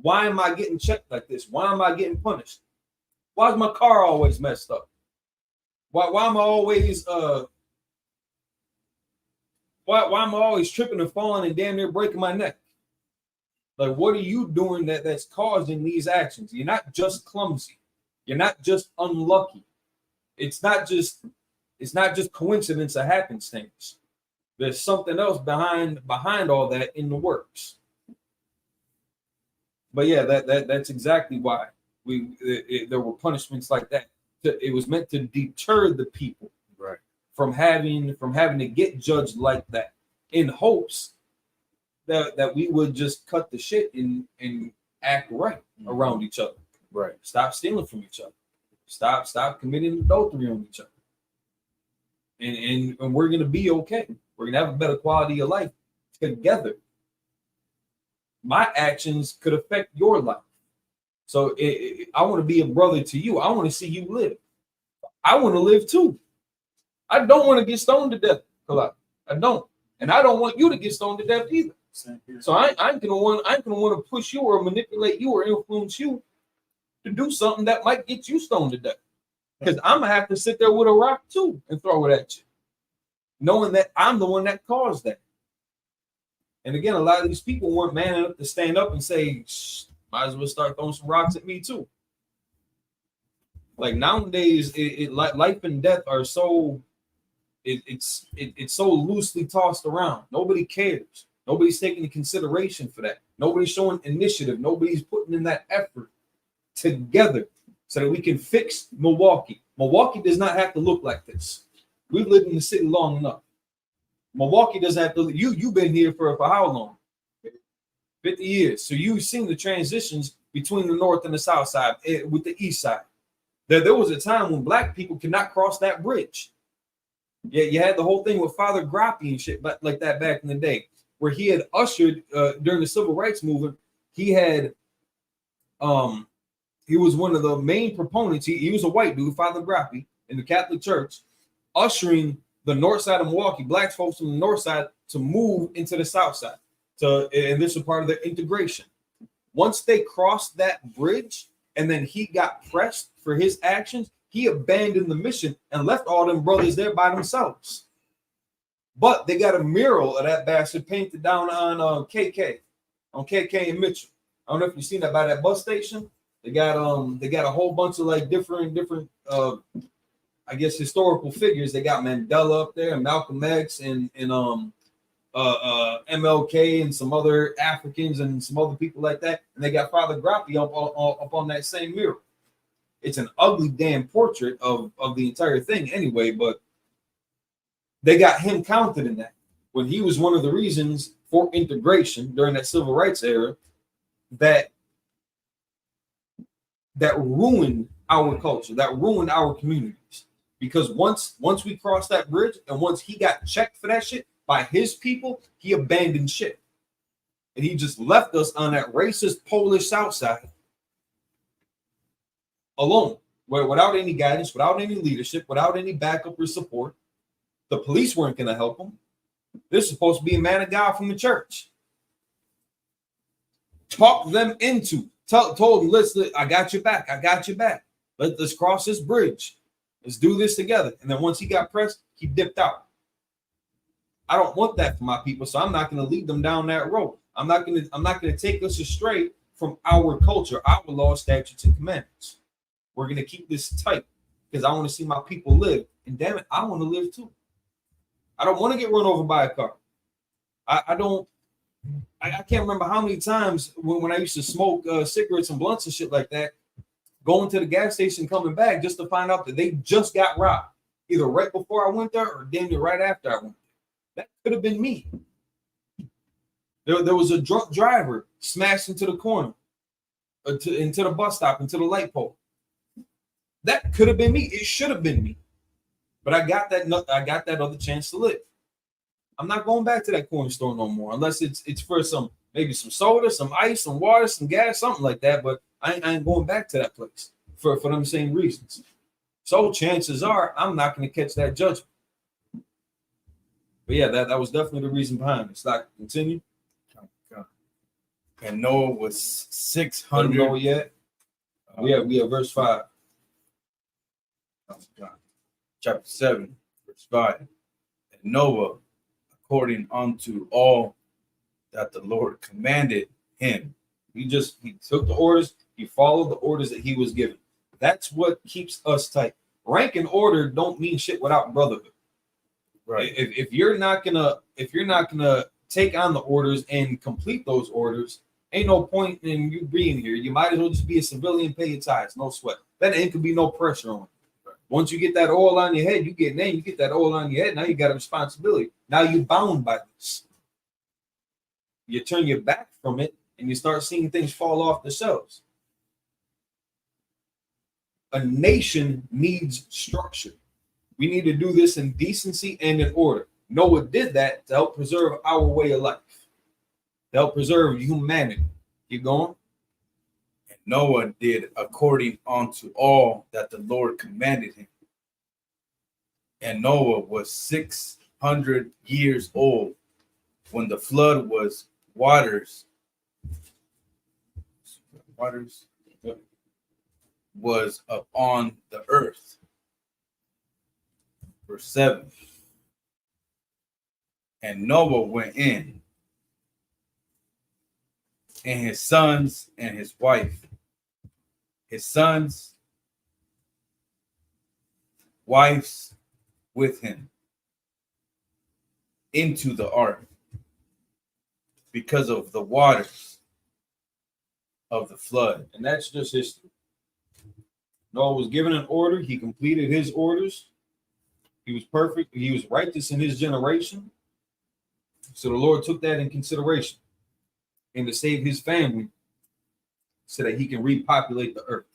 Why am I getting checked like this? Why am I getting punished? Why is my car always messed up? Why am I always why am I always tripping and falling and damn near breaking my neck? Like, what are you doing that's causing these actions? You're not just clumsy. You're not just unlucky. It's not just coincidence or happenstance. There's something else behind all that in the works. But yeah, that's exactly why there were punishments like that. It was meant to deter the people, right, from having to get judged like that, in hopes that we would just cut the shit and act right around each other. Right. Stop stealing from each other. Stop committing adultery on each other. And we're gonna be okay. We're gonna have a better quality of life together. My actions could affect your life. So I want to be a brother to you. I want to see you live. I want to live too. I don't want to get stoned to death, Kalak. I don't. And I don't want you to get stoned to death either. So I ain't gonna want to push you or manipulate you or influence you to do something that might get you stoned to death. Because I'm gonna have to sit there with a rock too and throw it at you, knowing that I'm the one that caused that. And again, a lot of these people weren't man enough to stand up and say, "Shh, might as well start throwing some rocks at me too." Like nowadays, life and death are so it's so loosely tossed around. Nobody cares. Nobody's taking into consideration for that. Nobody's showing initiative. Nobody's putting in that effort together so that we can fix Milwaukee. Milwaukee does not have to look like this. We've lived in the city long enough. Milwaukee doesn't have to. You've been here for how long? 50 years. So you've seen the transitions between the north and the south side with the east side. There was a time when black people could not cross that bridge. Yeah, you had the whole thing with Father Grappi and shit like that back in the day, where he had ushered during the civil rights movement. He had he was one of the main proponents. He was a white dude, Father Grappi, in the Catholic Church, ushering the north side of Milwaukee, black folks from the north side, to move into the south side. And this was part of their integration. Once they crossed that bridge, and then he got pressed for his actions, he abandoned the mission and left all them brothers there by themselves. But they got a mural of that bastard painted down on KK and Mitchell. I don't know if you've seen that by that bus station. They got a whole bunch of like different I guess historical figures. They got Mandela up there and Malcolm X and MLK and some other Africans and some other people like that. And they got Father Grappi up on that same mural. It's an ugly damn portrait of the entire thing anyway, but they got him counted in that when he was one of the reasons for integration during that civil rights era that ruined our culture, that ruined our communities. Because once we crossed that bridge and once he got checked for that shit by his people, he abandoned shit. And he just left us on that racist Polish south side alone, without any guidance, without any leadership, without any backup or support. The police weren't going to help him. This is supposed to be a man of God from the church. Talk them into, told him, listen, I got your back. I got your back. Let's cross this bridge. Let's do this together. And then once he got pressed, he dipped out. I don't want that for my people, so I'm not going to lead them down that road. I'm not going to take us astray from our culture, our laws, statutes, and commandments. We're going to keep this tight because I want to see my people live. And damn it, I want to live too. I don't want to get run over by a car. I can't remember how many times when I used to smoke cigarettes and blunts and shit like that, going to the gas station, coming back just to find out that they just got robbed, either right before I went there or damn near right after I went there. That could have been me. There was a drunk driver smashed into the corner, into the bus stop, into the light pole. That could have been me. It should have been me. But I got that other chance to live. I'm not going back to that corner store no more, unless it's for maybe some soda, some ice, some water, some gas, something like that. But I ain't going back to that place for them same reasons. So chances are I'm not going to catch that judgment. But yeah, that was definitely the reason behind it. So I continue. And Noah was 600. Know yet? We have verse 5. Chapter 7, verse 5. And Noah, according unto all that the Lord commanded him. He took the orders, he followed the orders that he was given. That's what keeps us tight. Rank and order don't mean shit without brotherhood. Right. If you're not gonna take on the orders and complete those orders, ain't no point in you being here. You might as well just be a civilian, pay your tithes, no sweat. That ain't could be no pressure on you. Once you get that oil on your head, you get that oil on your head. Now you got a responsibility. Now you're bound by this. You turn your back from it and you start seeing things fall off the shelves. A nation needs structure. We need to do this in decency and in order. Noah did that to help preserve our way of life, to help preserve humanity. Keep going. And Noah did according unto all that the Lord commanded him. And Noah was 600 years old when the flood was upon the earth. Verse 7. And Noah went in and his sons and his wife. His sons, wives with him into the ark because of the waters of the flood. And that's just history. Noah was given an order. He completed his orders. He was perfect. He was righteous in his generation. So the Lord took that in consideration and to save his family so that he can repopulate the earth.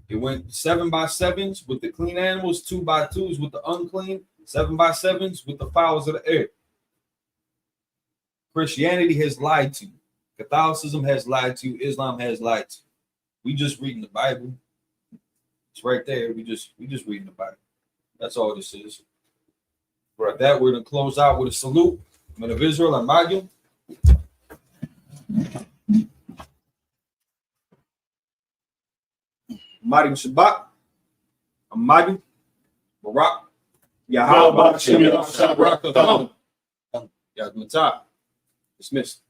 It went 7 by 7s with the clean animals, 2 by 2s with the unclean, 7 by 7s with the fowls of the air. Christianity has lied to you. Catholicism has lied to you. Islam has lied to you. We just reading the Bible. It's right there. We just reading the Bible. That's all this is. Right, that we're gonna close out with a salute. Men of Israel and Magil. Madim Shabbat. Amadim. Barak. Yahweh. Yahweh Shem Yahshua Barak Atam. Yad Matah. Dismissed.